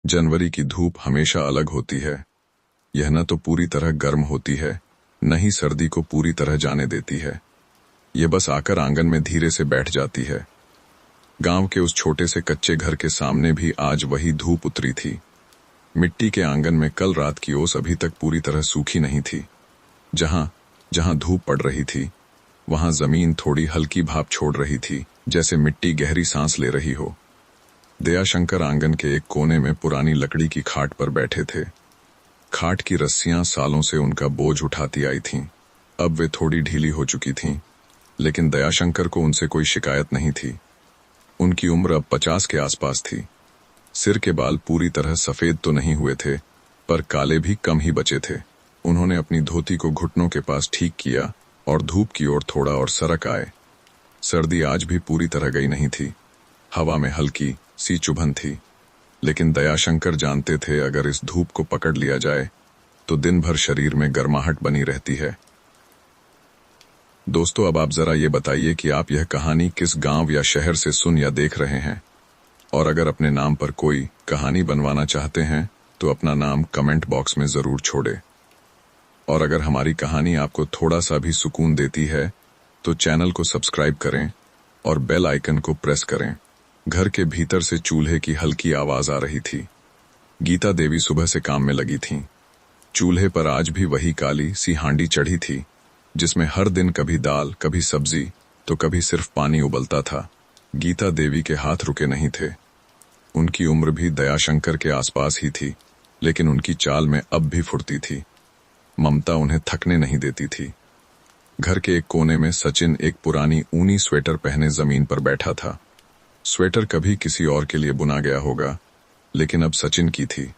जनवरी की धूप हमेशा अलग होती है। यह न तो पूरी तरह गर्म होती है, न ही सर्दी को पूरी तरह जाने देती है। यह बस आकर आंगन में धीरे से बैठ जाती है। गांव के उस छोटे से कच्चे घर के सामने भी आज वही धूप उतरी थी। मिट्टी के आंगन में कल रात की ओस अभी तक पूरी तरह सूखी नहीं थी। जहां जहां धूप पड़ रही थी, वहां जमीन थोड़ी हल्की भाप छोड़ रही थी, जैसे मिट्टी गहरी सांस ले रही हो। दयाशंकर आंगन के एक कोने में पुरानी लकड़ी की खाट पर बैठे थे। खाट की रस्सियां सालों से उनका बोझ उठाती आई थीं। अब वे थोड़ी ढीली हो चुकी थीं, लेकिन दयाशंकर को उनसे कोई शिकायत नहीं थी। उनकी उम्र अब 50 के आसपास थी। सिर के बाल पूरी तरह सफेद तो नहीं हुए थे, पर काले भी कम ही बचे थे। उन्होंने अपनी धोती को घुटनों के पास ठीक किया और धूप की ओर थोड़ा और सरक आए। सर्दी आज भी पूरी तरह गई नहीं थी। हवा में हल्की सी चुभन थी, लेकिन दयाशंकर जानते थे अगर इस धूप को पकड़ लिया जाए तो दिन भर शरीर में गर्माहट बनी रहती है। दोस्तों, अब आप जरा ये बताइए कि आप यह कहानी किस गांव या शहर से सुन या देख रहे हैं, और अगर अपने नाम पर कोई कहानी बनवाना चाहते हैं तो अपना नाम कमेंट बॉक्स में जरूर छोड़े। और अगर हमारी कहानी आपको थोड़ा सा भी सुकून देती है तो चैनल को सब्सक्राइब करें और बेल आइकन को प्रेस करें। घर के भीतर से चूल्हे की हल्की आवाज आ रही थी। गीता देवी सुबह से काम में लगी थीं। चूल्हे पर आज भी वही काली सी हांडी चढ़ी थी, जिसमें हर दिन कभी दाल, कभी सब्जी, तो कभी सिर्फ पानी उबलता था। गीता देवी के हाथ रुके नहीं थे। उनकी उम्र भी दयाशंकर के आसपास ही थी, लेकिन उनकी चाल में अब भी फुर्ती थी। ममता उन्हें थकने नहीं देती थी। घर के एक कोने में सचिन एक पुरानी ऊनी स्वेटर पहने जमीन पर बैठा था। स्वेटर कभी किसी और के लिए बुना गया होगा, लेकिन अब सचिन की थी।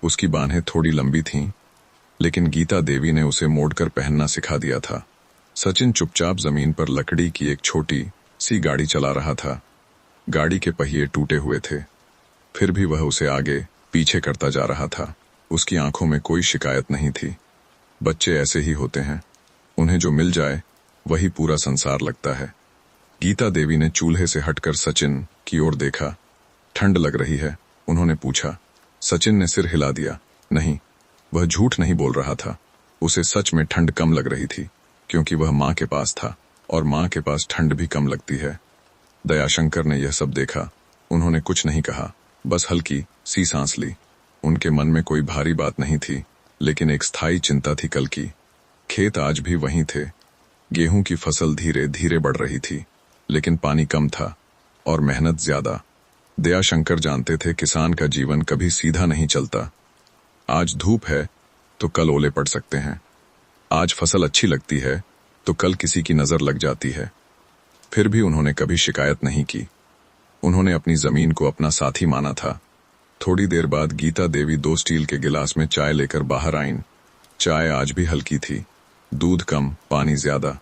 उसकी बाहें थोड़ी लंबी थीं, लेकिन गीता देवी ने उसे मोड़कर पहनना सिखा दिया था। सचिन चुपचाप जमीन पर लकड़ी की एक छोटी सी गाड़ी चला रहा था। गाड़ी के पहिए टूटे हुए थे, फिर भी वह उसे आगे पीछे करता जा रहा था। उसकी आंखों में कोई शिकायत नहीं थी। बच्चे ऐसे ही होते हैं, उन्हें जो मिल जाए वही पूरा संसार लगता है। गीता देवी ने चूल्हे से हटकर सचिन की ओर देखा। ठंड लग रही है, उन्होंने पूछा। सचिन ने सिर हिला दिया। नहीं, वह झूठ नहीं बोल रहा था। उसे सच में ठंड कम लग रही थी, क्योंकि वह माँ के पास था, और माँ के पास ठंड भी कम लगती है। दयाशंकर ने यह सब देखा। उन्होंने कुछ नहीं कहा, बस हल्की सी सांस ली। उनके मन में कोई भारी बात नहीं थी, लेकिन एक स्थायी चिंता थी कल की। खेत आज भी वहीं थे। गेहूं की फसल धीरे धीरे बढ़ रही थी, लेकिन पानी कम था और मेहनत ज्यादा। दयाशंकर जानते थे किसान का जीवन कभी सीधा नहीं चलता। आज धूप है तो कल ओले पड़ सकते हैं। आज फसल अच्छी लगती है तो कल किसी की नजर लग जाती है। फिर भी उन्होंने कभी शिकायत नहीं की। उन्होंने अपनी जमीन को अपना साथी माना था। थोड़ी देर बाद गीता देवी 2 स्टील के गिलास में चाय लेकर बाहर आईं। चाय आज भी हल्की थी, दूध कम, पानी ज्यादा,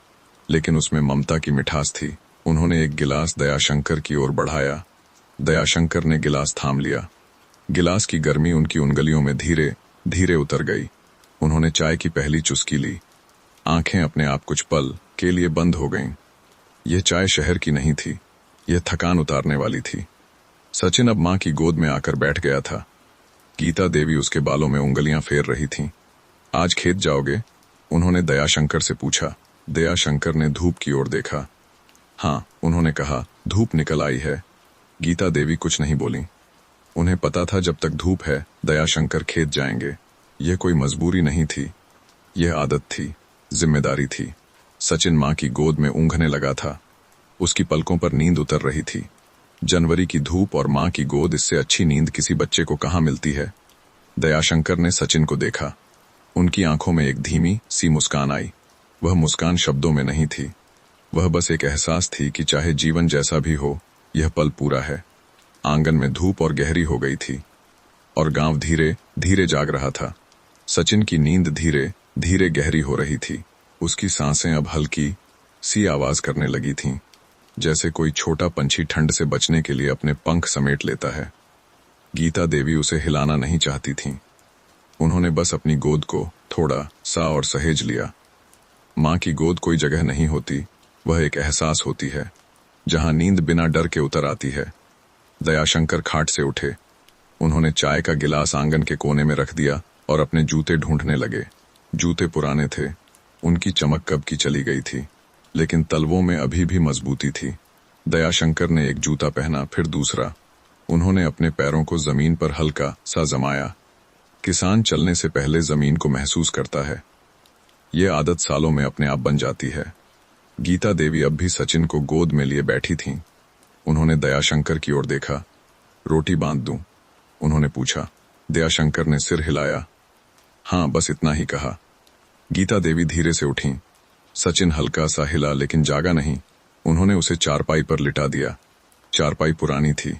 लेकिन उसमें ममता की मिठास थी। उन्होंने एक गिलास दयाशंकर की ओर बढ़ाया। दयाशंकर ने गिलास थाम लिया। गिलास की गर्मी उनकी उंगलियों में धीरे धीरे उतर गई। उन्होंने चाय की पहली चुस्की ली। आंखें अपने आप कुछ पल के लिए बंद हो गईं। यह चाय शहर की नहीं थी, यह थकान उतारने वाली थी। सचिन अब मां की गोद में आकर बैठ गया था। गीता देवी उसके बालों में उंगलियां फेर रही थीं। आज खेत जाओगे? उन्होंने दयाशंकर से पूछा। दयाशंकर ने धूप की ओर देखा। हाँ, उन्होंने कहा। धूप निकल आई है। गीता देवी कुछ नहीं बोली। उन्हें पता था जब तक धूप है दयाशंकर खेत जाएंगे। यह कोई मजबूरी नहीं थी, यह आदत थी, जिम्मेदारी थी। सचिन मां की गोद में ऊँघने लगा था। उसकी पलकों पर नींद उतर रही थी। जनवरी की धूप और मां की गोद, इससे अच्छी नींद किसी बच्चे को कहाँ मिलती है। दयाशंकर ने सचिन को देखा। उनकी आंखों में एक धीमी सी मुस्कान आई। वह मुस्कान शब्दों में नहीं थी, वह बस एक एहसास थी कि चाहे जीवन जैसा भी हो, यह पल पूरा है। आंगन में धूप और गहरी हो गई थी, और गांव धीरे धीरे जाग रहा था। सचिन की नींद धीरे धीरे गहरी हो रही थी। उसकी सांसें अब हल्की सी आवाज करने लगी थीं, जैसे कोई छोटा पंछी ठंड से बचने के लिए अपने पंख समेट लेता है। गीता देवी उसे हिलाना नहीं चाहती थीं। उन्होंने बस अपनी गोद को थोड़ा सा और सहेज लिया। मां की गोद कोई जगह नहीं होती, वह एक एहसास होती है, जहां नींद बिना डर के उतर आती है। दयाशंकर खाट से उठे। उन्होंने चाय का गिलास आंगन के कोने में रख दिया और अपने जूते ढूंढने लगे। जूते पुराने थे, उनकी चमक कब की चली गई थी, लेकिन तलवों में अभी भी मजबूती थी। दयाशंकर ने एक जूता पहना, फिर दूसरा। उन्होंने अपने पैरों को जमीन पर हल्का सा जमाया। किसान चलने से पहले जमीन को महसूस करता है। ये आदत सालों में अपने आप बन जाती है। गीता देवी अब भी सचिन को गोद में लिए बैठी थीं। उन्होंने दयाशंकर की ओर देखा। रोटी बांध दूं? उन्होंने पूछा। दयाशंकर ने सिर हिलाया। हाँ, बस इतना ही कहा। गीता देवी धीरे से उठीं। सचिन हल्का सा हिला, लेकिन जागा नहीं। उन्होंने उसे चारपाई पर लिटा दिया। चारपाई पुरानी थी,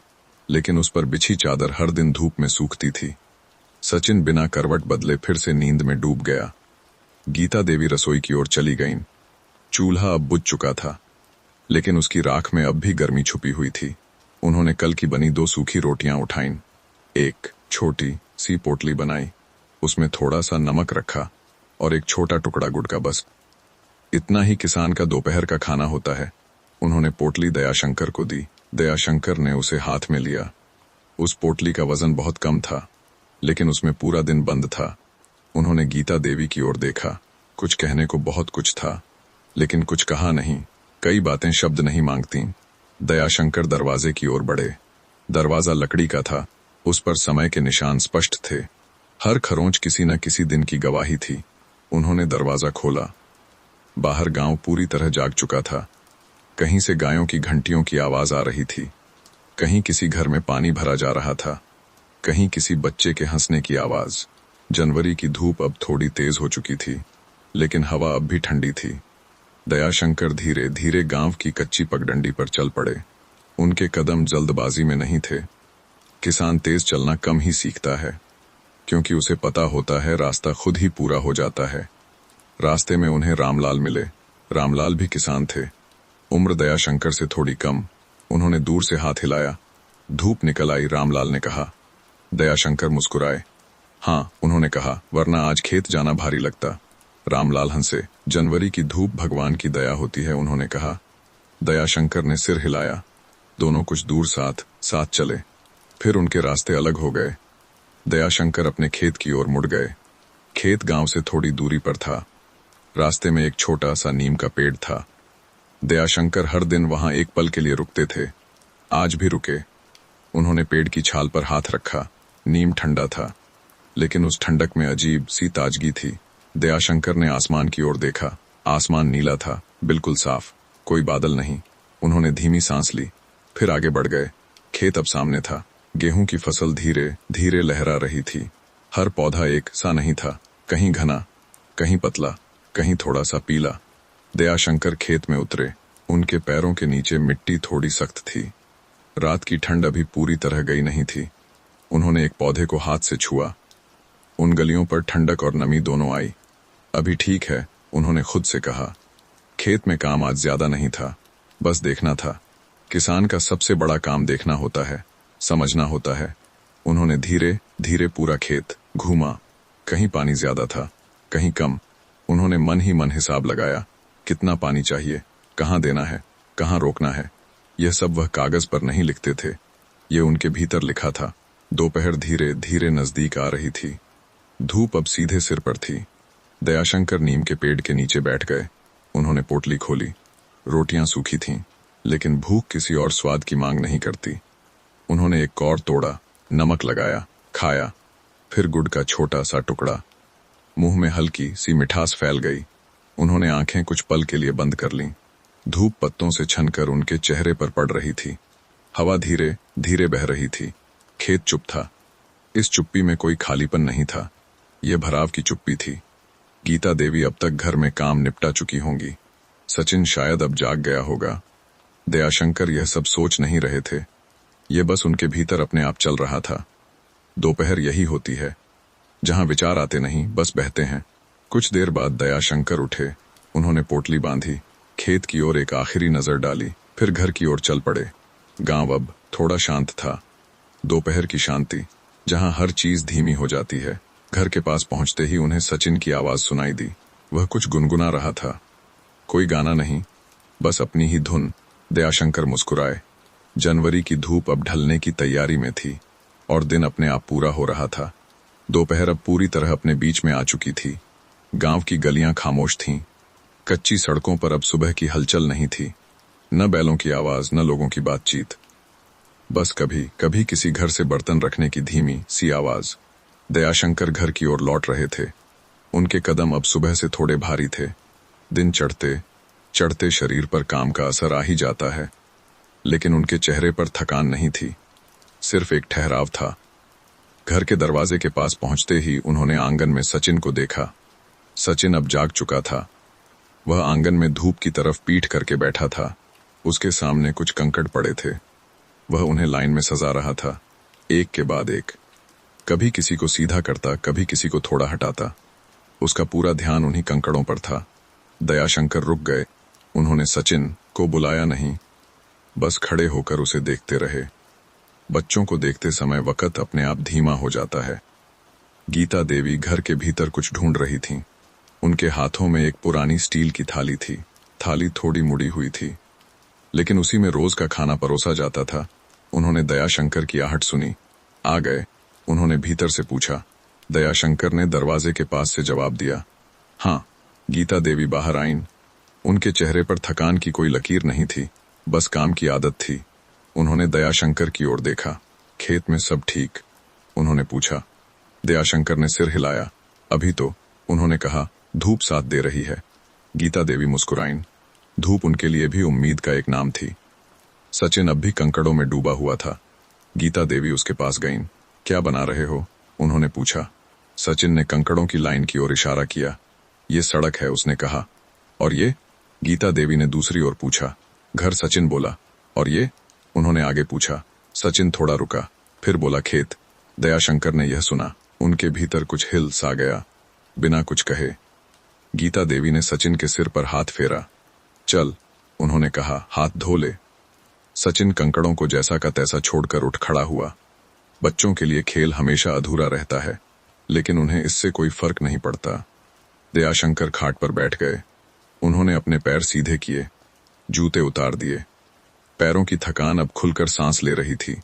लेकिन उस पर बिछी चादर हर दिन धूप में सूखती थी। सचिन बिना करवट बदले फिर से नींद में डूब गया। गीता देवी रसोई की ओर चली गईं। चूल्हा अब बुझ चुका था, लेकिन उसकी राख में अब भी गर्मी छुपी हुई थी। उन्होंने कल की बनी 2 सूखी रोटियां उठाईं। एक छोटी सी पोटली बनाई, उसमें थोड़ा सा नमक रखा और एक छोटा टुकड़ा गुड़ का, बस इतना ही किसान का दोपहर का खाना होता है। उन्होंने पोटली दयाशंकर को दी। दयाशंकर ने उसे हाथ में लिया। उस पोटली का वजन बहुत कम था, लेकिन उसमें पूरा दिन बंद था। उन्होंने गीता देवी की ओर देखा। कुछ कहने को बहुत कुछ था, लेकिन कुछ कहा नहीं। कई बातें शब्द नहीं मांगती। दयाशंकर दरवाजे की ओर बढ़े। दरवाजा लकड़ी का था, उस पर समय के निशान स्पष्ट थे। हर खरोंच किसी न किसी दिन की गवाही थी। उन्होंने दरवाजा खोला। बाहर गांव पूरी तरह जाग चुका था। कहीं से गायों की घंटियों की आवाज आ रही थी, कहीं किसी घर में पानी भरा जा रहा था, कहीं किसी बच्चे के हंसने की आवाज। जनवरी की धूप अब थोड़ी तेज हो चुकी थी, लेकिन हवा अब भी ठंडी थी। दयाशंकर धीरे धीरे गांव की कच्ची पगडंडी पर चल पड़े। उनके कदम जल्दबाजी में नहीं थे। किसान तेज चलना कम ही सीखता है, क्योंकि उसे पता होता है रास्ता खुद ही पूरा हो जाता है। रास्ते में उन्हें रामलाल मिले। रामलाल भी किसान थे, उम्र दयाशंकर से थोड़ी कम। उन्होंने दूर से हाथ हिलाया। धूप निकल आई, रामलाल ने कहा। दयाशंकर मुस्कुराए। हाँ, उन्होंने कहा, वरना आज खेत जाना भारी लगता। रामलाल हंसे। जनवरी की धूप भगवान की दया होती है, उन्होंने कहा। दयाशंकर ने सिर हिलाया। दोनों कुछ दूर साथ साथ चले, फिर उनके रास्ते अलग हो गए। दयाशंकर अपने खेत की ओर मुड़ गए। खेत गांव से थोड़ी दूरी पर था। रास्ते में एक छोटा सा नीम का पेड़ था। दयाशंकर हर दिन वहां एक पल के लिए रुकते थे। आज भी रुके। उन्होंने पेड़ की छाल पर हाथ रखा। नीम ठंडा था, लेकिन उस ठंडक में अजीब सी ताजगी थी। दयाशंकर ने आसमान की ओर देखा। आसमान नीला था, बिल्कुल साफ, कोई बादल नहीं। उन्होंने धीमी सांस ली, फिर आगे बढ़ गए। खेत अब सामने था। गेहूं की फसल धीरे धीरे लहरा रही थी। हर पौधा एक सा नहीं था, कहीं घना, कहीं पतला, कहीं थोड़ा सा पीला। दयाशंकर खेत में उतरे। उनके पैरों के नीचे मिट्टी थोड़ी सख्त थी। रात की ठंड अभी पूरी तरह गई नहीं थी। उन्होंने एक पौधे को हाथ से छुआ। उन गलियों पर ठंडक और नमी दोनों आई। अभी ठीक है, उन्होंने खुद से कहा। खेत में काम आज ज्यादा नहीं था, बस देखना था। किसान का सबसे बड़ा काम देखना होता है, समझना होता है। उन्होंने धीरे धीरे पूरा खेत घूमा। कहीं पानी ज्यादा था, कहीं कम। उन्होंने मन ही मन हिसाब लगाया, कितना पानी चाहिए, कहाँ देना है, कहाँ रोकना है। यह सब वह कागज पर नहीं लिखते थे, ये उनके भीतर लिखा था। दोपहर धीरे धीरे नजदीक आ रही थी। धूप अब सीधे सिर पर थी। दयाशंकर नीम के पेड़ के नीचे बैठ गए। उन्होंने पोटली खोली। रोटियां सूखी थीं, लेकिन भूख किसी और स्वाद की मांग नहीं करती। उन्होंने एक कौर तोड़ा, नमक लगाया, खाया, फिर गुड़ का छोटा सा टुकड़ा। मुंह में हल्की सी मिठास फैल गई। उन्होंने आंखें कुछ पल के लिए बंद कर लीं। धूप पत्तों से छनकर उनके चेहरे पर पड़ रही थी। हवा धीरे धीरे बह रही थी। खेत चुप था। इस चुप्पी में कोई खालीपन नहीं था, यह भराव की चुप्पी थी। गीता देवी अब तक घर में काम निपटा चुकी होंगी। सचिन शायद अब जाग गया होगा। दयाशंकर यह सब सोच नहीं रहे थे, यह बस उनके भीतर अपने आप चल रहा था। दोपहर यही होती है, जहां विचार आते नहीं, बस बहते हैं। कुछ देर बाद दयाशंकर उठे। उन्होंने पोटली बांधी, खेत की ओर एक आखिरी नजर डाली, फिर घर की ओर चल पड़े। गांव अब थोड़ा शांत था। दोपहर की शांति, जहां हर चीज धीमी हो जाती है। घर के पास पहुंचते ही उन्हें सचिन की आवाज सुनाई दी। वह कुछ गुनगुना रहा था। कोई गाना नहीं, बस अपनी ही धुन। दयाशंकर मुस्कुराए। जनवरी की धूप अब ढलने की तैयारी में थी। और दिन अपने आप पूरा हो रहा था। दोपहर अब पूरी तरह अपने बीच में आ चुकी थी। गांव की गलियां खामोश थीं। कच्ची सड़कों पर अब सुबह की हलचल नहीं थी। न बैलों की आवाज, न लोगों की बातचीत। बस कभी कभी किसी घर से बर्तन रखने की धीमी सी आवाज। दयाशंकर घर की ओर लौट रहे थे। उनके कदम अब सुबह से थोड़े भारी थे। दिन चढ़ते चढ़ते शरीर पर काम का असर आ ही जाता है, लेकिन उनके चेहरे पर थकान नहीं थी, सिर्फ एक ठहराव था। घर के दरवाजे के पास पहुंचते ही उन्होंने आंगन में सचिन को देखा। सचिन अब जाग चुका था। वह आंगन में धूप की तरफ पीठ करके बैठा था। उसके सामने कुछ कंकड़ पड़े थे। वह उन्हें लाइन में सजा रहा था, एक के बाद एक। कभी किसी को सीधा करता, कभी किसी को थोड़ा हटाता। उसका पूरा ध्यान उन्हीं कंकड़ों पर था। दयाशंकर रुक गए। उन्होंने सचिन को बुलाया नहीं, बस खड़े होकर उसे देखते रहे। बच्चों को देखते समय वक्त अपने आप धीमा हो जाता है। गीता देवी घर के भीतर कुछ ढूंढ रही थीं। उनके हाथों में एक पुरानी स्टील की थाली थी। थाली थोड़ी मुड़ी हुई थी, लेकिन उसी में रोज का खाना परोसा जाता था। उन्होंने दयाशंकर की आहट सुनी। आ गए, उन्होंने भीतर से पूछा। दयाशंकर ने दरवाजे के पास से जवाब दिया। हाँ। गीता देवी बाहर आईं। उनके चेहरे पर थकान की कोई लकीर नहीं थी, बस काम की आदत थी। उन्होंने दयाशंकर की ओर देखा। खेत में सब ठीक? उन्होंने पूछा। दयाशंकर ने सिर हिलाया। अभी तो, उन्होंने कहा। धूप साथ दे रही है। गीता देवी मुस्कुराईं। धूप उनके लिए भी उम्मीद का एक नाम थी। सचिन अब भी कंकड़ों में डूबा हुआ था। गीता देवी उसके पास गईं। क्या बना रहे हो? उन्होंने पूछा। सचिन ने कंकड़ों की लाइन की ओर इशारा किया। ये सड़क है, उसने कहा। और ये? गीता देवी ने दूसरी ओर पूछा। घर, सचिन बोला। और ये? उन्होंने आगे पूछा। सचिन थोड़ा रुका, फिर बोला खेत। दयाशंकर ने यह सुना, उनके भीतर कुछ हिल सा गया, बिना कुछ कहे। गीता देवी ने सचिन के सिर पर हाथ फेरा। चल, उन्होंने कहा, हाथ धो ले। सचिन कंकड़ों को जैसा का तैसा छोड़कर उठ खड़ा हुआ। बच्चों के लिए खेल हमेशा अधूरा रहता है, लेकिन उन्हें इससे कोई फर्क नहीं पड़ता। दयाशंकर खाट पर बैठ गए। उन्होंने अपने पैर सीधे किए, जूते उतार दिए। पैरों की थकान अब खुलकर सांस ले रही थी।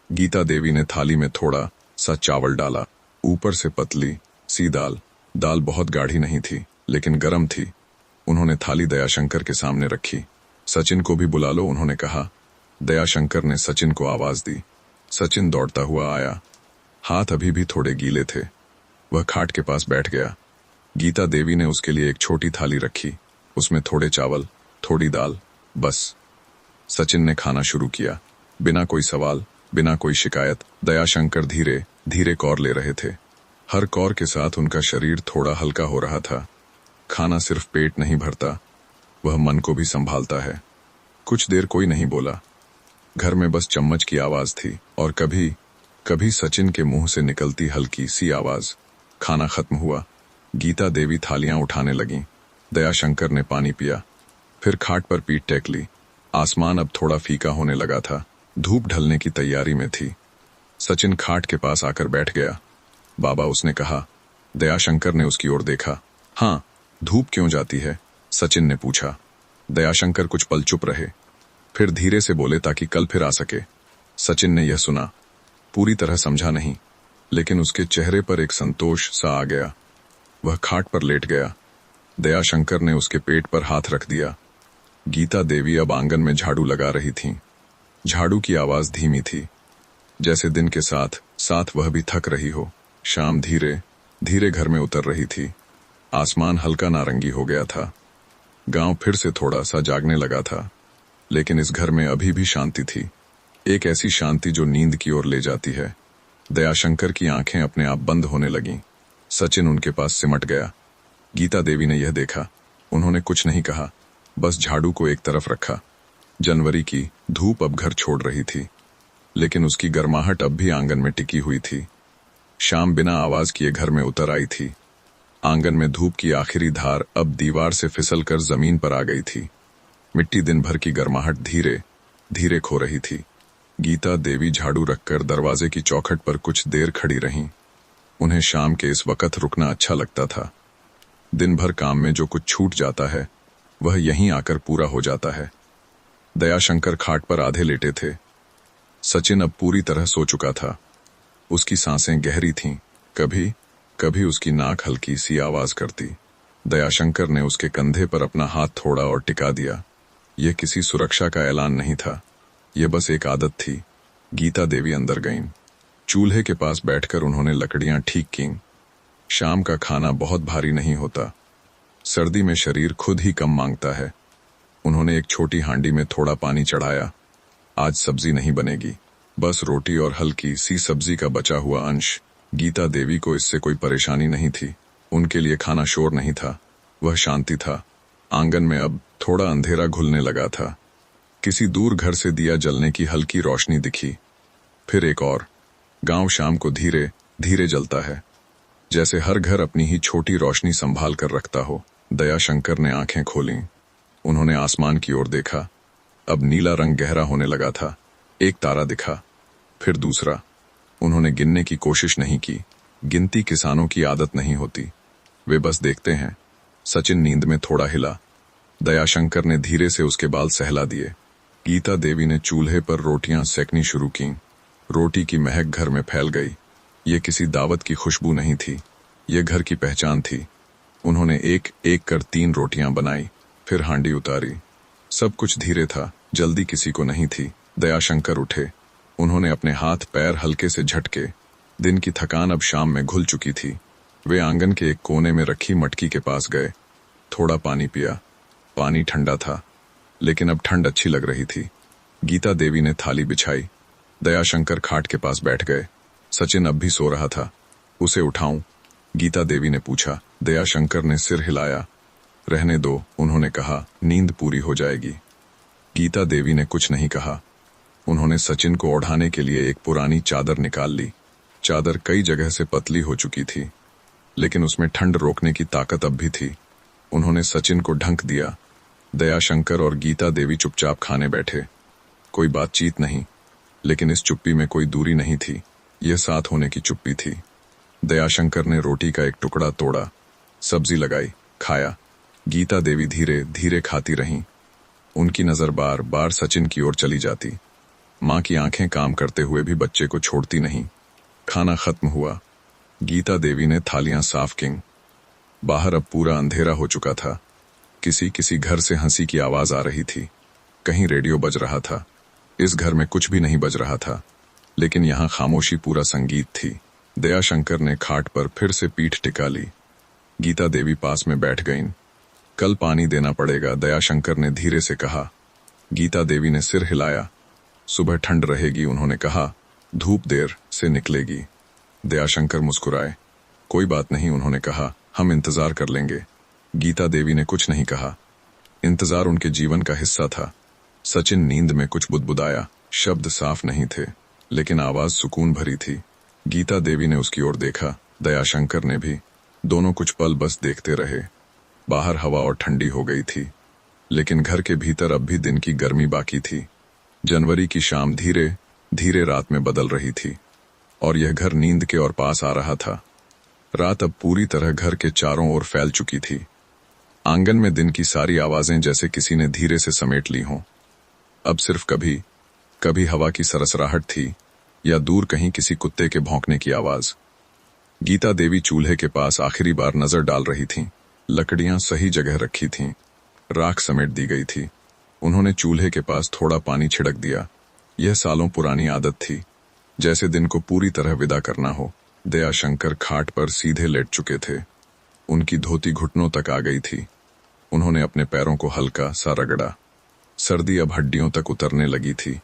गीता देवी ने थाली में थोड़ा सा चावल डाला, ऊपर से पतली सी दाल। दाल बहुत गाढ़ी नहीं थी, लेकिन गर्म थी। उन्होंने थाली दयाशंकर के सामने रखी। सचिन को भी बुला लो, उन्होंने कहा। दयाशंकर ने सचिन को आवाज दी। सचिन दौड़ता हुआ आया। हाथ अभी भी थोड़े गीले थे। वह खाट के पास बैठ गया। गीता देवी ने उसके लिए एक छोटी थाली रखी, उसमें थोड़े चावल, थोड़ी दाल, बस। सचिन ने खाना शुरू किया, बिना कोई सवाल, बिना कोई शिकायत। दयाशंकर धीरे धीरे कौर ले रहे थे। हर कौर के साथ उनका शरीर थोड़ा हल्का हो रहा था। खाना सिर्फ पेट नहीं भरता, वह मन को भी संभालता है। कुछ देर कोई नहीं बोला। घर में बस चम्मच की आवाज थी, और कभी कभी सचिन के मुंह से निकलती हल्की सी आवाज। खाना खत्म हुआ। गीता देवी थालियां उठाने लगीं। दयाशंकर ने पानी पिया, फिर खाट पर पीठ टेक ली। आसमान अब थोड़ा फीका होने लगा था। धूप ढलने की तैयारी में थी। सचिन खाट के पास आकर बैठ गया। बाबा, उसने कहा। दयाशंकर ने उसकी ओर देखा। हाँ, धूप क्यों जाती है? सचिन ने पूछा। दयाशंकर कुछ पल चुप रहे, फिर धीरे से बोले, ताकि कल फिर आ सके। सचिन ने यह सुना, पूरी तरह समझा नहीं, लेकिन उसके चेहरे पर एक संतोष सा आ गया। वह खाट पर लेट गया। दयाशंकर ने उसके पेट पर हाथ रख दिया। गीता देवी अब आंगन में झाड़ू लगा रही थीं। झाड़ू की आवाज धीमी थी, जैसे दिन के साथ साथ वह भी थक रही हो। शाम धीरे धीरे घर में उतर रही थी। आसमान हल्का नारंगी हो गया था। गांव फिर से थोड़ा सा जागने लगा था, लेकिन इस घर में अभी भी शांति थी। एक ऐसी शांति जो नींद की ओर ले जाती है। दयाशंकर की आंखें अपने आप बंद होने लगीं। सचिन उनके पास सिमट गया। गीता देवी ने यह देखा। उन्होंने कुछ नहीं कहा, बस झाड़ू को एक तरफ रखा। जनवरी की धूप अब घर छोड़ रही थी, लेकिन उसकी गर्माहट अब भी आंगन में टिकी हुई थी। शाम बिना आवाज किए घर में उतर आई थी। आंगन में धूप की आखिरी धार अब दीवार से फिसलकर जमीन पर आ गई थी। मिट्टी दिन भर की गर्माहट धीरे धीरे खो रही थी। गीता देवी झाड़ू रखकर दरवाजे की चौखट पर कुछ देर खड़ी रहीं। उन्हें शाम के इस वक्त रुकना अच्छा लगता था। दिन भर काम में जो कुछ छूट जाता है, वह यहीं आकर पूरा हो जाता है। दयाशंकर खाट पर आधे लेटे थे। सचिन अब पूरी तरह सो चुका था। उसकी सांसें गहरी थीं। कभी कभी उसकी नाक हल्की सी आवाज करती। दयाशंकर ने उसके कंधे पर अपना हाथ थोड़ा और टिका दिया। यह किसी सुरक्षा का ऐलान नहीं था, यह बस एक आदत थी। गीता देवी अंदर गईं। चूल्हे के पास बैठकर उन्होंने लकड़ियां ठीक कीं। शाम का खाना बहुत भारी नहीं होता, सर्दी में शरीर खुद ही कम मांगता है। उन्होंने एक छोटी हांडी में थोड़ा पानी चढ़ाया। आज सब्जी नहीं बनेगी, बस रोटी और हल्की सी सब्जी का बचा हुआ अंश। गीता देवी को इससे कोई परेशानी नहीं थी। उनके लिए खाना शोर नहीं था, वह शांति था। आंगन में अब थोड़ा अंधेरा घुलने लगा था। किसी दूर घर से दिया जलने की हल्की रोशनी दिखी। फिर एक और। गांव शाम को धीरे धीरे जलता है, जैसे हर घर अपनी ही छोटी रोशनी संभाल कर रखता हो। दयाशंकर ने आंखें खोलीं। उन्होंने आसमान की ओर देखा। अब नीला रंग गहरा होने लगा था। एक तारा दिखा, फिर दूसरा। उन्होंने गिनने की कोशिश नहीं की। गिनती किसानों की आदत नहीं होती, वे बस देखते हैं। सचिन नींद में थोड़ा हिला। दयाशंकर ने धीरे से उसके बाल सहला दिए। गीता देवी ने चूल्हे पर रोटियां सेकनी शुरू की। रोटी की महक घर में फैल गई। ये किसी दावत की खुशबू नहीं थी, ये घर की पहचान थी। उन्होंने एक एक कर 3 रोटियां बनाई, फिर हांडी उतारी। सब कुछ धीरे था, जल्दी किसी को नहीं थी। दयाशंकर उठे। उन्होंने अपने हाथ पैर हल्के से झटके। दिन की थकान अब शाम में घुल चुकी थी। वे आंगन के एक कोने में रखी मटकी के पास गए। थोड़ा पानी पिया। पानी ठंडा था, लेकिन अब ठंड अच्छी लग रही थी। गीता देवी ने थाली बिछाई। दयाशंकर खाट के पास बैठ गए। सचिन अब भी सो रहा था। उसे उठाऊं? गीता देवी ने पूछा। दयाशंकर ने सिर हिलाया। रहने दो, उन्होंने कहा, नींद पूरी हो जाएगी। गीता देवी ने कुछ नहीं कहा। उन्होंने सचिन को ओढ़ाने के लिए एक पुरानी चादर निकाल ली। चादर कई जगह से पतली हो चुकी थी, लेकिन उसमें ठंड रोकने की ताकत अब भी थी। उन्होंने सचिन को ढक दिया। दयाशंकर और गीता देवी चुपचाप खाने बैठे। कोई बातचीत नहीं, लेकिन इस चुप्पी में कोई दूरी नहीं थी। यह साथ होने की चुप्पी थी। दयाशंकर ने रोटी का एक टुकड़ा तोड़ा, सब्जी लगाई, खाया। गीता देवी धीरे धीरे खाती रहीं। उनकी नजर बार बार सचिन की ओर चली जाती। माँ की आंखें काम करते हुए भी बच्चे को छोड़ती नहीं। खाना खत्म हुआ। गीता देवी ने थालियां साफ की। बाहर अब पूरा अंधेरा हो चुका था। किसी किसी घर से हंसी की आवाज आ रही थी। कहीं रेडियो बज रहा था। इस घर में कुछ भी नहीं बज रहा था, लेकिन यहाँ खामोशी पूरा संगीत थी। दयाशंकर ने खाट पर फिर से पीठ टिका ली। गीता देवी पास में बैठ गईं। कल पानी देना पड़ेगा, दयाशंकर ने धीरे से कहा। गीता देवी ने सिर हिलाया। सुबह ठंड रहेगी, उन्होंने कहा। धूप देर से निकलेगी। दयाशंकर मुस्कुराए। कोई बात नहीं, उन्होंने कहा, हम इंतजार कर लेंगे। गीता देवी ने कुछ नहीं कहा। इंतजार उनके जीवन का हिस्सा था। सचिन नींद में कुछ बुदबुदाया। शब्द साफ नहीं थे, लेकिन आवाज सुकून भरी थी। गीता देवी ने उसकी ओर देखा, दयाशंकर ने भी। दोनों कुछ पल बस देखते रहे। बाहर हवा और ठंडी हो गई थी, लेकिन घर के भीतर अब भी दिन की गर्मी बाकी थी। जनवरी की शाम धीरे धीरे रात में बदल रही थी, और यह घर नींद के और पास आ रहा था। रात अब पूरी तरह घर के चारों ओर फैल चुकी थी। आंगन में दिन की सारी आवाजें जैसे किसी ने धीरे से समेट ली हों। अब सिर्फ कभी कभी हवा की सरसराहट थी, या दूर कहीं किसी कुत्ते के भौंकने की आवाज। गीता देवी चूल्हे के पास आखिरी बार नजर डाल रही थीं। लकड़ियां सही जगह रखी थीं, राख समेट दी गई थी। उन्होंने चूल्हे के पास थोड़ा पानी छिड़क दिया। यह सालों पुरानी आदत थी, जैसे दिन को पूरी तरह विदा करना हो। दयाशंकर खाट पर सीधे लेट चुके थे। उनकी धोती घुटनों तक आ गई थी। उन्होंने अपने पैरों को हल्का सा रगड़ा। सर्दी अब हड्डियों तक उतरने लगी थी,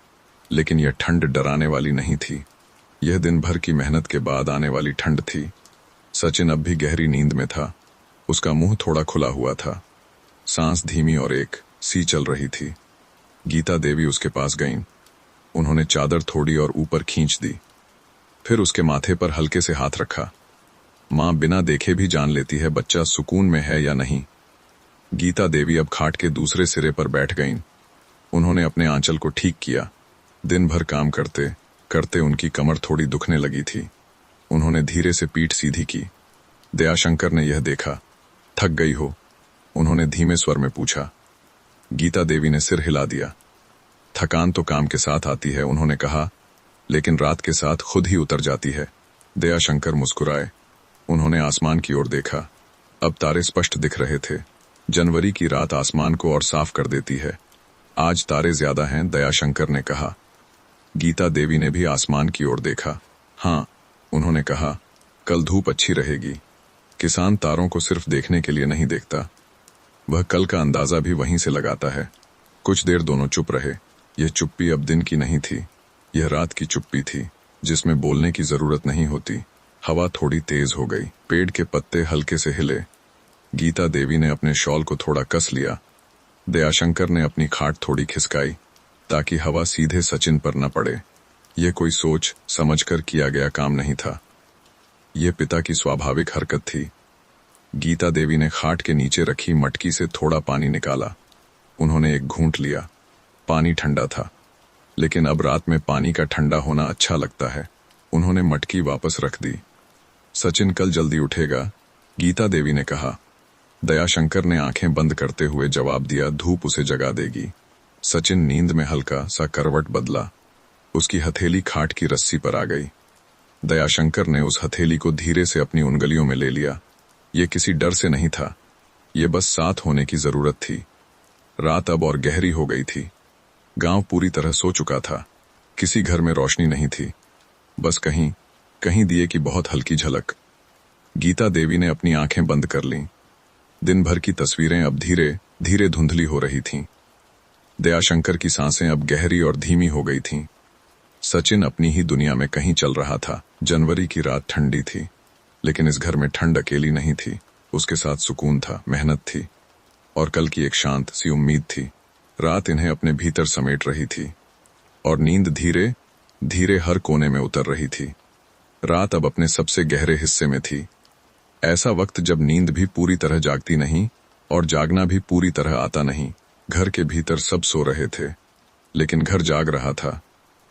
लेकिन यह ठंड डराने वाली नहीं थी। यह दिन भर की मेहनत के बाद आने वाली ठंड थी। सचिन अब भी गहरी नींद में था। उसका मुंह थोड़ा खुला हुआ था। सांस धीमी और एक सी चल रही थी। गीता देवी उसके पास गईं। उन्होंने चादर थोड़ी और ऊपर खींच दी, फिर उसके माथे पर हल्के से हाथ रखा। माँ बिना देखे भी जान लेती है बच्चा सुकून में है या नहीं। गीता देवी अब खाट के दूसरे सिरे पर बैठ गईं। उन्होंने अपने आंचल को ठीक किया। दिन भर काम करते करते उनकी कमर थोड़ी दुखने लगी थी। उन्होंने धीरे से पीठ सीधी की। दयाशंकर ने यह देखा। थक गई हो? उन्होंने धीमे स्वर में पूछा। गीता देवी ने सिर हिला दिया। थकान तो काम के साथ आती है, उन्होंने कहा। लेकिन रात के साथ खुद ही उतर जाती है। दयाशंकर मुस्कुराए। उन्होंने आसमान की ओर देखा। अब तारे स्पष्ट दिख रहे थे। जनवरी की रात आसमान को और साफ कर देती है। आज तारे ज्यादा हैं, दयाशंकर ने कहा। गीता देवी ने भी आसमान की ओर देखा। हाँ, उन्होंने कहा, कल धूप अच्छी रहेगी। किसान तारों को सिर्फ देखने के लिए नहीं देखता, वह कल का अंदाजा भी वहीं से लगाता है। कुछ देर दोनों चुप रहे। यह चुप्पी अब दिन की नहीं थी, यह रात की चुप्पी थी, जिसमें बोलने की जरूरत नहीं होती। हवा थोड़ी तेज हो गई, पेड़ के पत्ते हल्के से हिले। गीता देवी ने अपने शॉल को थोड़ा कस लिया। दयाशंकर ने अपनी खाट थोड़ी खिसकाई ताकि हवा सीधे सचिन पर न पड़े। यह कोई सोच समझकर किया गया काम नहीं था, यह पिता की स्वाभाविक हरकत थी। गीता देवी ने खाट के नीचे रखी मटकी से थोड़ा पानी निकाला। उन्होंने एक घूंट लिया। पानी ठंडा था, लेकिन अब रात में पानी का ठंडा होना अच्छा लगता है। उन्होंने मटकी वापस रख दी। सचिन कल जल्दी उठेगा, गीता देवी ने कहा। दयाशंकर ने आंखें बंद करते हुए जवाब दिया, धूप उसे जगा देगी। सचिन नींद में हल्का सा करवट बदला। उसकी हथेली खाट की रस्सी पर आ गई। दयाशंकर ने उस हथेली को धीरे से अपनी उंगलियों में ले लिया। ये किसी डर से नहीं था, ये बस साथ होने की जरूरत थी। रात अब और गहरी हो गई थी। गांव पूरी तरह सो चुका था। किसी घर में रोशनी नहीं थी, बस कहीं कहीं दिए की बहुत हल्की झलक। गीता देवी ने अपनी आंखें बंद कर लीं। दिन भर की तस्वीरें अब धीरे धीरे धुंधली हो रही थीं। दयाशंकर की सांसें अब गहरी और धीमी हो गई थीं। सचिन अपनी ही दुनिया में कहीं चल रहा था। जनवरी की रात ठंडी थी, लेकिन इस घर में ठंड अकेली नहीं थी। उसके साथ सुकून था, मेहनत थी और कल की एक शांत सी उम्मीद थी। रात इन्हें अपने भीतर समेट रही थी और नींद धीरे धीरे हर कोने में उतर रही थी। रात अब अपने सबसे गहरे हिस्से में थी। ऐसा वक्त जब नींद भी पूरी तरह जागती नहीं और जागना भी पूरी तरह आता नहीं। घर के भीतर सब सो रहे थे, लेकिन घर जाग रहा था।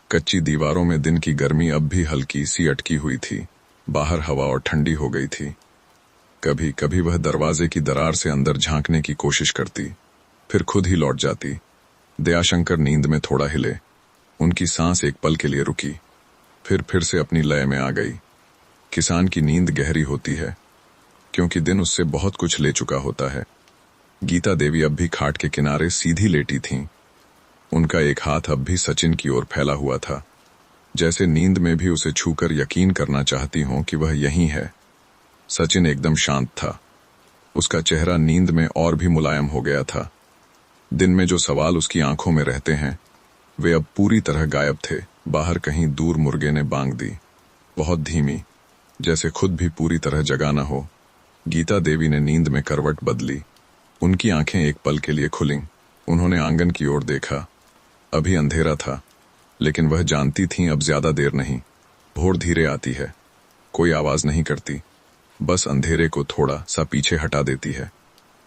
कच्ची दीवारों में दिन की गर्मी अब भी हल्की सी अटकी हुई थी। बाहर हवा और ठंडी हो गई थी। कभी कभी वह दरवाजे की दरार से अंदर झांकने की कोशिश करती, फिर खुद ही लौट जाती। दयाशंकर नींद में थोड़ा हिले। उनकी सांस एक पल के लिए रुकी, फिर से अपनी लय में आ गई। किसान की नींद गहरी होती है, क्योंकि दिन उससे बहुत कुछ ले चुका होता है। गीता देवी अब भी खाट के किनारे सीधी लेटी थीं। उनका एक हाथ अब भी सचिन की ओर फैला हुआ था, जैसे नींद में भी उसे छूकर यकीन करना चाहती हों कि वह यहीं है। सचिन एकदम शांत था। उसका चेहरा नींद में और भी मुलायम हो गया था। दिन में जो सवाल उसकी आंखों में रहते हैं, वे अब पूरी तरह गायब थे। बाहर कहीं दूर मुर्गे ने बांग दी, बहुत धीमी, जैसे खुद भी पूरी तरह जगा न हो। गीता देवी ने नींद में करवट बदली। उनकी आंखें एक पल के लिए खुलीं। उन्होंने आंगन की ओर देखा। अभी अंधेरा था, लेकिन वह जानती थीं अब ज्यादा देर नहीं। भोर धीरे आती है, कोई आवाज नहीं करती, बस अंधेरे को थोड़ा सा पीछे हटा देती है।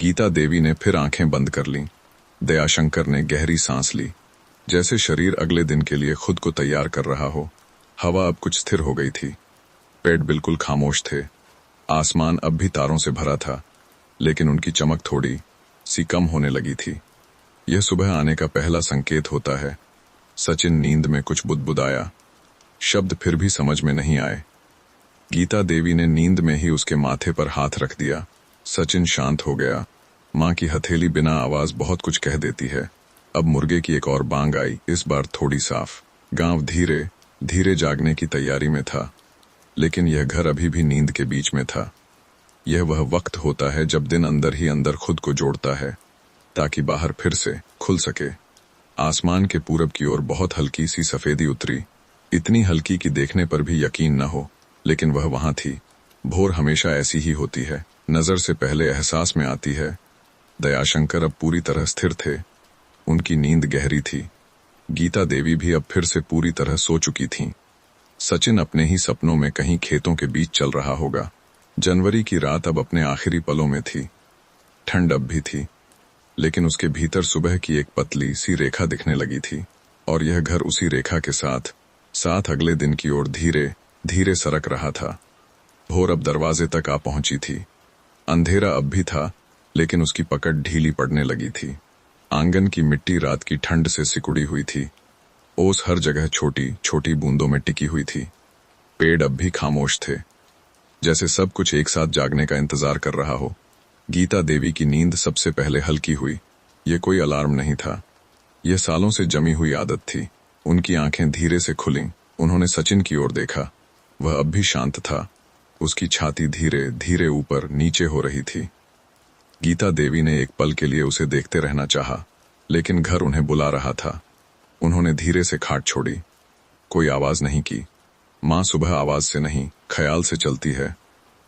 गीता देवी ने फिर आंखें बंद कर लीं। दयाशंकर ने गहरी सांस ली, जैसे शरीर अगले दिन के लिए खुद को तैयार कर रहा हो। हवा अब कुछ स्थिर हो गई थी। पेड़ बिल्कुल खामोश थे। आसमान अब भी तारों से भरा था, लेकिन उनकी चमक थोड़ी सी कम होने लगी थी। यह सुबह आने का पहला संकेत होता है। सचिन नींद में कुछ बुदबुदाया। शब्द फिर भी समझ में नहीं आए। गीता देवी ने नींद में ही उसके माथे पर हाथ रख दिया। सचिन शांत हो गया। माँ की हथेली बिना आवाज बहुत कुछ कह देती है। अब मुर्गे की एक और बांग आई, इस बार थोड़ी साफ। गांव धीरे धीरे जागने की तैयारी में था, लेकिन यह घर अभी भी नींद के बीच में था। यह वह वक्त होता है जब दिन अंदर ही अंदर खुद को जोड़ता है, ताकि बाहर फिर से खुल सके। आसमान के पूरब की ओर बहुत हल्की सी सफेदी उतरी, इतनी हल्की कि देखने पर भी यकीन न हो, लेकिन वह वहां थी। भोर हमेशा ऐसी ही होती है, नजर से पहले एहसास में आती है। दयाशंकर अब पूरी तरह स्थिर थे। उनकी नींद गहरी थी। गीता देवी भी अब फिर से पूरी तरह सो चुकी थीं। सचिन अपने ही सपनों में कहीं खेतों के बीच चल रहा होगा। जनवरी की रात अब अपने आखिरी पलों में थी। ठंड अब भी थी, लेकिन उसके भीतर सुबह की एक पतली सी रेखा दिखने लगी थी, और यह घर उसी रेखा के साथ साथ अगले दिन की ओर धीरे धीरे सरक रहा था। भोर अब दरवाजे तक आ पहुंची थी। अंधेरा अब भी था, लेकिन उसकी पकड़ ढीली पड़ने लगी थी। आंगन की मिट्टी रात की ठंड से सिकुड़ी हुई थी। ओस हर जगह छोटी छोटी बूंदों में टिकी हुई थी। पेड़ अब भी खामोश थे, जैसे सब कुछ एक साथ जागने का इंतजार कर रहा हो। गीता देवी की नींद सबसे पहले हल्की हुई। ये कोई अलार्म नहीं था, यह सालों से जमी हुई आदत थी। उनकी आंखें धीरे से खुलीं। उन्होंने सचिन की ओर देखा। वह अब भी शांत था। उसकी छाती धीरे धीरे ऊपर नीचे हो रही थी। गीता देवी ने एक पल के लिए उसे देखते रहना चाहा, लेकिन घर उन्हें बुला रहा था। उन्होंने धीरे से खाट छोड़ी। कोई आवाज नहीं की। माँ सुबह आवाज से नहीं, ख्याल से चलती है।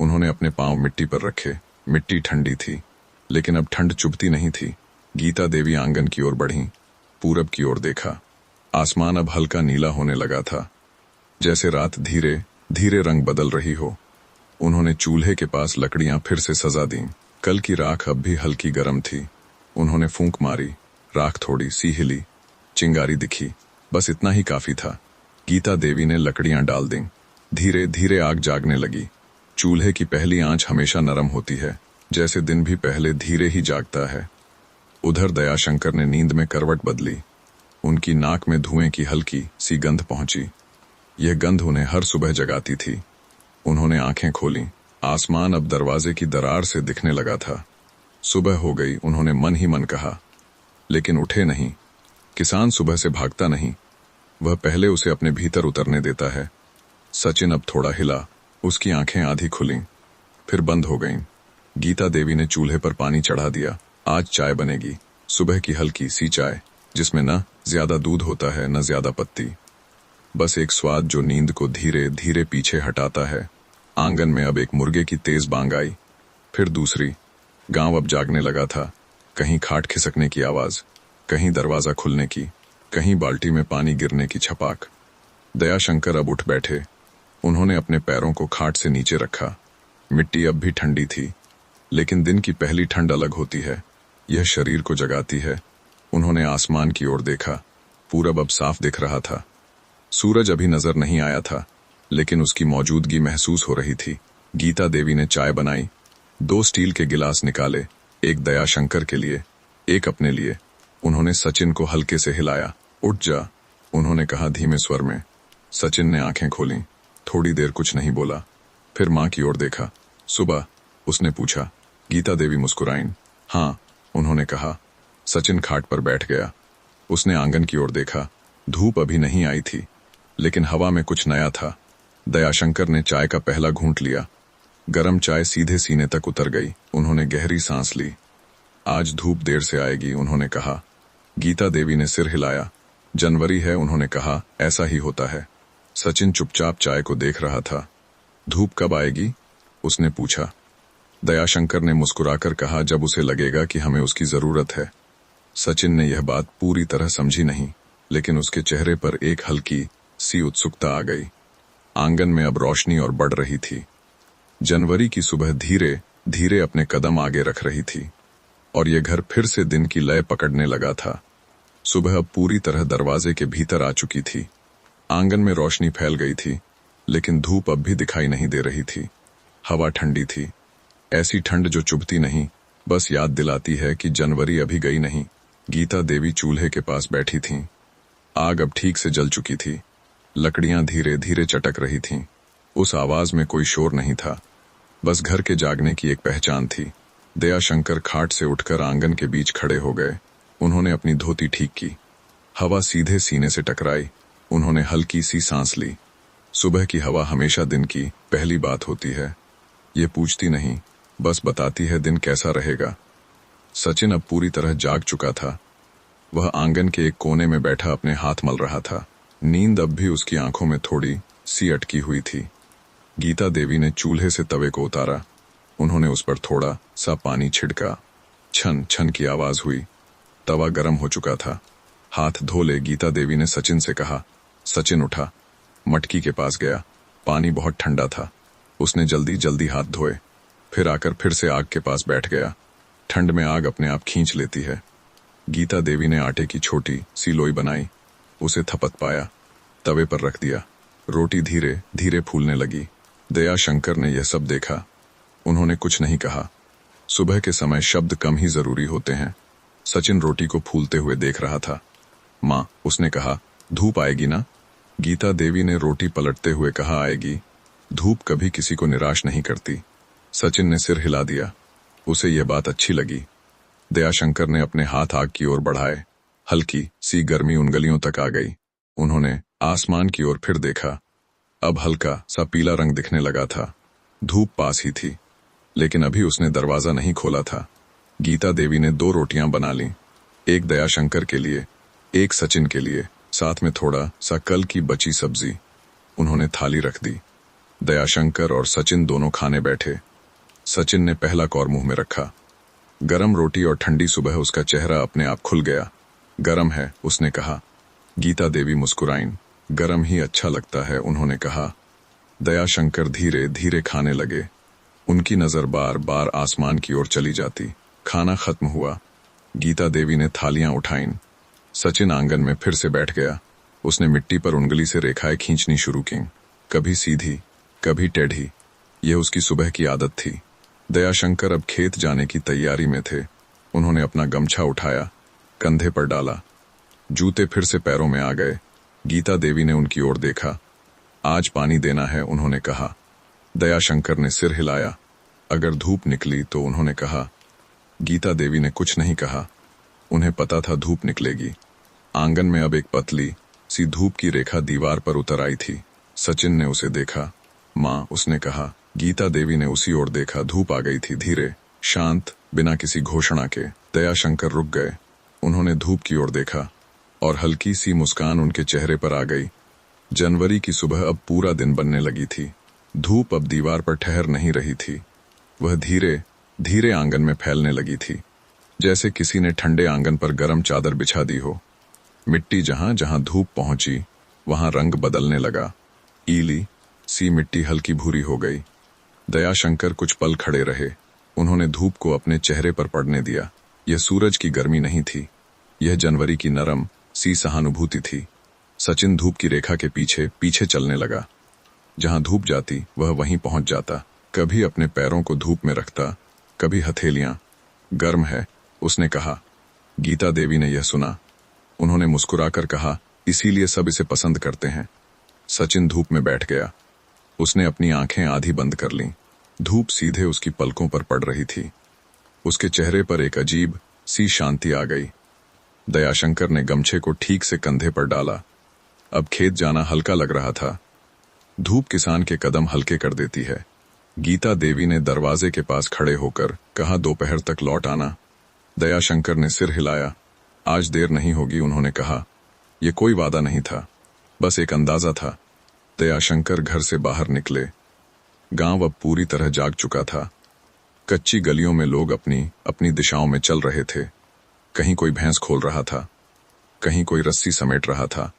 उन्होंने अपने पांव मिट्टी पर रखे। मिट्टी ठंडी थी, लेकिन अब ठंड चुभती नहीं थी। गीता देवी आंगन की ओर बढ़ीं, पूरब की ओर देखा। आसमान अब हल्का नीला होने लगा था, जैसे रात धीरे धीरे रंग बदल रही हो। उन्होंने चूल्हे के पास लकड़ियां फिर से सजा दीं। कल की राख अब भी हल्की गर्म थी। उन्होंने फूंक मारी, राख थोड़ी सी हिली, चिंगारी दिखी। बस इतना ही काफी था। गीता देवी ने लकड़ियां डाल दीं। धीरे धीरे आग जागने लगी। चूल्हे की पहली आंच हमेशा नरम होती है, जैसे दिन भी पहले धीरे ही जागता है। उधर दयाशंकर ने नींद में करवट बदली। उनकी नाक में धुएं की हल्की सी गंध पहुंची। यह गंध उन्हें हर सुबह जगाती थी। उन्होंने आंखें खोलीं। आसमान अब दरवाजे की दरार से दिखने लगा था। सुबह हो गई, उन्होंने मन ही मन कहा, लेकिन उठे नहीं। किसान सुबह से भागता नहीं, वह पहले उसे अपने भीतर उतरने देता है। सचिन अब थोड़ा हिला। उसकी आंखें आधी खुलीं, फिर बंद हो गईं। गीता देवी ने चूल्हे पर पानी चढ़ा दिया। आज चाय बनेगी, सुबह की हल्की सी चाय, जिसमें न ज्यादा दूध होता है न ज्यादा पत्ती, बस एक स्वाद जो नींद को धीरे धीरे पीछे हटाता है। आंगन में अब एक मुर्गे की तेज बांग आई, फिर दूसरी। गांव अब जागने लगा था। कहीं खाट खिसकने की आवाज, कहीं दरवाजा खुलने की, कहीं बाल्टी में पानी गिरने की छपाक। दयाशंकर अब उठ बैठे। उन्होंने अपने पैरों को खाट से नीचे रखा। मिट्टी अब भी ठंडी थी, लेकिन दिन की पहली ठंड अलग होती है। यह शरीर को जगाती है। उन्होंने आसमान की ओर देखा। पूरब अब साफ दिख रहा था। सूरज अभी नजर नहीं आया था, लेकिन उसकी मौजूदगी महसूस हो रही थी। गीता देवी ने चाय बनाई। 2 स्टील के गिलास निकाले, एक दयाशंकर के लिए, एक अपने लिए। उन्होंने सचिन को हल्के से हिलाया। उठ जा, उन्होंने कहा धीमे स्वर में। सचिन ने आंखें खोलीं। थोड़ी देर कुछ नहीं बोला, फिर माँ की ओर देखा। सुबह, उसने पूछा। गीता देवी मुस्कुराईं। हाँ, उन्होंने कहा। सचिन खाट पर बैठ गया। उसने आंगन की ओर देखा। धूप अभी नहीं आई थी, लेकिन हवा में कुछ नया था। दयाशंकर ने चाय का पहला घूंट लिया। गरम चाय सीधे सीने तक उतर गई। उन्होंने गहरी सांस ली। आज धूप देर से आएगी, उन्होंने कहा। गीता देवी ने सिर हिलाया। जनवरी है, उन्होंने कहा। ऐसा ही होता है। सचिन चुपचाप चाय को देख रहा था। धूप कब आएगी, उसने पूछा। दयाशंकर ने मुस्कुराकर कहा, जब उसे लगेगा कि हमें उसकी जरूरत है। सचिन ने यह बात पूरी तरह समझी नहीं, लेकिन उसके चेहरे पर एक हल्की सी उत्सुकता आ गई। आंगन में अब रोशनी और बढ़ रही थी। जनवरी की सुबह धीरे धीरे अपने कदम आगे रख रही थी, और यह घर फिर से दिन की लय पकड़ने लगा था। सुबह अब पूरी तरह दरवाजे के भीतर आ चुकी थी। आंगन में रोशनी फैल गई थी, लेकिन धूप अब भी दिखाई नहीं दे रही थी। हवा ठंडी थी, ऐसी ठंड जो चुभती नहीं, बस याद दिलाती है कि जनवरी अभी गई नहीं। गीता देवी चूल्हे के पास बैठी थीं। आग अब ठीक से जल चुकी थी। लकड़ियां धीरे धीरे चटक रही थीं। उस आवाज में कोई शोर नहीं था, बस घर के जागने की एक पहचान थी। दयाशंकर खाट से उठकर आंगन के बीच खड़े हो गए। उन्होंने अपनी धोती ठीक की। हवा सीधे सीने से टकराई। उन्होंने हल्की सी सांस ली। सुबह की हवा हमेशा दिन की पहली बात होती है। ये पूछती नहीं, बस बताती है दिन कैसा रहेगा। सचिन अब पूरी तरह जाग चुका था। वह आंगन के एक कोने में बैठा अपने हाथ मल रहा था। नींद अब भी उसकी आंखों में थोड़ी सी अटकी हुई थी। गीता देवी ने चूल्हे से तवे को उतारा। उन्होंने उस पर थोड़ा सा पानी छिड़का। छन छन की आवाज हुई। तवा गर्म हो चुका था। हाथ धो ले, गीता देवी ने सचिन से कहा। सचिन उठा, मटकी के पास गया। पानी बहुत ठंडा था। उसने जल्दी जल्दी हाथ धोए, फिर आकर फिर से आग के पास बैठ गया। ठंड में आग अपने आप खींच लेती है। गीता देवी ने आटे की छोटी सी लोई बनाई, उसे थपथ पाया, तवे पर रख दिया। रोटी धीरे धीरे फूलने लगी। दयाशंकर ने यह सब देखा। उन्होंने कुछ नहीं कहा। सुबह के समय शब्द कम ही जरूरी होते हैं। सचिन रोटी को फूलते हुए देख रहा था। माँ, उसने कहा, धूप आएगी ना? गीता देवी ने रोटी पलटते हुए कहा, आएगी। धूप कभी किसी को निराश नहीं करती। सचिन ने सिर हिला दिया। उसे यह बात अच्छी लगी। दयाशंकर ने अपने हाथ आग की ओर बढ़ाए। हल्की सी गर्मी उंगलियों तक आ गई। उन्होंने आसमान की ओर फिर देखा। अब हल्का सा पीला रंग दिखने लगा था। धूप पास ही थी, लेकिन अभी उसने दरवाजा नहीं खोला था। गीता देवी ने 2 रोटियां बना लीं, एक दयाशंकर के लिए, एक सचिन के लिए, साथ में थोड़ा सा कल की बची सब्जी। उन्होंने थाली रख दी। दयाशंकर और सचिन दोनों खाने बैठे। सचिन ने पहला कौर मुंह में रखा। गरम रोटी और ठंडी सुबह उसका चेहरा अपने आप खुल गया। गरम है, उसने कहा। गीता देवी मुस्कुराईं। गरम ही अच्छा लगता है, उन्होंने कहा। दयाशंकर धीरे धीरे खाने लगे। उनकी नजर बार बार आसमान की ओर चली जाती। खाना खत्म हुआ। गीता देवी ने थालियां उठाईं। सचिन आंगन में फिर से बैठ गया। उसने मिट्टी पर उंगली से रेखाएं खींचनी शुरू की, कभी सीधी, कभी टेढ़ी। यह उसकी सुबह की आदत थी। दयाशंकर अब खेत जाने की तैयारी में थे। उन्होंने अपना गमछा उठाया, कंधे पर डाला। जूते फिर से पैरों में आ गए। गीता देवी ने उनकी ओर देखा। आज पानी देना है, उन्होंने कहा। दयाशंकर ने सिर हिलाया। अगर धूप निकली तो, उन्होंने कहा। गीता देवी ने कुछ नहीं कहा। उन्हें पता था धूप निकलेगी। आंगन में अब एक पतली सी धूप की रेखा दीवार पर उतर आई थी। सचिन ने उसे देखा। माँ, उसने कहा। गीता देवी ने उसी ओर देखा। धूप आ गई थी, धीरे, शांत, बिना किसी घोषणा के। दयाशंकर रुक गए। उन्होंने धूप की ओर देखा और हल्की सी मुस्कान उनके चेहरे पर आ गई। जनवरी की सुबह अब पूरा दिन बनने लगी थी। धूप अब दीवार पर ठहर नहीं रही थी। वह धीरे धीरे आंगन में फैलने लगी थी, जैसे किसी ने ठंडे आंगन पर गर्म चादर बिछा दी हो। मिट्टी जहां जहां धूप पहुंची, वहां रंग बदलने लगा। ईली सी मिट्टी हल्की भूरी हो गई। दयाशंकर कुछ पल खड़े रहे। उन्होंने धूप को अपने चेहरे पर पड़ने दिया। यह सूरज की गर्मी नहीं थी, यह जनवरी की नरम सी सहानुभूति थी। सचिन धूप की रेखा के पीछे पीछे चलने लगा। जहां धूप जाती वह वहीं पहुंच जाता। कभी अपने पैरों को धूप में रखता, कभी हथेलियां। गर्म है, उसने कहा। गीता देवी ने यह सुना। उन्होंने मुस्कुराकर कहा, इसीलिए सब इसे पसंद करते हैं। सचिन धूप में बैठ गया। उसने अपनी आंखें आधी बंद कर लीं। धूप सीधे उसकी पलकों पर पड़ रही थी। उसके चेहरे पर एक अजीब सी शांति आ गई। दयाशंकर ने गमछे को ठीक से कंधे पर डाला। अब खेत जाना हल्का लग रहा था। धूप किसान के कदम हल्के कर देती है। गीता देवी ने दरवाजे के पास खड़े होकर कहा, दोपहर तक लौट आना। दयाशंकर ने सिर हिलाया। आज देर नहीं होगी, उन्होंने कहा। यह कोई वादा नहीं था, बस एक अंदाजा था। दयाशंकर घर से बाहर निकले। गांव अब पूरी तरह जाग चुका था। कच्ची गलियों में लोग अपनी अपनी दिशाओं में चल रहे थे। कहीं कोई भैंस खोल रहा था, कहीं कोई रस्सी समेट रहा था,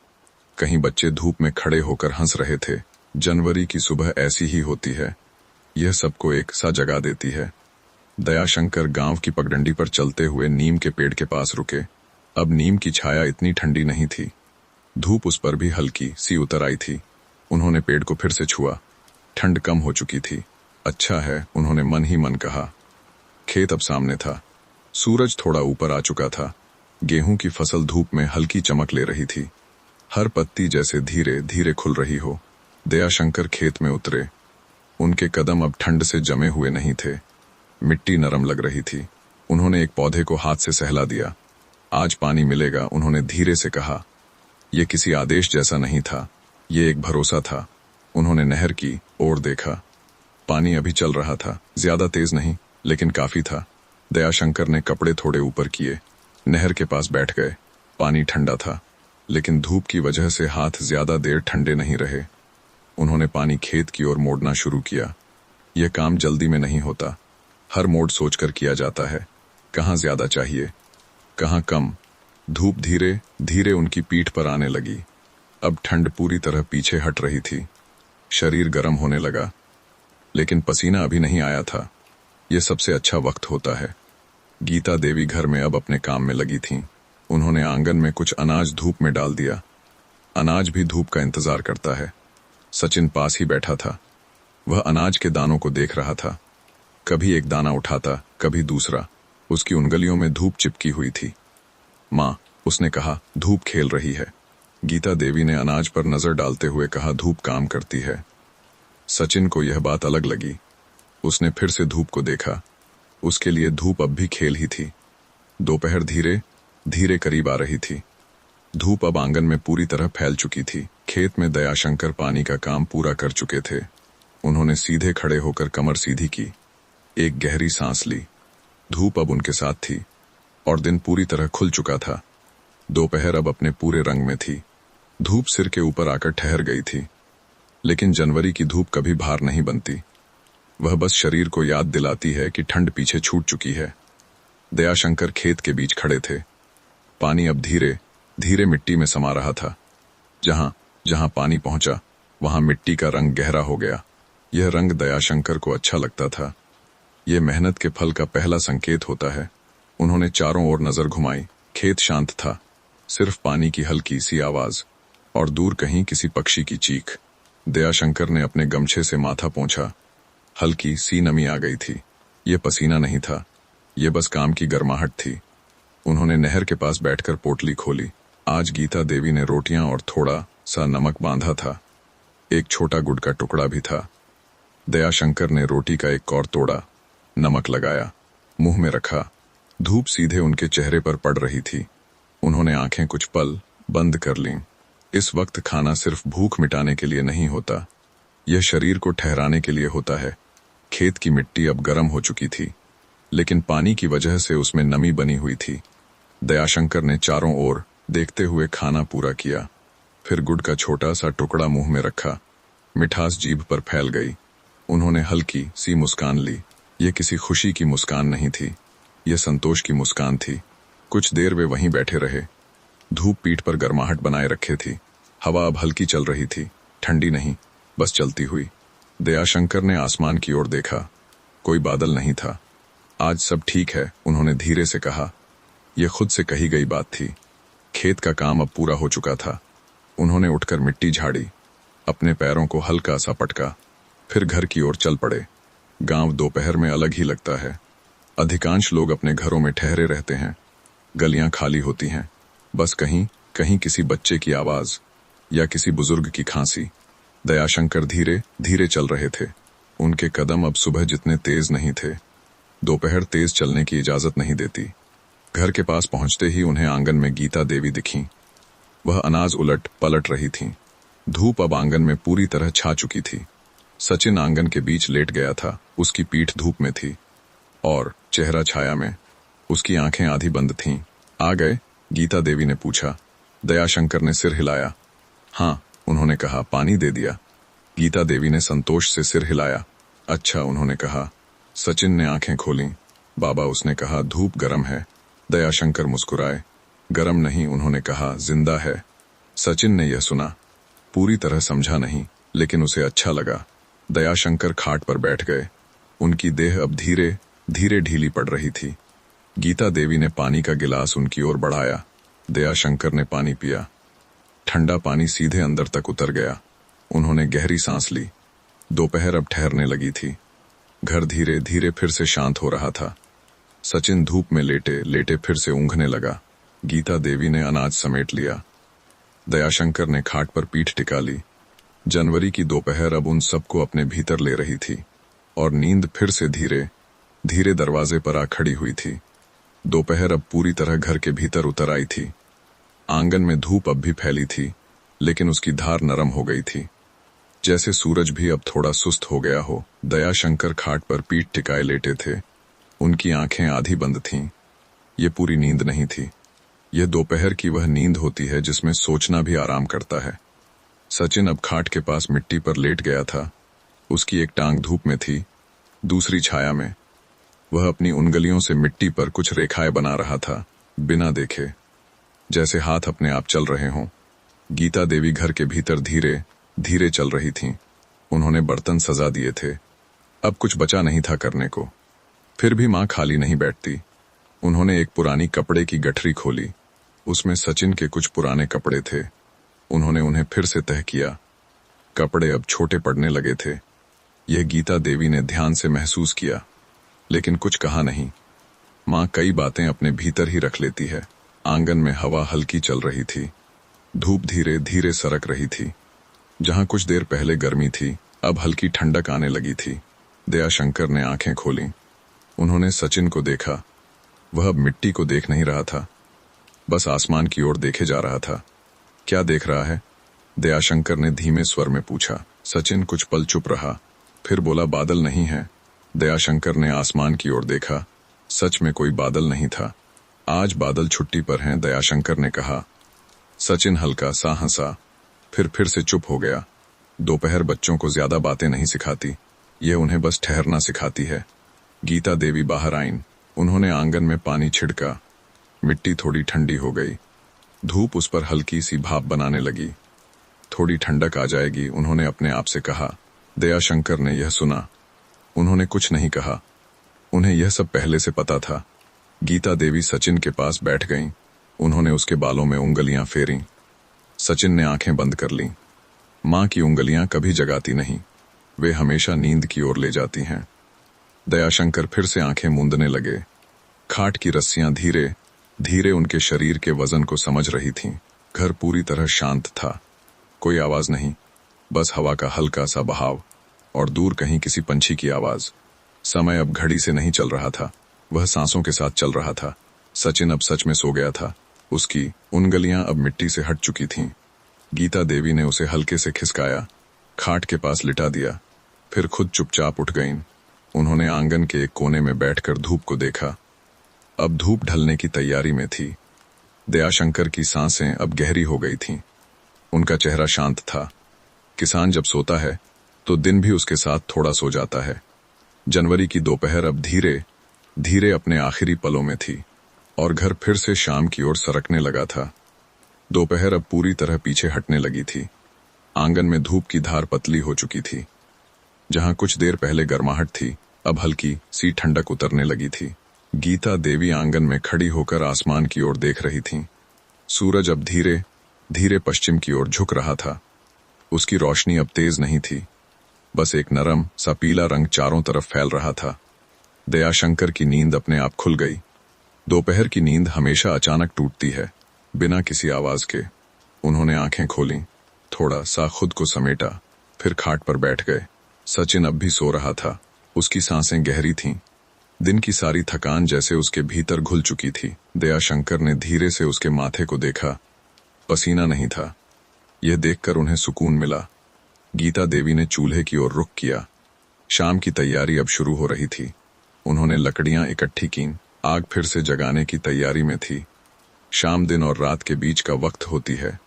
कहीं बच्चे धूप में खड़े होकर हंस रहे थे। जनवरी की सुबह ऐसी ही होती है। यह सबको एक सा जगा देती है। दयाशंकर गांव की पगडंडी पर चलते हुए नीम के पेड़ के पास रुके। अब नीम की छाया इतनी ठंडी नहीं थी। धूप उस पर भी हल्की सी उतर आई थी। उन्होंने पेड़ को फिर से छुआ। ठंड कम हो चुकी थी। अच्छा है, उन्होंने मन ही मन कहा। खेत अब सामने था। सूरज थोड़ा ऊपर आ चुका था। गेहूं की फसल धूप में हल्की चमक ले रही थी। हर पत्ती जैसे धीरे धीरे खुल रही हो। दयाशंकर खेत में उतरे। उनके कदम अब ठंड से जमे हुए नहीं थे। मिट्टी नरम लग रही थी। उन्होंने एक पौधे को हाथ से सहला दिया। आज पानी मिलेगा, उन्होंने धीरे से कहा। यह किसी आदेश जैसा नहीं था, यह एक भरोसा था। उन्होंने नहर की ओर देखा। पानी अभी चल रहा था, ज्यादा तेज नहीं, लेकिन काफी था। दयाशंकर ने कपड़े थोड़े ऊपर किए, नहर के पास बैठ गए। पानी ठंडा था, लेकिन धूप की वजह से हाथ ज्यादा देर ठंडे नहीं रहे। उन्होंने पानी खेत की ओर मोड़ना शुरू किया। यह काम जल्दी में नहीं होता, हर मोड़ सोचकर किया जाता है। कहाँ ज्यादा चाहिए, कहाँ कम। धूप धीरे धीरे उनकी पीठ पर आने लगी। अब ठंड पूरी तरह पीछे हट रही थी। शरीर गर्म होने लगा, लेकिन पसीना अभी नहीं आया था। यह सबसे अच्छा वक्त होता है। गीता देवी घर में अब अपने काम में लगी थीं। उन्होंने आंगन में कुछ अनाज धूप में डाल दिया। अनाज भी धूप का इंतजार करता है। सचिन पास ही बैठा था। वह अनाज के दानों को देख रहा था। कभी एक दाना उठाता, कभी दूसरा। उसकी उंगलियों में धूप चिपकी हुई थी। माँ, उसने कहा, धूप खेल रही है। गीता देवी ने अनाज पर नजर डालते हुए कहा, धूप काम करती है। सचिन को यह बात अलग लगी। उसने फिर से धूप को देखा। उसके लिए धूप अब भी खेल ही थी। दोपहर धीरे धीरे करीब आ रही थी। धूप अब आंगन में पूरी तरह फैल चुकी थी। खेत में दयाशंकर पानी का काम पूरा कर चुके थे। उन्होंने सीधे खड़े होकर कमर सीधी की, एक गहरी सांस ली। धूप अब उनके साथ थी और दिन पूरी तरह खुल चुका था। दोपहर अब अपने पूरे रंग में थी। धूप सिर के ऊपर आकर ठहर गई थी, लेकिन जनवरी की धूप कभी भार नहीं बनती। वह बस शरीर को याद दिलाती है कि ठंड पीछे छूट चुकी है। दयाशंकर खेत के बीच खड़े थे। पानी अब धीरे धीरे मिट्टी में समा रहा था। जहां जहां पानी पहुंचा वहां मिट्टी का रंग गहरा हो गया। यह रंग दयाशंकर को अच्छा लगता था। यह मेहनत के फल का पहला संकेत होता है। उन्होंने चारों ओर नजर घुमाई। खेत शांत था, सिर्फ पानी की हल्की सी आवाज और दूर कहीं किसी पक्षी की चीख। दयाशंकर ने अपने गमछे से माथा पोंछा। हल्की सी नमी आ गई थी। यह पसीना नहीं था, यह बस काम की गर्माहट थी। उन्होंने नहर के पास बैठकर पोटली खोली। आज गीता देवी ने रोटियां और थोड़ा सा नमक बांधा था। एक छोटा गुड़ का टुकड़ा भी था। दयाशंकर ने रोटी का एक कौर तोड़ा, नमक लगाया, मुंह में रखा। धूप सीधे उनके चेहरे पर पड़ रही थी। उन्होंने आंखें कुछ पल बंद कर लीं। इस वक्त खाना सिर्फ भूख मिटाने के लिए नहीं होता, यह शरीर को ठहराने के लिए होता है। खेत की मिट्टी अब गर्म हो चुकी थी, लेकिन पानी की वजह से उसमें नमी बनी हुई थी। दयाशंकर ने चारों ओर देखते हुए खाना पूरा किया, फिर गुड़ का छोटा सा टुकड़ा मुंह में रखा। मिठास जीभ पर फैल गई। उन्होंने हल्की सी मुस्कान ली। यह किसी खुशी की मुस्कान नहीं थी, यह संतोष की मुस्कान थी। कुछ देर वे वहीं बैठे रहे। धूप पीठ पर गर्माहट बनाए रखे थी। हवा अब हल्की चल रही थी, ठंडी नहीं, बस चलती हुई। दयाशंकर ने आसमान की ओर देखा। कोई बादल नहीं था। आज सब ठीक है, उन्होंने धीरे से कहा। यह खुद से कही गई बात थी। खेत का काम अब पूरा हो चुका था। उन्होंने उठकर मिट्टी झाड़ी, अपने पैरों को हल्का सा पटका, फिर घर की ओर चल पड़े। गांव दोपहर में अलग ही लगता है। अधिकांश लोग अपने घरों में ठहरे रहते हैं। गलियां खाली होती हैं, बस कहीं कहीं किसी बच्चे की आवाज या किसी बुजुर्ग की खांसी। दयाशंकर धीरे धीरे चल रहे थे। उनके कदम अब सुबह जितने तेज नहीं थे। दोपहर तेज चलने की इजाजत नहीं देती। घर के पास पहुंचते ही उन्हें आंगन में गीता देवी दिखीं। वह अनाज उलट पलट रही थीं। धूप अब आंगन में पूरी तरह छा चुकी थी। सचिन आंगन के बीच लेट गया था। उसकी पीठ धूप में थी और चेहरा छाया में। उसकी आंखें आधी बंद थीं। आ गए? गीता देवी ने पूछा। दयाशंकर ने सिर हिलाया। हाँ, उन्होंने कहा। पानी दे दिया? गीता देवी ने संतोष से सिर हिलाया। अच्छा, उन्होंने कहा। सचिन ने आंखें खोलीं। बाबा, उसने कहा। धूप गर्म है? दयाशंकर मुस्कुराए। गर्म नहीं, उन्होंने कहा, जिंदा है। सचिन ने यह सुना, पूरी तरह समझा नहीं, लेकिन उसे अच्छा लगा। दयाशंकर खाट पर बैठ गए। उनकी देह अब धीरे धीरे ढीली पड़ रही थी। गीता देवी ने पानी का गिलास उनकी ओर बढ़ाया। दयाशंकर ने पानी पिया। ठंडा पानी सीधे अंदर तक उतर गया। उन्होंने गहरी सांस ली। दोपहर अब ठहरने लगी थी। घर धीरे धीरे फिर से शांत हो रहा था। सचिन धूप में लेटे लेटे फिर से ऊँघने लगा। गीता देवी ने अनाज समेट लिया। दयाशंकर ने खाट पर पीठ टिका ली। जनवरी की दोपहर अब उन सबको अपने भीतर ले रही थी और नींद फिर से धीरे धीरे दरवाजे पर आ खड़ी हुई थी। दोपहर अब पूरी तरह घर के भीतर उतर आई थी। आंगन में धूप अब भी फैली थी, लेकिन उसकी धार नरम हो गई थी, जैसे सूरज भी अब थोड़ा सुस्त हो गया हो। दयाशंकर खाट पर पीठ टिकाए लेटे थे। उनकी आंखें आधी बंद थीं। ये पूरी नींद नहीं थी। यह दोपहर की वह नींद होती है जिसमें सोचना भी आराम करता है। सचिन अब खाट के पास मिट्टी पर लेट गया था। उसकी एक टांग धूप में थी, दूसरी छाया में। वह अपनी उंगलियों से मिट्टी पर कुछ रेखाएं बना रहा था, बिना देखे, जैसे हाथ अपने आप चल रहे हों। गीता देवी घर के भीतर धीरे धीरे चल रही थीं। उन्होंने बर्तन सजा दिए थे। अब कुछ बचा नहीं था करने को। फिर भी माँ खाली नहीं बैठती। उन्होंने एक पुरानी कपड़े की गठरी खोली। उसमें सचिन के कुछ पुराने कपड़े थे। उन्होंने उन्हें फिर से तह किया। कपड़े अब छोटे पड़ने लगे थे। यह गीता देवी ने ध्यान से महसूस किया, लेकिन कुछ कहा नहीं। माँ कई बातें अपने भीतर ही रख लेती है। आंगन में हवा हल्की चल रही थी। धूप धीरे धीरे सरक रही थी। जहां कुछ देर पहले गर्मी थी, अब हल्की ठंडक आने लगी थी। दयाशंकर ने आंखें खोलीं। उन्होंने सचिन को देखा। वह अब मिट्टी को देख नहीं रहा था, बस आसमान की ओर देखे जा रहा था। क्या देख रहा है? दयाशंकर ने धीमे स्वर में पूछा। सचिन कुछ पल चुप रहा, फिर बोला, बादल नहीं है। दयाशंकर ने आसमान की ओर देखा। सच में कोई बादल नहीं था। आज बादल छुट्टी पर हैं, दयाशंकर ने कहा। सचिन हल्का सा हंसा, फिर से चुप हो गया। दोपहर बच्चों को ज्यादा बातें नहीं सिखाती, ये उन्हें बस ठहरना सिखाती है। गीता देवी बाहर आईं। उन्होंने आंगन में पानी छिड़का। मिट्टी थोड़ी ठंडी हो गई। धूप उस पर हल्की सी भाप बनाने लगी। थोड़ी ठंडक आ जाएगी, उन्होंने अपने आप से कहा। दयाशंकर ने यह सुना। उन्होंने कुछ नहीं कहा। उन्हें यह सब पहले से पता था। गीता देवी सचिन के पास बैठ गईं। उन्होंने उसके बालों में उंगलियां फेरीं। सचिन ने आंखें बंद कर लीं। मां की उंगलियां कभी जगाती नहीं, वे हमेशा नींद की ओर ले जाती हैं। दयाशंकर फिर से आंखें मूंदने लगे। खाट की रस्सियां धीरे धीरे उनके शरीर के वजन को समझ रही थीं। घर पूरी तरह शांत था। कोई आवाज नहीं, बस हवा का हल्का सा बहाव और दूर कहीं किसी पंछी की आवाज। समय अब घड़ी से नहीं चल रहा था, वह सांसों के साथ चल रहा था। सचिन अब सच में सो गया था। उसकी उंगलियां अब मिट्टी से हट चुकी थीं। गीता देवी ने उसे हल्के से खिसकाया, खाट के पास लिटा दिया, फिर खुद चुपचाप उठ गईं। उन्होंने आंगन के एक कोने में बैठकर धूप को देखा। अब धूप ढलने की तैयारी में थी। दयाशंकर की सांसें अब गहरी हो गई थीं। उनका चेहरा शांत था। किसान जब सोता है तो दिन भी उसके साथ थोड़ा सो जाता है। जनवरी की दोपहर अब धीरे धीरे अपने आखिरी पलों में थी और घर फिर से शाम की ओर सरकने लगा था। दोपहर अब पूरी तरह पीछे हटने लगी थी। आंगन में धूप की धार पतली हो चुकी थी। जहां कुछ देर पहले गर्माहट थी, अब हल्की सी ठंडक उतरने लगी थी। गीता देवी आंगन में खड़ी होकर आसमान की ओर देख रही थीं। सूरज अब धीरे धीरे पश्चिम की ओर झुक रहा था। उसकी रोशनी अब तेज नहीं थी, बस एक नरम सा पीला रंग चारों तरफ फैल रहा था। दयाशंकर की नींद अपने आप खुल गई। दोपहर की नींद हमेशा अचानक टूटती है, बिना किसी आवाज के। उन्होंने आंखें खोलीं, थोड़ा सा खुद को समेटा, फिर खाट पर बैठ गए। सचिन अब भी सो रहा था। उसकी सांसें गहरी थीं। दिन की सारी थकान जैसे उसके भीतर घुल चुकी थी। दयाशंकर ने धीरे से उसके माथे को देखा। पसीना नहीं था। यह देखकर उन्हें सुकून मिला। गीता देवी ने चूल्हे की ओर रुख किया। शाम की तैयारी अब शुरू हो रही थी। उन्होंने लकड़ियां इकट्ठी कीं। आग फिर से जगाने की तैयारी में थी। शाम दिन और रात के बीच का वक्त होती है।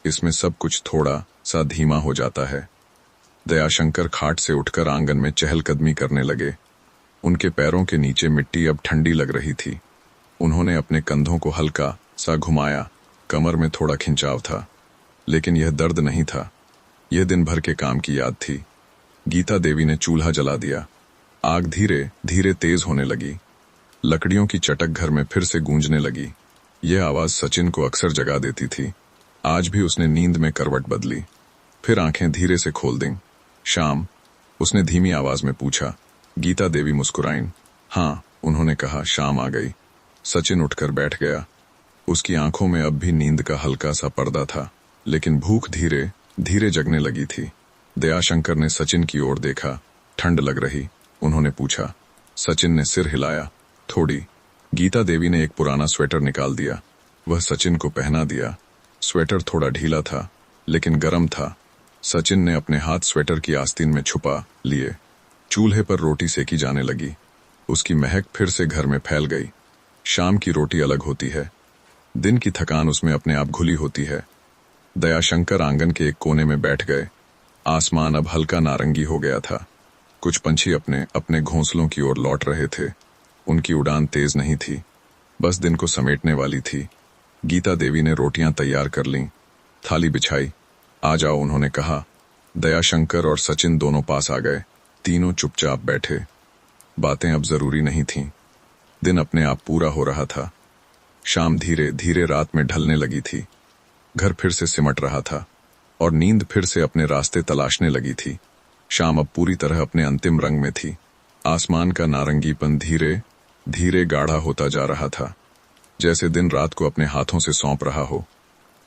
इसमें सब कुछ थोड़ा सा धीमा हो जाता है। दयाशंकर खाट से उठकर आंगन में चहलकदमी करने लगे। उनके पैरों के नीचे मिट्टी अब ठंडी लग रही थी। उन्होंने अपने कंधों को हल्का सा घुमाया। कमर में थोड़ा खिंचाव था, लेकिन यह दर्द नहीं था। यह दिन भर के काम की याद थी। गीता देवी ने चूल्हा जला दिया। आग धीरे धीरे तेज होने लगी। लकड़ियों की चटक घर में फिर से गूंजने लगी। यह आवाज सचिन को अक्सर जगा देती थी। आज भी उसने नींद में करवट बदली, फिर आंखें धीरे से खोल दी। शाम, उसने धीमी आवाज में पूछा। गीता देवी मुस्कुराईं। हाँ, उन्होंने कहा। शाम आ गई। सचिन उठकर बैठ गया। उसकी आंखों में अब भी नींद का हल्का सा पर्दा था, लेकिन भूख धीरे धीरे जगने लगी थी। दयाशंकर ने सचिन की ओर देखा। ठंड लग रही? उन्होंने पूछा। सचिन ने सिर हिलाया। थोड़ी। गीता देवी ने एक पुराना स्वेटर निकाल दिया। वह सचिन को पहना दिया। स्वेटर थोड़ा ढीला था, लेकिन गर्म था। सचिन ने अपने हाथ स्वेटर की आस्तीन में छुपा लिए। चूल्हे पर रोटी सेकी जाने लगी। उसकी महक फिर से घर में फैल गई। शाम की रोटी अलग होती है। दिन की थकान उसमें अपने आप घुली होती है। दयाशंकर आंगन के एक कोने में बैठ गए। आसमान अब हल्का नारंगी हो गया था। कुछ पंछी अपने अपने घोंसलों की ओर लौट रहे थे। उनकी उड़ान तेज नहीं थी, बस दिन को समेटने वाली थी। गीता देवी ने रोटियां तैयार कर लीं, थाली बिछाई। आ जाओ, उन्होंने कहा। दयाशंकर और सचिन दोनों पास आ गए। तीनों चुपचाप बैठे। बातें अब जरूरी नहीं थीं। दिन अपने आप पूरा हो रहा था। शाम धीरे धीरे रात में ढलने लगी थी। घर फिर से सिमट रहा था और नींद फिर से अपने रास्ते तलाशने लगी थी। शाम अब पूरी तरह अपने अंतिम रंग में थी। आसमान का नारंगीपन धीरे धीरे गाढ़ा होता जा रहा था, जैसे दिन रात को अपने हाथों से सौंप रहा हो।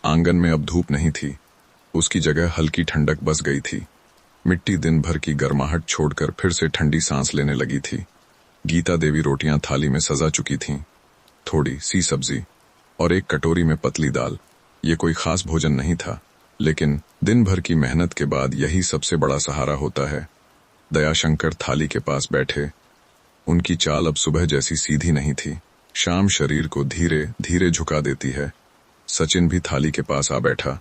आंगन में अब धूप नहीं थी, उसकी जगह हल्की ठंडक बस गई थी। मिट्टी दिन भर की गर्माहट छोड़कर फिर से ठंडी सांस लेने लगी थी। गीता देवी रोटियां थाली में सजा चुकी थीं, थोड़ी सी सब्जी और एक कटोरी में पतली दाल। ये कोई खास भोजन नहीं था, लेकिन दिन भर की मेहनत के बाद यही सबसे बड़ा सहारा होता है। दयाशंकर थाली के पास बैठे। उनकी चाल अब सुबह जैसी सीधी नहीं थी, शाम शरीर को धीरे धीरे झुका देती है। सचिन भी थाली के पास आ बैठा।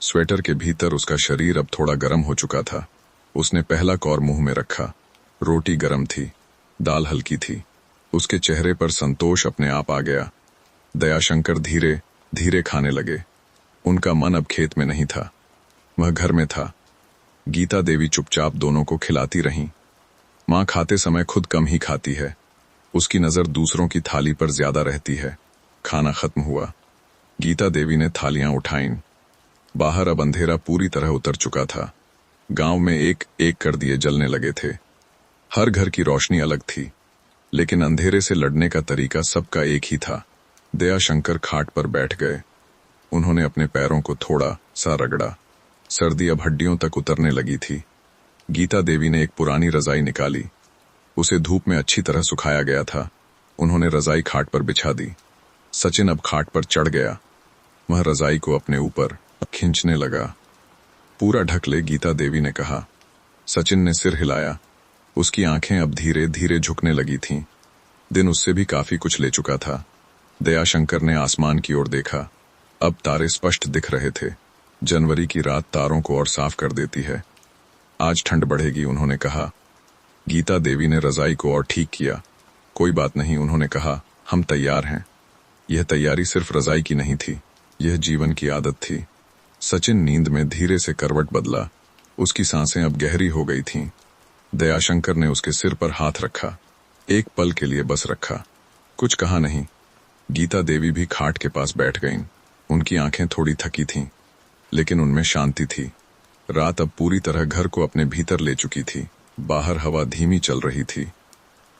स्वेटर के भीतर उसका शरीर अब थोड़ा गर्म हो चुका था। उसने पहला कौर मुंह में रखा। रोटी गर्म थी, दाल हल्की थी। उसके चेहरे पर संतोष अपने आप आ गया। दयाशंकर धीरे धीरे खाने लगे। उनका मन अब खेत में नहीं था, वह घर में था। गीता देवी चुपचाप दोनों को खिलाती रहीं। माँ खाते समय खुद कम ही खाती है, उसकी नजर दूसरों की थाली पर ज्यादा रहती है। खाना खत्म हुआ। गीता देवी ने थालियां उठाईं। बाहर अब अंधेरा पूरी तरह उतर चुका था। गांव में एक एक कर दिए जलने लगे थे। हर घर की रोशनी अलग थी, लेकिन अंधेरे से लड़ने का तरीका सबका एक ही था। दयाशंकर खाट पर बैठ गए। उन्होंने अपने पैरों को थोड़ा सा रगड़ा। सर्दी अब हड्डियों तक उतरने लगी थी। गीता देवी ने एक पुरानी रजाई निकाली। उसे धूप में अच्छी तरह सुखाया गया था। उन्होंने रजाई खाट पर बिछा दी। सचिन अब खाट पर चढ़ गया। वह रजाई को अपने ऊपर खींचने लगा। पूरा ढक ले, गीता देवी ने कहा। सचिन ने सिर हिलाया। उसकी आंखें अब धीरे धीरे झुकने लगी थीं। दिन उससे भी काफी कुछ ले चुका था। दयाशंकर ने आसमान की ओर देखा। अब तारे स्पष्ट दिख रहे थे। जनवरी की रात तारों को और साफ कर देती है। आज ठंड बढ़ेगी, उन्होंने कहा। गीता देवी ने रजाई को और ठीक किया। कोई बात नहीं, उन्होंने कहा, हम तैयार हैं। यह तैयारी सिर्फ रजाई की नहीं थी, यह जीवन की आदत थी। सचिन नींद में धीरे से करवट बदला। उसकी सांसें अब गहरी हो गई थीं। दयाशंकर ने उसके सिर पर हाथ रखा। एक पल के लिए बस रखा, कुछ कहा नहीं। गीता देवी भी खाट के पास बैठ गईं। उनकी आंखें थोड़ी थकी थीं, लेकिन उनमें शांति थी। रात अब पूरी तरह घर को अपने भीतर ले चुकी थी। बाहर हवा धीमी चल रही थी।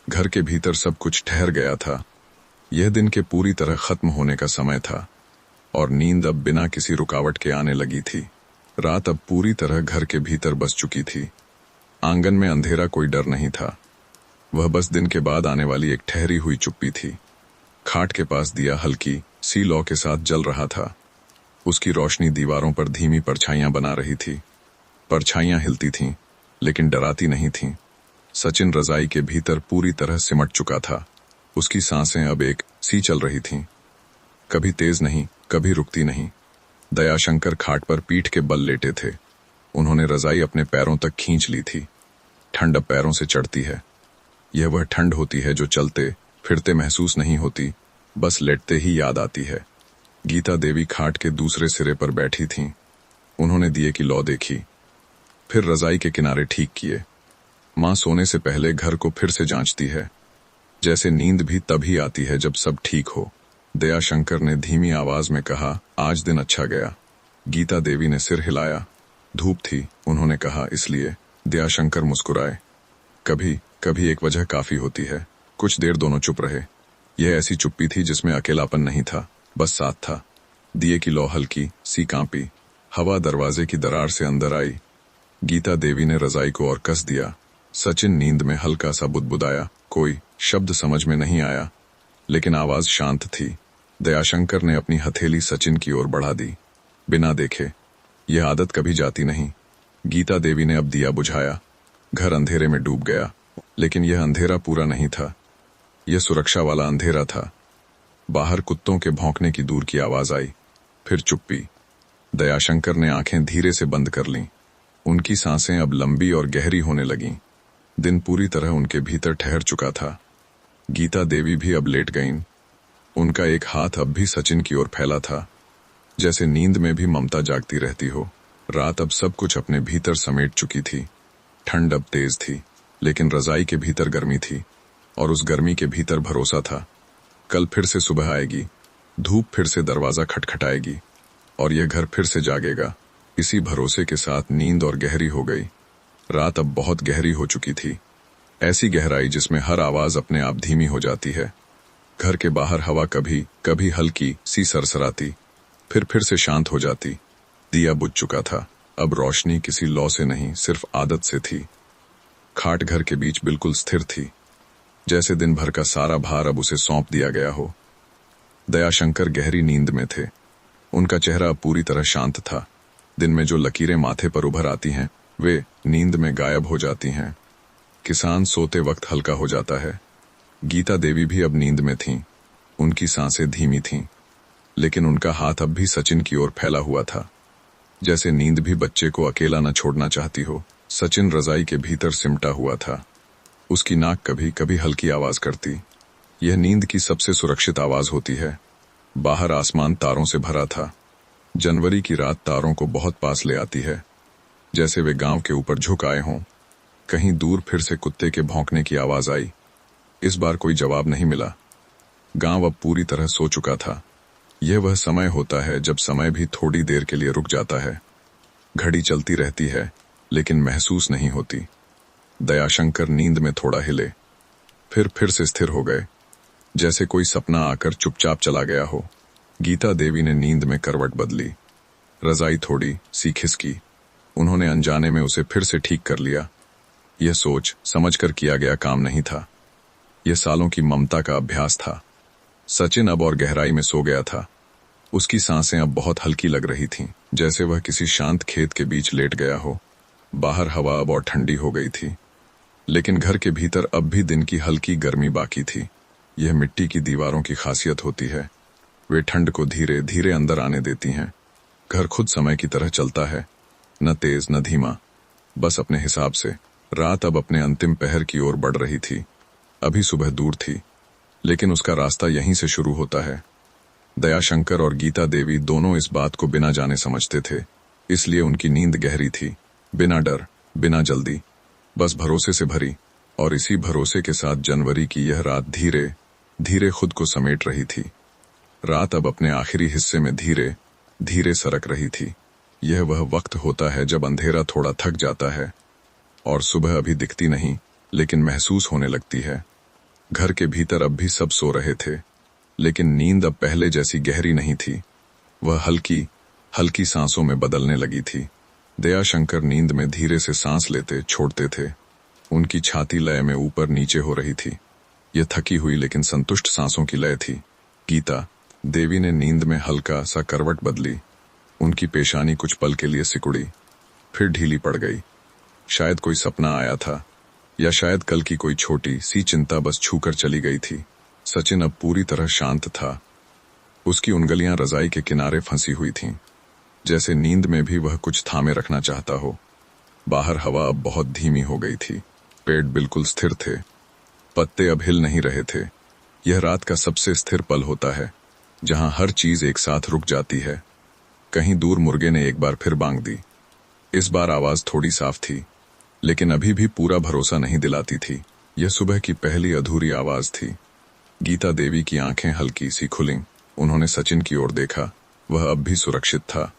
घर के भीतर सब कुछ ठहर गया था। यह दिन के पूरी तरह खत्म होने का समय था और नींद अब बिना किसी रुकावट के आने लगी थी। रात अब पूरी तरह घर के भीतर बस चुकी थी। आंगन में अंधेरा कोई डर नहीं था, वह बस दिन के बाद आने वाली एक ठहरी हुई चुप्पी थी। खाट के पास दिया हल्की सी लौ के साथ जल रहा था। उसकी रोशनी दीवारों पर धीमी परछाइयां बना रही थी। परछाइयां हिलती थीं, लेकिन डराती नहीं थीं। सचिन रजाई के भीतर पूरी तरह सिमट चुका था। उसकी सांसें अब एक सी चल रही थीं, कभी तेज नहीं, कभी रुकती नहीं। दयाशंकर खाट पर पीठ के बल लेटे थे। उन्होंने रजाई अपने पैरों तक खींच ली थी। ठंड अब पैरों से चढ़ती है। यह वह ठंड होती है जो चलते फिरते महसूस नहीं होती, बस लेटते ही याद आती है। गीता देवी खाट के दूसरे सिरे पर बैठी थीं। उन्होंने दिए की लौ देखी, फिर रजाई के किनारे ठीक किए। माँ सोने से पहले घर को फिर से जांचती है, जैसे नींद भी तभी आती है जब सब ठीक हो। दयाशंकर ने धीमी आवाज में कहा, आज दिन अच्छा गया। गीता देवी ने सिर हिलाया। धूप थी, उन्होंने कहा, इसलिए। दयाशंकर मुस्कुराए। कभी कभी एक वजह काफी होती है। कुछ देर दोनों चुप रहे। यह ऐसी चुप्पी थी जिसमें अकेलापन नहीं था, बस साथ था। दिए की लौ हल्की सी कांपी। हवा दरवाजे की दरार से अंदर आई। गीता देवी ने रजाई को और कस दिया। सचिन नींद में हल्का सा बुदबुदाया। कोई शब्द समझ में नहीं आया, लेकिन आवाज शांत थी। दयाशंकर ने अपनी हथेली सचिन की ओर बढ़ा दी, बिना देखे। यह आदत कभी जाती नहीं। गीता देवी ने अब दिया बुझाया। घर अंधेरे में डूब गया, लेकिन यह अंधेरा पूरा नहीं था। यह सुरक्षा वाला अंधेरा था। बाहर कुत्तों के भौंकने की दूर की आवाज आई, फिर चुप्पी। दयाशंकर ने आंखें धीरे से बंद कर लीं। उनकी सांसें अब लंबी और गहरी होने लगीं। दिन पूरी तरह उनके भीतर ठहर चुका था। गीता देवी भी अब लेट गईं। उनका एक हाथ अब भी सचिन की ओर फैला था, जैसे नींद में भी ममता जागती रहती हो। रात अब सब कुछ अपने भीतर समेट चुकी थी। ठंड अब तेज थी, लेकिन रजाई के भीतर गर्मी थी, और उस गर्मी के भीतर भरोसा था। कल फिर से सुबह आएगी, धूप फिर से दरवाजा खटखटाएगी, और यह घर फिर से जागेगा। इसी भरोसे के साथ नींद और गहरी हो गई। रात अब बहुत गहरी हो चुकी थी, ऐसी गहराई जिसमें हर आवाज अपने आप धीमी हो जाती है। घर के बाहर हवा कभी कभी हल्की सी सरसराती, फिर से शांत हो जाती। दिया बुझ चुका था। अब रोशनी किसी लौ से नहीं, सिर्फ आदत से थी। खाट घर के बीच बिल्कुल स्थिर थी, जैसे दिन भर का सारा भार अब उसे सौंप दिया गया हो। दयाशंकर गहरी नींद में थे। उनका चेहरा अब पूरी तरह शांत था। दिन में जो लकीरें माथे पर उभर आती हैं, वे नींद में गायब हो जाती हैं। किसान सोते वक्त हल्का हो जाता है। गीता देवी भी अब नींद में थीं। उनकी सांसें धीमी थीं, लेकिन उनका हाथ अब भी सचिन की ओर फैला हुआ था, जैसे नींद भी बच्चे को अकेला न छोड़ना चाहती हो। सचिन रजाई के भीतर सिमटा हुआ था। उसकी नाक कभी कभी हल्की आवाज करती। यह नींद की सबसे सुरक्षित आवाज होती है। बाहर आसमान तारों से भरा था। जनवरी की रात तारों को बहुत पास ले आती है, जैसे वे गांव के ऊपर झुक आए हों। कहीं दूर फिर से कुत्ते के भौंकने की आवाज आई। इस बार कोई जवाब नहीं मिला। गांव अब पूरी तरह सो चुका था। यह वह समय होता है जब समय भी थोड़ी देर के लिए रुक जाता है। घड़ी चलती रहती है, लेकिन महसूस नहीं होती। दयाशंकर नींद में थोड़ा हिले, फिर से स्थिर हो गए, जैसे कोई सपना आकर चुपचाप चला गया हो। गीता देवी ने नींद में करवट बदली। रजाई थोड़ी सी खिसकी। उन्होंने अनजाने में उसे फिर से ठीक कर लिया। यह सोच समझकर किया गया काम नहीं था। यह सालों की ममता का अभ्यास था। सचिन अब और गहराई में सो गया था। उसकी सांसें अब बहुत हल्की लग रही थीं, जैसे वह किसी शांत खेत के बीच लेट गया हो। बाहर हवा अब और ठंडी हो गई थी, लेकिन घर के भीतर अब भी दिन की हल्की गर्मी बाकी थी। यह मिट्टी की दीवारों की खासियत होती है। वे ठंड को धीरे धीरे अंदर आने देती हैं। घर खुद समय की तरह चलता है, न तेज न धीमा, बस अपने हिसाब से। रात अब अपने अंतिम पहर की ओर बढ़ रही थी। अभी सुबह दूर थी, लेकिन उसका रास्ता यहीं से शुरू होता है। दयाशंकर और गीता देवी दोनों इस बात को बिना जाने समझते थे, इसलिए उनकी नींद गहरी थी, बिना डर, बिना जल्दी, बस भरोसे से भरी। और इसी भरोसे के साथ जनवरी की यह रात धीरे धीरे खुद को समेट रही थी। रात अब अपने आखिरी हिस्से में धीरे धीरे सरक रही थी। यह वह वक्त होता है जब अंधेरा थोड़ा थक जाता है और सुबह अभी दिखती नहीं, लेकिन महसूस होने लगती है। घर के भीतर अब भी सब सो रहे थे, लेकिन नींद अब पहले जैसी गहरी नहीं थी। वह हल्की हल्की सांसों में बदलने लगी थी। दयाशंकर नींद में धीरे से सांस लेते छोड़ते थे। उनकी छाती लय में ऊपर नीचे हो रही थी। यह थकी हुई लेकिन संतुष्ट सांसों की लय थी। गीता देवी ने नींद में हल्का सा करवट बदली। उनकी पेशानी कुछ पल के लिए सिकुड़ी, फिर ढीली पड़ गई। शायद कोई सपना आया था, या शायद कल की कोई छोटी सी चिंता बस छूकर चली गई थी। सचिन अब पूरी तरह शांत था। उसकी उंगलियां रजाई के किनारे फंसी हुई थीं, जैसे नींद में भी वह कुछ थामे रखना चाहता हो। बाहर हवा अब बहुत धीमी हो गई थी। पेड़ बिल्कुल स्थिर थे। पत्ते अब हिल नहीं रहे थे। यह रात का सबसे स्थिर पल होता है, जहां हर चीज एक साथ रुक जाती है। कहीं दूर मुर्गे ने एक बार फिर बांग दी। इस बार आवाज थोड़ी साफ थी, लेकिन अभी भी पूरा भरोसा नहीं दिलाती थी। यह सुबह की पहली अधूरी आवाज थी। गीता देवी की आंखें हल्की सी खुलीं। उन्होंने सचिन की ओर देखा। वह अब भी सुरक्षित था।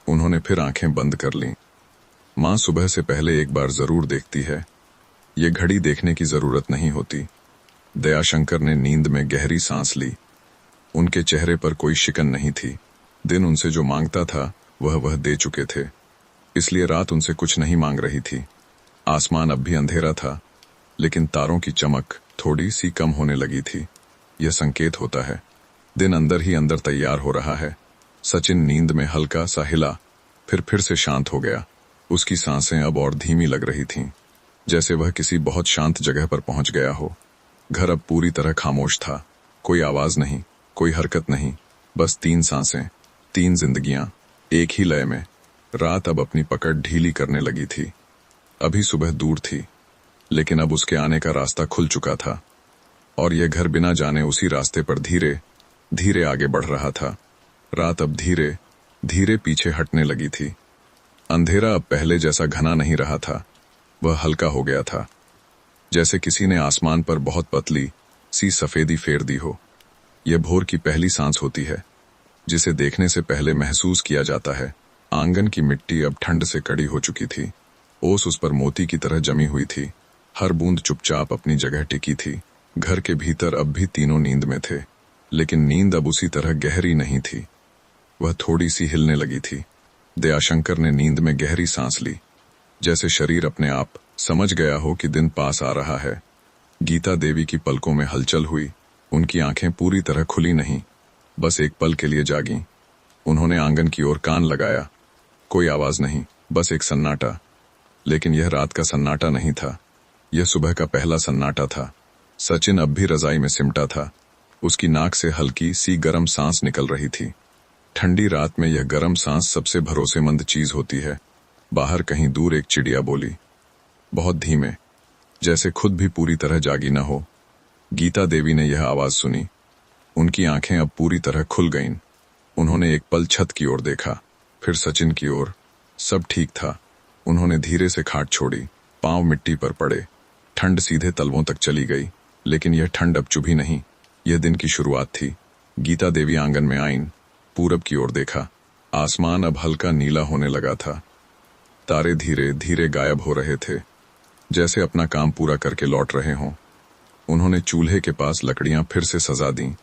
उन्होंने फिर आंखें बंद कर लीं। माँ सुबह से पहले एक बार जरूर देखती है। ये घड़ी देखने की जरूरत नहीं होती। दयाशंकर ने नींद में गहरी सांस ली। उनके चेहरे पर कोई शिकन नहीं थी। दिन उनसे जो मांगता था वह दे चुके थे, इसलिए रात उनसे कुछ नहीं मांग रही थी। आसमान अब भी अंधेरा था, लेकिन तारों की चमक थोड़ी सी कम होने लगी थी। यह संकेत होता है दिन अंदर ही अंदर तैयार हो रहा है। सचिन नींद में हल्का सा हिला, फिर से शांत हो गया। उसकी सांसें अब और धीमी लग रही थीं, जैसे वह किसी बहुत शांत जगह पर पहुंच गया हो। घर अब पूरी तरह खामोश था। कोई आवाज नहीं, कोई हरकत नहीं, बस 3 सांसें, 3 जिंदगियां, एक ही लय में। रात अब अपनी पकड़ ढीली करने लगी थी। अभी सुबह दूर थी, लेकिन अब उसके आने का रास्ता खुल चुका था, और यह घर बिना जाने उसी रास्ते पर धीरे धीरे आगे बढ़ रहा था। रात अब धीरे धीरे पीछे हटने लगी थी। अंधेरा अब पहले जैसा घना नहीं रहा था। वह हल्का हो गया था, जैसे किसी ने आसमान पर बहुत पतली सी सफेदी फेर दी हो। यह भोर की पहली सांस होती है, जिसे देखने से पहले महसूस किया जाता है। आंगन की मिट्टी अब ठंड से कड़ी हो चुकी थी। ओस उस पर मोती की तरह जमी हुई थी। हर बूंद चुपचाप अपनी जगह टिकी थी। घर के भीतर अब भी तीनों नींद में थे, लेकिन नींद अब उसी तरह गहरी नहीं थी। वह थोड़ी सी हिलने लगी थी। दयाशंकर ने नींद में गहरी सांस ली, जैसे शरीर अपने आप समझ गया हो कि दिन पास आ रहा है। गीता देवी की पलकों में हलचल हुई। उनकी आंखें पूरी तरह खुली नहीं, बस एक पल के लिए जागीं। उन्होंने आंगन की ओर कान लगाया। कोई आवाज नहीं, बस एक सन्नाटा। लेकिन यह रात का सन्नाटा नहीं था, यह सुबह का पहला सन्नाटा था। सचिन अब भी रजाई में सिमटा था। उसकी नाक से हल्की सी गर्म सांस निकल रही थी। ठंडी रात में यह गर्म सांस सबसे भरोसेमंद चीज होती है। बाहर कहीं दूर एक चिड़िया बोली, बहुत धीमे, जैसे खुद भी पूरी तरह जागी न हो। गीता देवी ने यह आवाज सुनी। उनकी आंखें अब पूरी तरह खुल गईं। उन्होंने एक पल छत की ओर देखा, फिर सचिन की ओर। सब ठीक था। उन्होंने धीरे से खाट छोड़ी, पांव मिट्टी पर पड़े। ठंड सीधे तलवों तक चली गई, लेकिन यह ठंड अब चुभी नहीं। यह दिन की शुरुआत थी। गीता देवी आंगन में आईं, पूरब की ओर देखा। आसमान अब हल्का नीला होने लगा था। तारे धीरे धीरे गायब हो रहे थे, जैसे अपना काम पूरा करके लौट रहे हों। उन्होंने चूल्हे के पास लकड़ियां फिर से सजा दीं।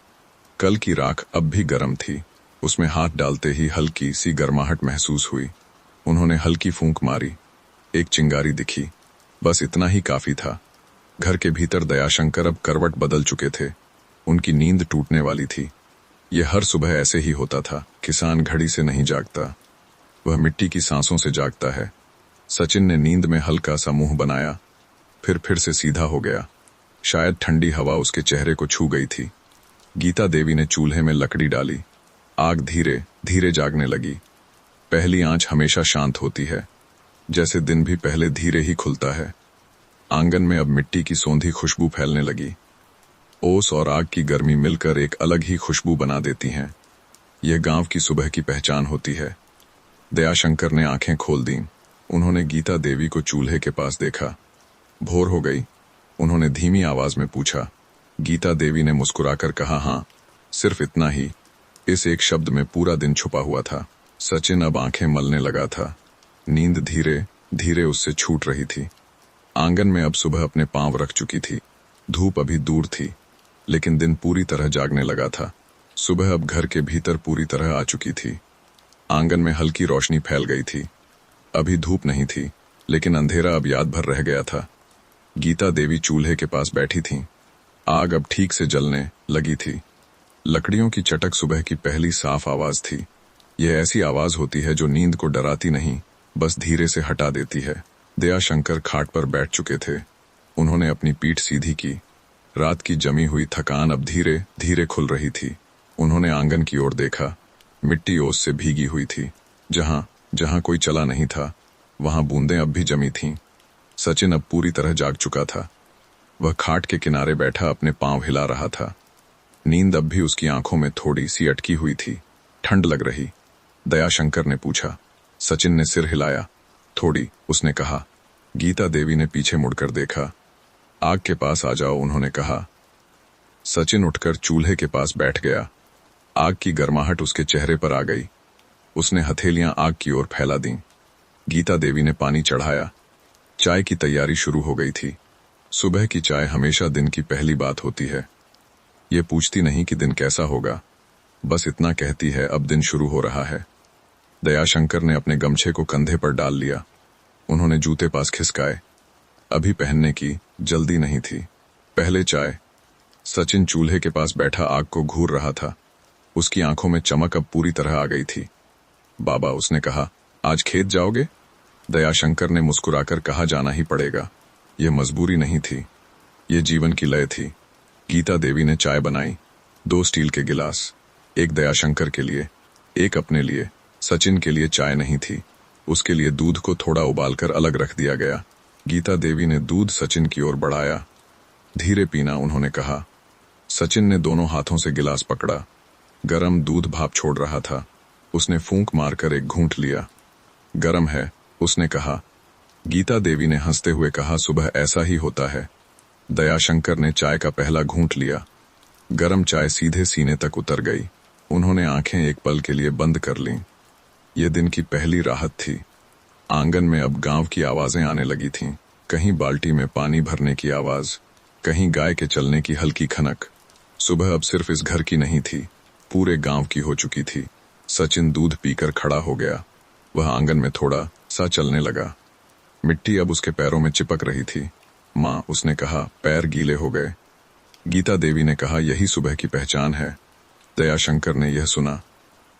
कल की राख अब भी गर्म थी। उसमें हाथ डालते ही हल्की सी गर्माहट महसूस हुई। उन्होंने हल्की फूंक मारी। एक चिंगारी दिखी, बस इतना ही काफी था। घर के भीतर दयाशंकर अब करवट बदल चुके थे। उनकी नींद टूटने वाली थी। यह हर सुबह ऐसे ही होता था। किसान घड़ी से नहीं जागता, वह मिट्टी की सांसों से जागता है। सचिन ने नींद में हल्का सा मुंह बनाया, फिर से सीधा हो गया। शायद ठंडी हवा उसके चेहरे को छू गई थी। गीता देवी ने चूल्हे में लकड़ी डाली। आग धीरे धीरे जागने लगी। पहली आंच हमेशा शांत होती है, जैसे दिन भी पहले धीरे ही खुलता है। आंगन में अब मिट्टी की सौंधी खुशबू फैलने लगी। ओस और आग की गर्मी मिलकर एक अलग ही खुशबू बना देती हैं। यह गांव की सुबह की पहचान होती है। दयाशंकर ने आंखें खोल दीं। उन्होंने गीता देवी को चूल्हे के पास देखा। भोर हो गई, उन्होंने धीमी आवाज में पूछा। गीता देवी ने मुस्कुराकर कहा, हाँ, सिर्फ इतना ही। इस एक शब्द में पूरा दिन छुपा हुआ था। सचिन अब आंखें मलने लगा था। नींद धीरे धीरे उससे छूट रही थी। आंगन में अब सुबह अपने पांव रख चुकी थी। धूप अभी दूर थी, लेकिन दिन पूरी तरह जागने लगा था। सुबह अब घर के भीतर पूरी तरह आ चुकी थी। आंगन में हल्की रोशनी फैल गई थी। अभी धूप नहीं थी, लेकिन अंधेरा अब याद भर रह गया था। गीता देवी चूल्हे के पास बैठी थीं। आग अब ठीक से जलने लगी थी। लकड़ियों की चटक सुबह की पहली साफ आवाज थी। यह ऐसी आवाज होती है जो नींद को डराती नहीं, बस धीरे से हटा देती है। दयाशंकर खाट पर बैठ चुके थे। उन्होंने अपनी पीठ सीधी की। रात की जमी हुई थकान अब धीरे धीरे खुल रही थी। उन्होंने आंगन की ओर देखा। मिट्टी ओस से भीगी हुई थी। जहां जहां कोई चला नहीं था, वहां बूंदें अब भी जमी थीं। सचिन अब पूरी तरह जाग चुका था। वह खाट के किनारे बैठा अपने पांव हिला रहा था। नींद अब भी उसकी आंखों में थोड़ी सी अटकी हुई थी। ठंड लग रही? दयाशंकर ने पूछा। सचिन ने सिर हिलाया। थोड़ी, उसने कहा। गीता देवी ने पीछे मुड़कर देखा। आग के पास आ जाओ, उन्होंने कहा। सचिन उठकर चूल्हे के पास बैठ गया। आग की गर्माहट उसके चेहरे पर आ गई। उसने हथेलियां आग की ओर फैला दीं। गीता देवी ने पानी चढ़ाया। चाय की तैयारी शुरू हो गई थी। सुबह की चाय हमेशा दिन की पहली बात होती है। ये पूछती नहीं कि दिन कैसा होगा, बस इतना कहती है, अब दिन शुरू हो रहा है। दयाशंकर ने अपने गमछे को कंधे पर डाल लिया। उन्होंने जूते पास खिसकाए। अभी पहनने की जल्दी नहीं थी, पहले चाय। सचिन चूल्हे के पास बैठा आग को घूर रहा था। उसकी आंखों में चमक अब पूरी तरह आ गई थी। बाबा, उसने कहा, आज खेत जाओगे? दयाशंकर ने मुस्कुराकर कहा, जाना ही पड़ेगा। यह मजबूरी नहीं थी, यह जीवन की लय थी। गीता देवी ने चाय बनाई। 2 स्टील के गिलास, एक दयाशंकर के लिए, एक अपने लिए। सचिन के लिए चाय नहीं थी, उसके लिए दूध को थोड़ा उबालकर अलग रख दिया गया। गीता देवी ने दूध सचिन की ओर बढ़ाया। धीरे पीना, उन्होंने कहा। सचिन ने दोनों हाथों से गिलास पकड़ा। गरम दूध भाप छोड़ रहा था। उसने फूंक मारकर एक घूंट लिया। गरम है, उसने कहा। गीता देवी ने हंसते हुए कहा, सुबह ऐसा ही होता है। दयाशंकर ने चाय का पहला घूंट लिया। गरम चाय सीधे सीने तक उतर गई। उन्होंने आंखें एक पल के लिए बंद कर लीं। यह दिन की पहली राहत थी। आंगन में अब गांव की आवाजें आने लगी थीं। कहीं बाल्टी में पानी भरने की आवाज, कहीं गाय के चलने की हल्की खनक। सुबह अब सिर्फ इस घर की नहीं थी, पूरे गांव की हो चुकी थी। सचिन दूध पीकर खड़ा हो गया। वह आंगन में थोड़ा सा चलने लगा। मिट्टी अब उसके पैरों में चिपक रही थी। माँ, उसने कहा, पैर गीले हो गए। गीता देवी ने कहा, यही सुबह की पहचान है। दयाशंकर ने यह सुना।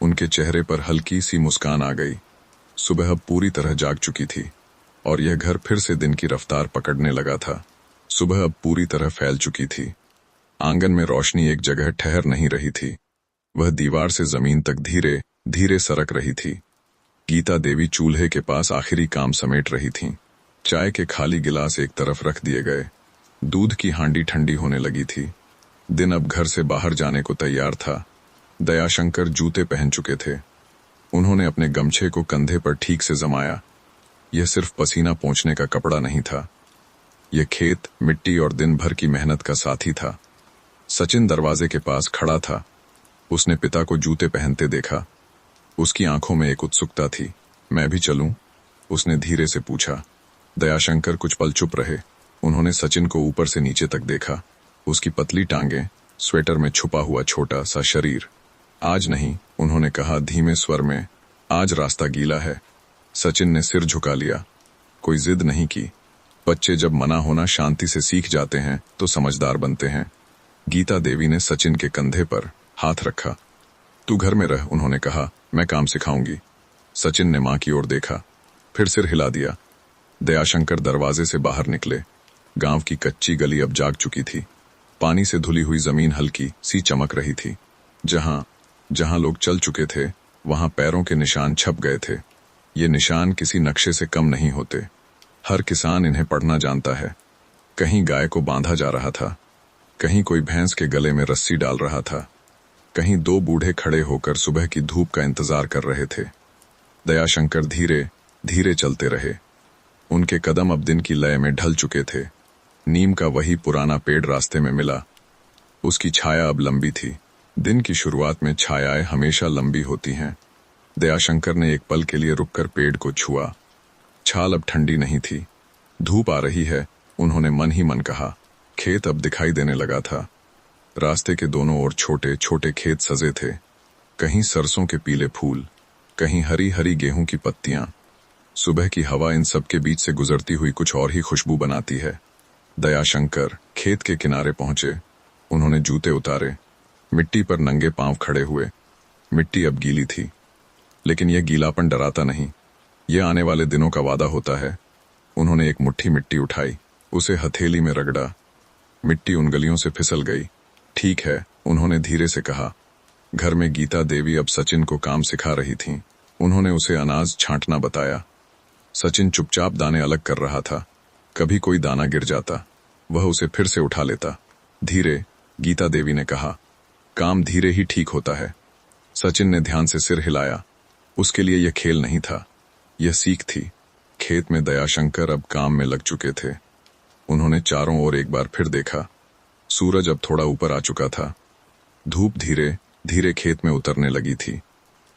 उनके चेहरे पर हल्की सी मुस्कान आ गई। सुबह अब पूरी तरह जाग चुकी थी और यह घर फिर से दिन की रफ्तार पकड़ने लगा था। सुबह अब पूरी तरह फैल चुकी थी। आंगन में रोशनी एक जगह ठहर नहीं रही थी। वह दीवार से जमीन तक धीरे धीरे सरक रही थी। गीता देवी चूल्हे के पास आखिरी काम समेट रही थीं। चाय के खाली गिलास एक तरफ रख दिए गए। दूध की हांडी ठंडी होने लगी थी। दिन अब घर से बाहर जाने को तैयार था। दयाशंकर जूते पहन चुके थे। उन्होंने अपने गमछे को कंधे पर ठीक से जमाया। यह सिर्फ पसीना पोंछने का कपड़ा नहीं था। यह खेत, मिट्टी और दिन भर की मेहनत का साथी था। सचिन दरवाजे के पास खड़ा था। उसने पिता को जूते पहनते देखा। उसकी आंखों में एक उत्सुकता थी। मैं भी चलूं? उसने धीरे से पूछा। दयाशंकर कुछ पल चुप रहे। उन्होंने सचिन को ऊपर से नीचे तक देखा। उसकी पतली टांगें, स्वेटर में छुपा हुआ छोटा सा शरीर। आज नहीं, उन्होंने कहा धीमे स्वर में, आज रास्ता गीला है। सचिन ने सिर झुका लिया। कोई जिद नहीं की। बच्चे जब मना होना शांति से सीख जाते हैं तो समझदार बनते हैं। गीता देवी ने सचिन के कंधे पर हाथ रखा। तू घर में रह, उन्होंने कहा, मैं काम सिखाऊंगी। सचिन ने मां की ओर देखा, फिर सिर हिला दिया। दयाशंकर दरवाजे से बाहर निकले। गांव की कच्ची गली अब जाग चुकी थी। पानी से धुली हुई जमीन हल्की सी चमक रही थी। जहां जहां लोग चल चुके थे वहां पैरों के निशान छप गए थे। ये निशान किसी नक्शे से कम नहीं होते। हर किसान इन्हें पढ़ना जानता है। कहीं गाय को बांधा जा रहा था, कहीं कोई भैंस के गले में रस्सी डाल रहा था, कहीं दो बूढ़े खड़े होकर सुबह की धूप का इंतजार कर रहे थे। दयाशंकर धीरे धीरे चलते रहे। उनके कदम अब दिन की लय में ढल चुके थे। नीम का वही पुराना पेड़ रास्ते में मिला। उसकी छाया अब लंबी थी। दिन की शुरुआत में छायाएं हमेशा लंबी होती हैं। दयाशंकर ने एक पल के लिए रुककर पेड़ को छुआ। छाल अब ठंडी नहीं थी। धूप आ रही है, उन्होंने मन ही मन कहा। खेत अब दिखाई देने लगा था। रास्ते के दोनों ओर छोटे छोटे खेत सजे थे। कहीं सरसों के पीले फूल, कहीं हरी हरी गेहूं की पत्तियां। सुबह की हवा इन सब के बीच से गुजरती हुई कुछ और ही खुशबू बनाती है। दयाशंकर खेत के किनारे पहुंचे। उन्होंने जूते उतारे। मिट्टी पर नंगे पांव खड़े हुए। मिट्टी अब गीली थी, लेकिन यह गीलापन डराता नहीं। यह आने वाले दिनों का वादा होता है। उन्होंने एक मुट्ठी मिट्टी उठाई, उसे हथेली में रगड़ा। मिट्टी उंगलियों से फिसल गई। ठीक है, उन्होंने धीरे से कहा। घर में गीता देवी अब सचिन को काम सिखा रही थीं। उन्होंने उसे अनाज छांटना बताया। सचिन चुपचाप दाने अलग कर रहा था। कभी कोई दाना गिर जाता, वह उसे फिर से उठा लेता। धीरे, गीता देवी ने कहा, काम धीरे ही ठीक होता है। सचिन ने ध्यान से सिर हिलाया। उसके लिए यह खेल नहीं था, यह सीख थी। खेत में दयाशंकर अब काम में लग चुके थे। उन्होंने चारों ओर एक बार फिर देखा। सूरज अब थोड़ा ऊपर आ चुका था। धूप धीरे धीरे खेत में उतरने लगी थी।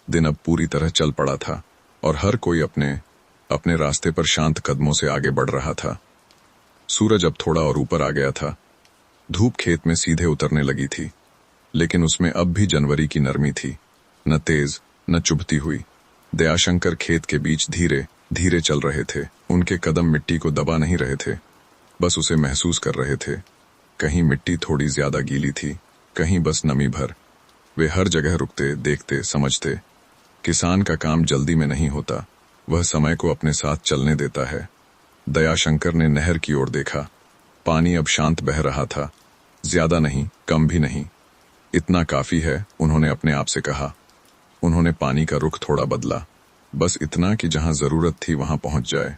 दिन अब पूरी तरह चल पड़ा था और हर कोई अपने अपने रास्ते पर शांत कदमों से आगे बढ़ रहा था। सूरज अब थोड़ा और ऊपर आ गया था। धूप खेत में सीधे उतरने लगी थी, लेकिन उसमें अब भी जनवरी की नरमी थी, न तेज न चुभती हुई। दयाशंकर खेत के बीच धीरे धीरे चल रहे थे। उनके कदम मिट्टी को दबा नहीं रहे थे, बस उसे महसूस कर रहे थे। कहीं मिट्टी थोड़ी ज्यादा गीली थी, कहीं बस नमी भर। वे हर जगह रुकते, देखते, समझते। किसान का काम जल्दी में नहीं होता, वह समय को अपने साथ चलने देता है। दयाशंकर ने नहर की ओर देखा। पानी अब शांत बह रहा था, ज्यादा नहीं, कम भी नहीं। इतना काफी है, उन्होंने अपने आप से कहा। उन्होंने पानी का रुख थोड़ा बदला, बस इतना कि जहां जरूरत थी वहां पहुंच जाए।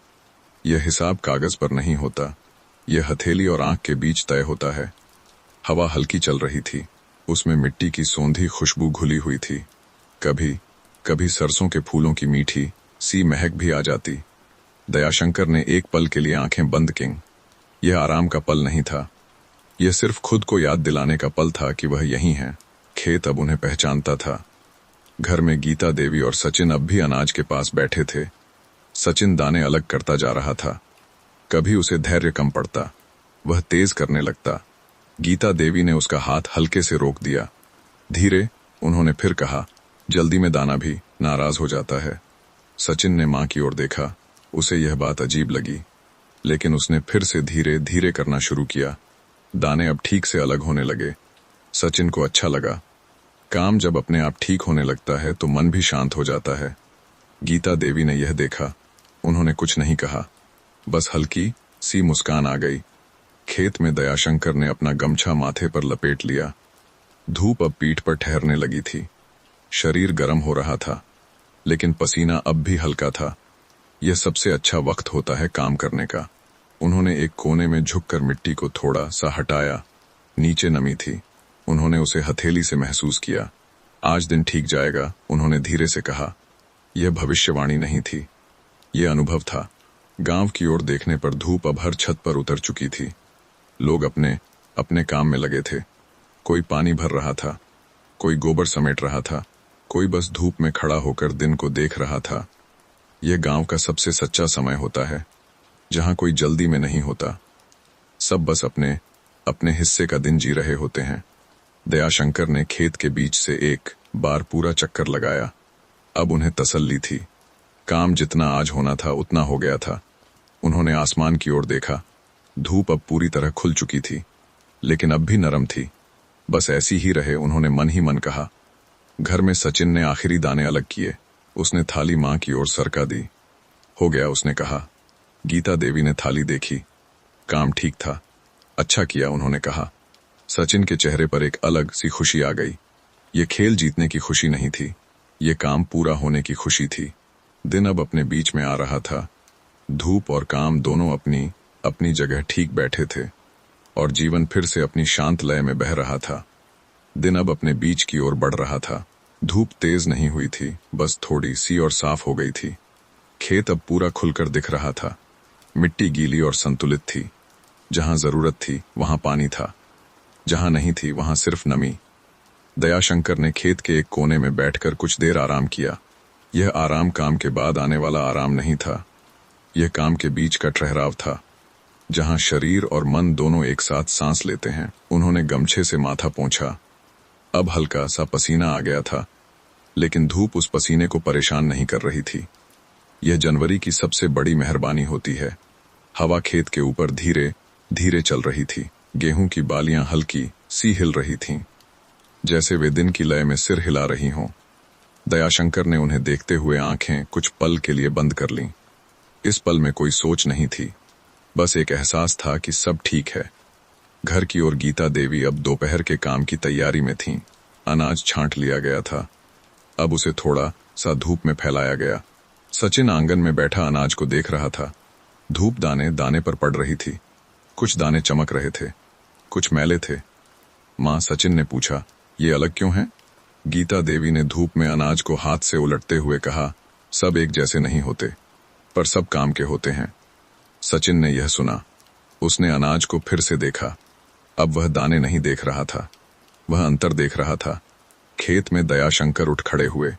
यह हिसाब कागज पर नहीं होता, यह हथेली और आंख के बीच तय होता है। हवा हल्की चल रही थी, उसमें मिट्टी की सौंधी खुशबू घुली हुई थी। कभी कभी सरसों के फूलों की मीठी सी महक भी आ जाती। दयाशंकर ने एक पल के लिए आंखें बंद की। यह आराम का पल नहीं था, यह सिर्फ खुद को याद दिलाने का पल था कि वह यहीं है। खेत अब उन्हें पहचानता था। घर में गीता देवी और सचिन अब भी अनाज के पास बैठे थे। सचिन दाने अलग करता जा रहा था। कभी उसे धैर्य कम पड़ता, वह तेज करने लगता। गीता देवी ने उसका हाथ हल्के से रोक दिया। धीरे, उन्होंने फिर कहा, जल्दी में दाना भी नाराज हो जाता है। सचिन ने माँ की ओर देखा। उसे यह बात अजीब लगी, लेकिन उसने फिर से धीरे धीरे करना शुरू किया। दाने अब ठीक से अलग होने लगे। सचिन को अच्छा लगा। काम जब अपने आप ठीक होने लगता है तो मन भी शांत हो जाता है। गीता देवी ने यह देखा। उन्होंने कुछ नहीं कहा, बस हल्की सी मुस्कान आ गई। खेत में दयाशंकर ने अपना गमछा माथे पर लपेट लिया। धूप अब पीठ पर ठहरने लगी थी। शरीर गर्म हो रहा था, लेकिन पसीना अब भी हल्का था। यह सबसे अच्छा वक्त होता है काम करने का। उन्होंने एक कोने में झुककर मिट्टी को थोड़ा सा हटाया। नीचे नमी थी। उन्होंने उसे हथेली से महसूस किया। आज दिन ठीक जाएगा, उन्होंने धीरे से कहा। यह भविष्यवाणी नहीं थी, यह अनुभव था। गांव की ओर देखने पर धूप अब हर छत पर उतर चुकी थी। लोग अपने अपने काम में लगे थे। कोई पानी भर रहा था, कोई गोबर समेट रहा था, कोई बस धूप में खड़ा होकर दिन को देख रहा था। यह गांव का सबसे सच्चा समय होता है, जहां कोई जल्दी में नहीं होता। सब बस अपने अपने हिस्से का दिन जी रहे होते हैं। दयाशंकर ने खेत के बीच से एक बार पूरा चक्कर लगाया। अब उन्हें तसल्ली थी। काम जितना आज होना था उतना हो गया था। उन्होंने आसमान की ओर देखा। धूप अब पूरी तरह खुल चुकी थी, लेकिन अब भी नरम थी। बस ऐसी ही रहे, उन्होंने मन ही मन कहा। घर में सचिन ने आखिरी दाने अलग किए। उसने थाली मां की ओर सरका दी। हो गया, उसने कहा। गीता देवी ने थाली देखी। काम ठीक था। अच्छा किया, उन्होंने कहा। सचिन के चेहरे पर एक अलग सी खुशी आ गई। ये खेल जीतने की खुशी नहीं थी, ये काम पूरा होने की खुशी थी। दिन अब अपने बीच में आ रहा था। धूप और काम दोनों अपनी अपनी जगह ठीक बैठे थे, और जीवन फिर से अपनी शांत लय में बह रहा था। दिन अब अपने बीच की ओर बढ़ रहा था। धूप तेज नहीं हुई थी, बस थोड़ी सी और साफ हो गई थी। खेत अब पूरा खुलकर दिख रहा था। मिट्टी गीली और संतुलित थी। जहां जरूरत थी वहां पानी था, जहां नहीं थी वहां सिर्फ नमी। दयाशंकर ने खेत के एक कोने में बैठकर कुछ देर आराम किया। यह आराम काम के बाद आने वाला आराम नहीं था, यह काम के बीच का ठहराव था, जहां शरीर और मन दोनों एक साथ सांस लेते हैं। उन्होंने गमछे से माथा पोंछा। अब हल्का सा पसीना आ गया था, लेकिन धूप उस पसीने को परेशान नहीं कर रही थी। यह जनवरी की सबसे बड़ी मेहरबानी होती है। हवा खेत के ऊपर धीरे धीरे चल रही थी। गेहूं की बालियां हल्की सी हिल रही थीं, जैसे वे दिन की लय में सिर हिला रही हों। दयाशंकर ने उन्हें देखते हुए आंखें कुछ पल के लिए बंद कर लीं। इस पल में कोई सोच नहीं थी, बस एक एहसास था कि सब ठीक है। घर की ओर गीता देवी अब दोपहर के काम की तैयारी में थीं। अनाज छांट लिया गया था। अब उसे थोड़ा सा धूप में फैलाया गया। सचिन आंगन में बैठा अनाज को देख रहा था। धूप दाने दाने पर पड़ रही थी। कुछ दाने चमक रहे थे, कुछ मैले थे। मां, सचिन ने पूछा, ये अलग क्यों हैं? गीता देवी ने धूप में अनाज को हाथ से उलटते हुए कहा, सब एक जैसे नहीं होते, पर सब काम के होते हैं। सचिन ने यह सुना। उसने अनाज को फिर से देखा। अब वह दाने नहीं देख रहा था, वह अंतर देख रहा था। खेत में दयाशंकर उठ खड़े हुए।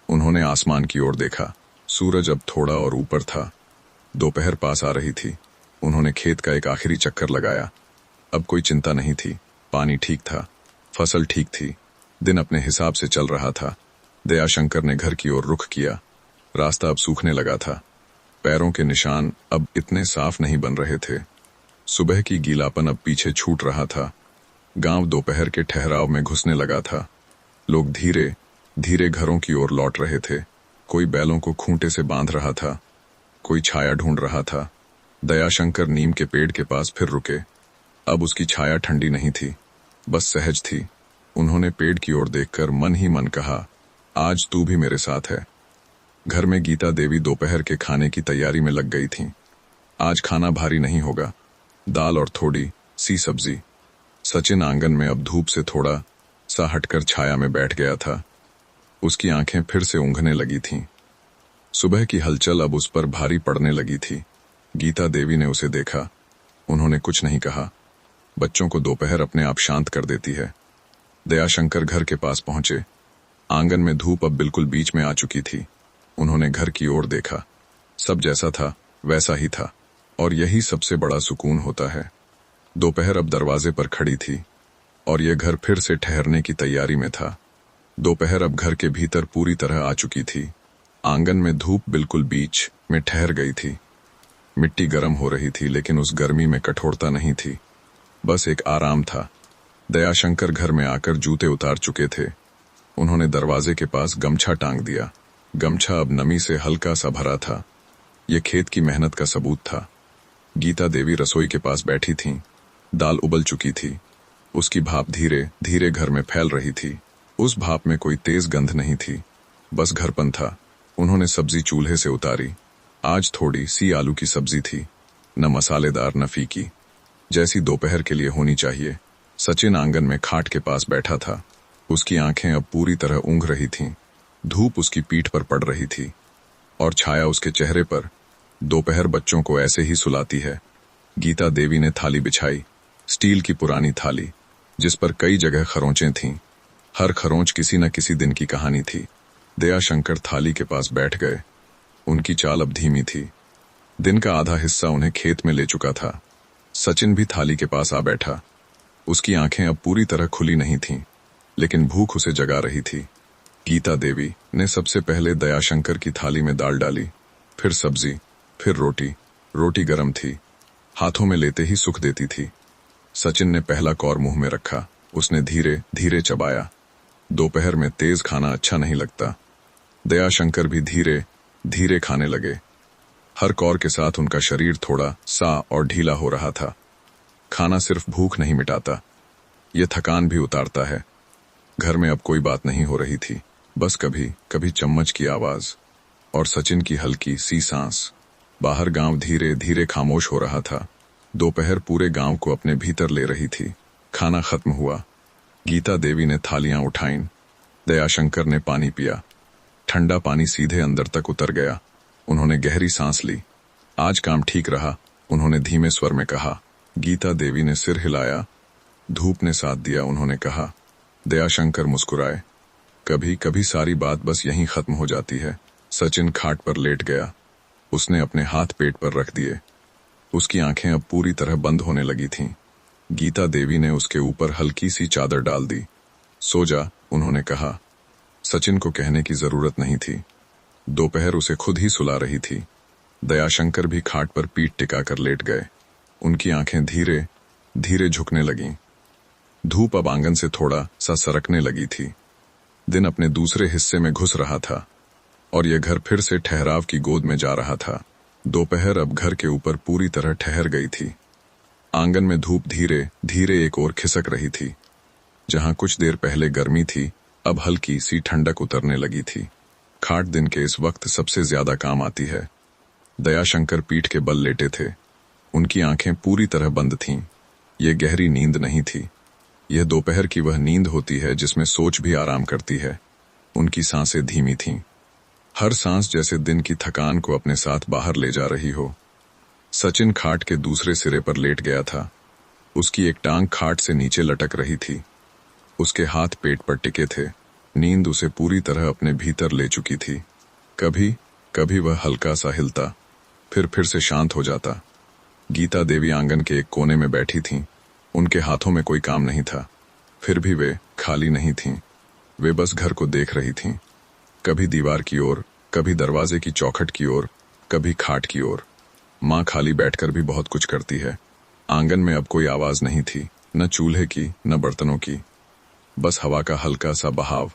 उन्होंने आसमान की ओर देखा। सूरज अब थोड़ा और ऊपर था। दोपहर पास आ रही थी। उन्होंने खेत का एक आखिरी चक्कर लगाया। अब कोई चिंता नहीं थी। पानी ठीक था, फसल ठीक थी, दिन अपने हिसाब से चल रहा था। दयाशंकर ने घर की ओर रुख किया। रास्ता अब सूखने लगा था। पैरों के निशान अब इतने साफ नहीं बन रहे थे। सुबह की गीलापन अब पीछे छूट रहा था। गांव दोपहर के ठहराव में घुसने लगा था। लोग धीरे धीरे घरों की ओर लौट रहे थे। कोई बैलों को खूंटे से बांध रहा था, कोई छाया ढूंढ रहा था। दयाशंकर नीम के पेड़ के पास फिर रुके। अब उसकी छाया ठंडी नहीं थी, बस सहज थी। उन्होंने पेड़ की ओर देखकर मन ही मन कहा, आज तू भी मेरे साथ है। घर में गीता देवी दोपहर के खाने की तैयारी में लग गई थीं। आज खाना भारी नहीं होगा, दाल और थोड़ी सी सब्जी। सचिन आंगन में अब धूप से थोड़ा सा हटकर छाया में बैठ गया था। उसकी आंखें फिर से ऊँघने लगी थीं। सुबह की हलचल अब उस पर भारी पड़ने लगी थी। गीता देवी ने उसे देखा। उन्होंने कुछ नहीं कहा। बच्चों को दोपहर अपने आप शांत कर देती है। दयाशंकर घर के पास पहुंचे। आंगन में धूप अब बिल्कुल बीच में आ चुकी थी। उन्होंने घर की ओर देखा। सब जैसा था वैसा ही था, और यही सबसे बड़ा सुकून होता है। दोपहर अब दरवाजे पर खड़ी थी, और यह घर फिर से ठहरने की तैयारी में था। दोपहर अब घर के भीतर पूरी तरह आ चुकी थी। आंगन में धूप बिल्कुल बीच में ठहर गई थी। मिट्टी गर्म हो रही थी, लेकिन उस गर्मी में कठोरता नहीं थी, बस एक आराम था। दयाशंकर घर में आकर जूते उतार चुके थे। उन्होंने दरवाजे के पास गमछा टांग दिया। गमछा अब नमी से हल्का सा भरा था। ये खेत की मेहनत का सबूत था। गीता देवी रसोई के पास बैठी थीं। दाल उबल चुकी थी। उसकी भाप धीरे धीरे घर में फैल रही थी। उस भाप में कोई तेज गंध नहीं थी, बस घरपन था। उन्होंने सब्जी चूल्हे से उतारी। आज थोड़ी सी आलू की सब्जी थी, न मसालेदार न फीकी, जैसी दोपहर के लिए होनी चाहिए। सचिन आंगन में खाट के पास बैठा था। उसकी आंखें अब पूरी तरह ऊँघ रही थीं। धूप उसकी पीठ पर पड़ रही थी और छाया उसके चेहरे पर। दोपहर बच्चों को ऐसे ही सुलाती है। गीता देवी ने थाली बिछाई, स्टील की पुरानी थाली, जिस पर कई जगह खरोंचें थीं। हर खरोंच किसी न किसी दिन की कहानी थी। दयाशंकर थाली के पास बैठ गए। उनकी चाल अब धीमी थी। दिन का आधा हिस्सा उन्हें खेत में ले चुका था। सचिन भी थाली के पास आ बैठा। उसकी आंखें अब पूरी तरह खुली नहीं थीं, लेकिन भूख उसे जगा रही थी। गीता देवी ने सबसे पहले दयाशंकर की थाली में दाल डाली, फिर सब्जी, फिर रोटी। रोटी गर्म थी, हाथों में लेते ही सुख देती थी। सचिन ने पहला कौर मुंह में रखा। उसने धीरे धीरे चबाया। दोपहर में तेज खाना अच्छा नहीं लगता। दयाशंकर भी धीरे धीरे खाने लगे। हर कौर के साथ उनका शरीर थोड़ा सा और ढीला हो रहा था। खाना सिर्फ भूख नहीं मिटाता, ये थकान भी उतारता है। घर में अब कोई बात नहीं हो रही थी, बस कभी कभी चम्मच की आवाज और सचिन की हल्की सी सांस। बाहर गांव धीरे धीरे खामोश हो रहा था। दोपहर पूरे गांव को अपने भीतर ले रही थी। खाना खत्म हुआ। गीता देवी ने थालियां उठाईं। दयाशंकर ने पानी पिया। ठंडा पानी सीधे अंदर तक उतर गया। उन्होंने गहरी सांस ली। आज काम ठीक रहा, उन्होंने धीमे स्वर में कहा। गीता देवी ने सिर हिलाया। धूप ने साथ दिया, उन्होंने कहा। दयाशंकर मुस्कुराए। कभी कभी सारी बात बस यहीं खत्म हो जाती है। सचिन खाट पर लेट गया। उसने अपने हाथ पेट पर रख दिए। उसकी आंखें अब पूरी तरह बंद होने लगी थीं। गीता देवी ने उसके ऊपर हल्की सी चादर डाल दी। सो जा, उन्होंने कहा। सचिन को कहने की जरूरत नहीं थी। दोपहर उसे खुद ही सुला रही थी। दयाशंकर भी खाट पर पीठ टिकाकर लेट गए। उनकी आंखें धीरे धीरे झुकने लगीं। धूप अब आंगन से थोड़ा सा सरकने लगी थी। दिन अपने दूसरे हिस्से में घुस रहा था और यह घर फिर से ठहराव की गोद में जा रहा था। दोपहर अब घर के ऊपर पूरी तरह ठहर गई थी। आंगन में धूप धीरे धीरे एक ओर खिसक रही थी। जहां कुछ देर पहले गर्मी थी, अब हल्की सी ठंडक उतरने लगी थी। खाट दिन के इस वक्त सबसे ज्यादा काम आती है। दयाशंकर पीठ के बल लेटे थे। उनकी आंखें पूरी तरह बंद थीं। ये गहरी नींद नहीं थी। यह दोपहर की वह नींद होती है जिसमें सोच भी आराम करती है। उनकी सांसें धीमी थीं। हर सांस जैसे दिन की थकान को अपने साथ बाहर ले जा रही हो। सचिन खाट के दूसरे सिरे पर लेट गया था। उसकी एक टांग खाट से नीचे लटक रही थी। उसके हाथ पेट पर टिके थे। नींद उसे पूरी तरह अपने भीतर ले चुकी थी। कभी कभी वह हल्का सा हिलता, फिर से शांत हो जाता। गीता देवी आंगन के एक कोने में बैठी थीं। उनके हाथों में कोई काम नहीं था, फिर भी वे खाली नहीं थीं। वे बस घर को देख रही थीं। कभी दीवार की ओर, कभी दरवाजे की चौखट की ओर, कभी खाट की ओर। माँ खाली बैठकर भी बहुत कुछ करती है। आंगन में अब कोई आवाज नहीं थी, न चूल्हे की न बर्तनों की, बस हवा का हल्का सा बहाव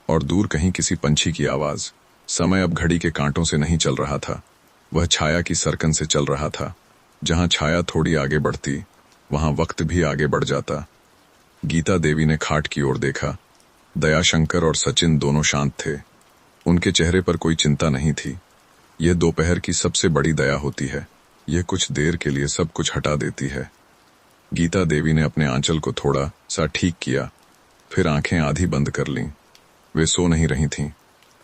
और दूर कहीं किसी पंछी की आवाज। समय अब घड़ी के कांटों से नहीं चल रहा था, वह छाया की सरकन से चल रहा था। जहां छाया थोड़ी आगे बढ़ती, वहां वक्त भी आगे बढ़ जाता। गीता देवी ने खाट की ओर देखा। दयाशंकर और सचिन दोनों शांत थे। उनके चेहरे पर कोई चिंता नहीं थी। यह दोपहर की सबसे बड़ी दया होती है। यह कुछ देर के लिए सब कुछ हटा देती है। गीता देवी ने अपने आंचल को थोड़ा सा ठीक किया, फिर आंखें आधी बंद कर लीं। वे सो नहीं रही थीं,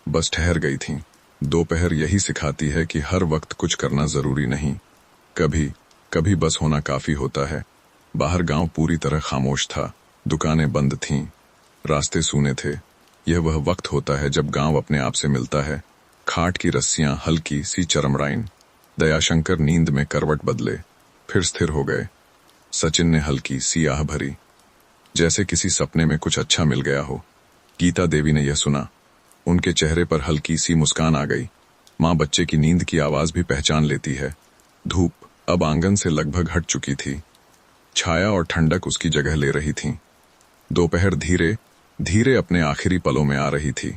बस ठहर गई थीं। दोपहर यही सिखाती है कि हर वक्त कुछ करना जरूरी नहीं। कभी कभी बस होना काफी होता है। बाहर गांव पूरी तरह खामोश था। दुकानें बंद थीं, रास्ते सूने थे। यह वह वक्त होता है जब गांव अपने आप से मिलता है। खाट की रस्सियां हल्की सी चरमराईं। दयाशंकर नींद में करवट बदले, फिर स्थिर हो गए। सचिन ने हल्की सी आह भरी, जैसे किसी सपने में कुछ अच्छा मिल गया हो। गीता देवी ने यह सुना। उनके चेहरे पर हल्की सी मुस्कान आ गई। माँ बच्चे की नींद की आवाज भी पहचान लेती है। धूप अब आंगन से लगभग हट चुकी थी। छाया और ठंडक उसकी जगह ले रही थी। दोपहर धीरे धीरे अपने आखिरी पलों में आ रही थी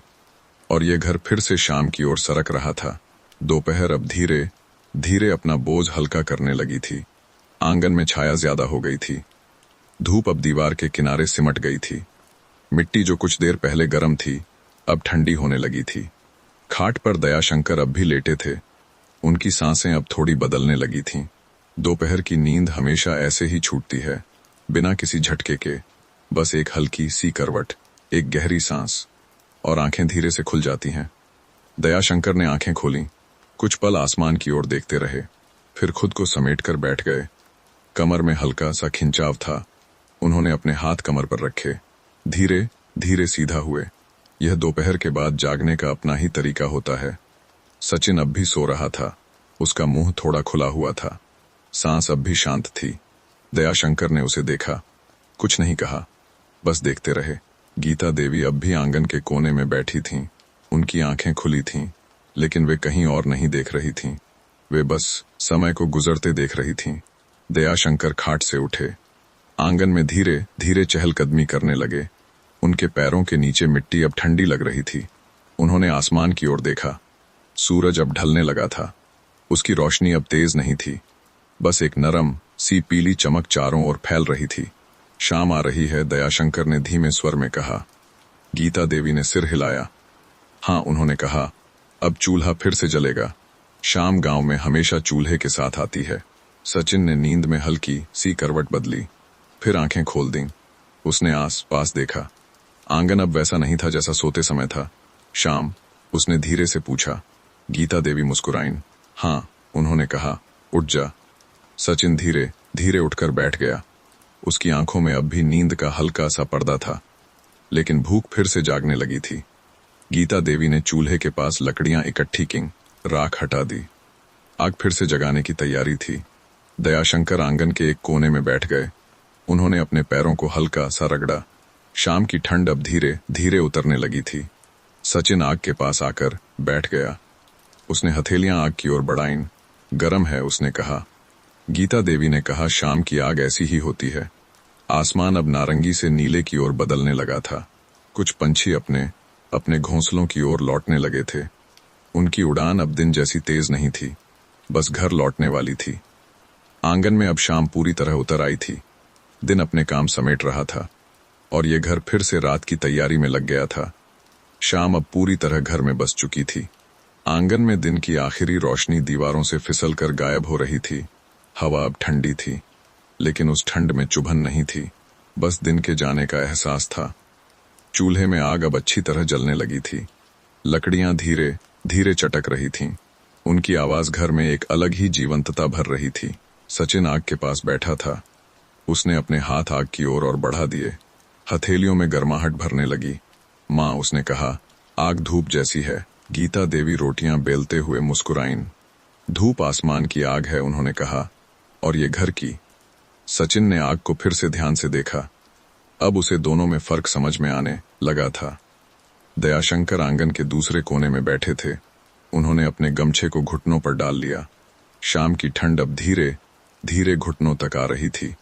और यह घर फिर से शाम की ओर सरक रहा था। दोपहर अब धीरे धीरे अपना बोझ हल्का करने लगी थी। आंगन में छाया ज्यादा हो गई थी। धूप अब दीवार के किनारे सिमट गई थी। मिट्टी जो कुछ देर पहले गर्म थी अब ठंडी होने लगी थी। खाट पर दयाशंकर अब भी लेटे थे। उनकी सांसें अब थोड़ी बदलने लगी थीं। दोपहर की नींद हमेशा ऐसे ही छूटती है, बिना किसी झटके के। बस एक हल्की सी करवट, एक गहरी सांस, और आंखें धीरे से खुल जाती हैं। दयाशंकर ने आंखें खोलीं। कुछ पल आसमान की ओर देखते रहे, फिर खुद को समेटकर बैठ गए। कमर में हल्का सा खिंचाव था। उन्होंने अपने हाथ कमर पर रखे, धीरे धीरे सीधा हुए। यह दोपहर के बाद जागने का अपना ही तरीका होता है। सचिन अब भी सो रहा था। उसका मुंह थोड़ा खुला हुआ था। सांस अब भी शांत थी। दयाशंकर ने उसे देखा, कुछ नहीं कहा, बस देखते रहे। गीता देवी अब भी आंगन के कोने में बैठी थीं। उनकी आंखें खुली थीं, लेकिन वे कहीं और नहीं देख रही थीं। वे बस समय को गुजरते देख रही थीं। दयाशंकर खाट से उठे। आंगन में धीरे धीरे चहलकदमी करने लगे। उनके पैरों के नीचे मिट्टी अब ठंडी लग रही थी। उन्होंने आसमान की ओर देखा। सूरज अब ढलने लगा था। उसकी रोशनी अब तेज नहीं थी, बस एक नरम सी पीली चमक चारों ओर फैल रही थी। शाम आ रही है, दयाशंकर ने धीमे स्वर में कहा। गीता देवी ने सिर हिलाया। हाँ, उन्होंने कहा, अब चूल्हा फिर से जलेगा। शाम गांव में हमेशा चूल्हे के साथ आती है। सचिन ने नींद में हल्की सी करवट बदली, फिर आंखें खोल दी। उसने आस पास देखा। आंगन अब वैसा नहीं था जैसा सोते समय था। शाम, उसने धीरे से पूछा। गीता देवी मुस्कुराईं। हाँ, उन्होंने कहा, उठ जा। सचिन धीरे धीरे उठकर बैठ गया। उसकी आंखों में अब भी नींद का हल्का सा पर्दा था, लेकिन भूख फिर से जागने लगी थी। गीता देवी ने चूल्हे के पास लकड़ियां इकट्ठी की, राख हटा दी। आग फिर से जगाने की तैयारी थी। दयाशंकर आंगन के एक कोने में बैठ गए। उन्होंने अपने पैरों को हल्का सा रगड़ा। शाम की ठंड अब धीरे धीरे उतरने लगी थी। सचिन आग के पास आकर बैठ गया। उसने हथेलियां आग की ओर बढ़ाईं। गरम है, उसने कहा। गीता देवी ने कहा, शाम की आग ऐसी ही होती है। आसमान अब नारंगी से नीले की ओर बदलने लगा था। कुछ पंछी अपने अपने घोंसलों की ओर लौटने लगे थे। उनकी उड़ान अब दिन जैसी तेज नहीं थी, बस घर लौटने वाली थी। आंगन में अब शाम पूरी तरह उतर आई थी। दिन अपने काम समेट रहा था और ये घर फिर से रात की तैयारी में लग गया था। शाम अब पूरी तरह घर में बस चुकी थी। आंगन में दिन की आखिरी रोशनी दीवारों से फिसलकर गायब हो रही थी। हवा अब ठंडी थी, लेकिन उस ठंड में चुभन नहीं थी, बस दिन के जाने का एहसास था। चूल्हे में आग अब अच्छी तरह जलने लगी थी। लकड़ियां धीरे धीरे चटक रही थीं। उनकी आवाज घर में एक अलग ही जीवंतता भर रही थी। सचिन आग के पास बैठा था। उसने अपने हाथ आग की ओर और बढ़ा दिए। हथेलियों में गर्माहट भरने लगी। माँ, उसने कहा, आग धूप जैसी है। गीता देवी रोटियां बेलते हुए मुस्कुराईं। धूप आसमान की आग है, उन्होंने कहा, और ये घर की। सचिन ने आग को फिर से ध्यान से देखा। अब उसे दोनों में फर्क समझ में आने लगा था। दयाशंकर आंगन के दूसरे कोने में बैठे थे। उन्होंने अपने गमछे को घुटनों पर डाल लिया। शाम की ठंड अब धीरे धीरे घुटनों तक आ रही थी।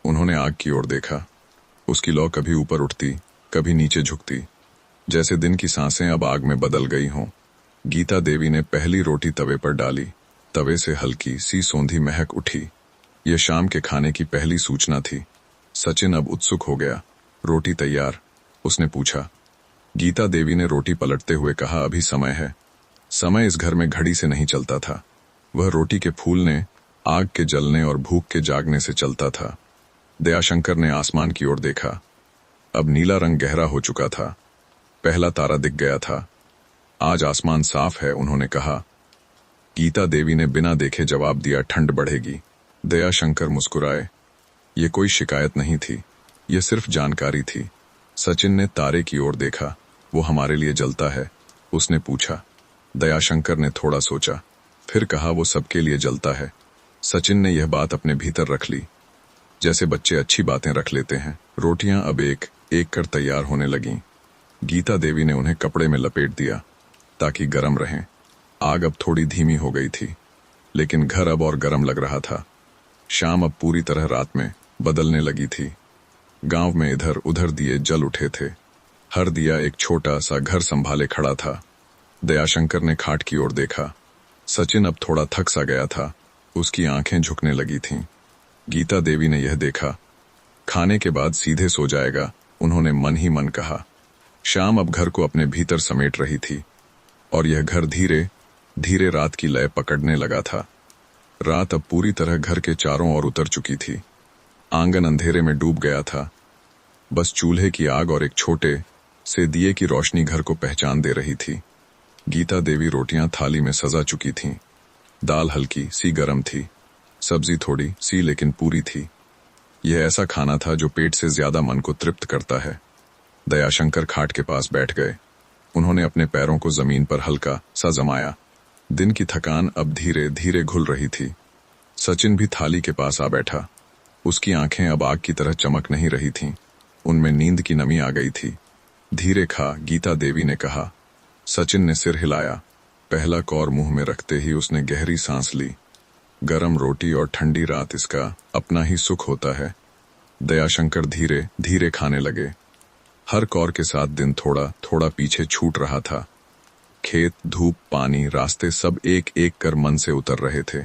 उन्होंने आग की ओर देखा। उसकी लौ कभी ऊपर उठती, कभी नीचे झुकती, जैसे दिन की सांसें अब आग में बदल गई हों। गीता देवी ने पहली रोटी तवे पर डाली। तवे से हल्की सी सौंधी महक उठी। यह शाम के खाने की पहली सूचना थी। सचिन अब उत्सुक हो गया। रोटी तैयार, उसने पूछा। गीता देवी ने रोटी पलटते हुए कहा, अभी समय है। समय इस घर में घड़ी से नहीं चलता था। वह रोटी के फूलने, आग के जलने और भूख के जागने से चलता था। दयाशंकर ने आसमान की ओर देखा। अब नीला रंग गहरा हो चुका था। पहला तारा दिख गया था। आज आसमान साफ है, उन्होंने कहा। गीता देवी ने बिना देखे जवाब दिया, ठंड बढ़ेगी। दयाशंकर मुस्कुराए। ये कोई शिकायत नहीं थी, यह सिर्फ जानकारी थी। सचिन ने तारे की ओर देखा। वो हमारे लिए जलता है, उसने पूछा। दयाशंकर ने थोड़ा सोचा, फिर कहा, वो सबके लिए जलता है। सचिन ने यह बात अपने भीतर रख ली, जैसे बच्चे अच्छी बातें रख लेते हैं। रोटियां अब एक एक कर तैयार होने लगीं। गीता देवी ने उन्हें कपड़े में लपेट दिया ताकि गर्म रहें। आग अब थोड़ी धीमी हो गई थी, लेकिन घर अब और गर्म लग रहा था। शाम अब पूरी तरह रात में बदलने लगी थी। गांव में इधर उधर दिए जल उठे थे। हर दिया एक छोटा सा घर संभाले खड़ा था। दयाशंकर ने खाट की ओर देखा। सचिन अब थोड़ा थक सा गया था, उसकी आंखें झुकने लगी थीं। गीता देवी ने यह देखा। खाने के बाद सीधे सो जाएगा, उन्होंने मन ही मन कहा। शाम अब घर को अपने भीतर समेट रही थी और यह घर धीरे धीरे रात की लय पकड़ने लगा था। रात अब पूरी तरह घर के चारों ओर उतर चुकी थी। आंगन अंधेरे में डूब गया था। बस चूल्हे की आग और एक छोटे से दिए की रोशनी घर को पहचान दे रही थी। गीता देवी रोटियां थाली में सजा चुकी थीं। दाल हल्की सी गर्म थी, सब्जी थोड़ी सी लेकिन पूरी थी। यह ऐसा खाना था जो पेट से ज्यादा मन को तृप्त करता है। दयाशंकर खाट के पास बैठ गए। उन्होंने अपने पैरों को जमीन पर हल्का सा जमाया। दिन की थकान अब धीरे धीरे घुल रही थी। सचिन भी थाली के पास आ बैठा। उसकी आंखें अब आग की तरह चमक नहीं रही थीं, उनमें नींद की नमी आ गई थी। धीरे खा, गीता देवी ने कहा। सचिन ने सिर हिलाया। पहला कौर मुंह में रखते ही उसने गहरी सांस ली। गरम रोटी और ठंडी रात, इसका अपना ही सुख होता है। दयाशंकर धीरे धीरे खाने लगे। हर कौर के साथ दिन थोड़ा थोड़ा पीछे छूट रहा था। खेत, धूप, पानी, रास्ते सब एक एक कर मन से उतर रहे थे।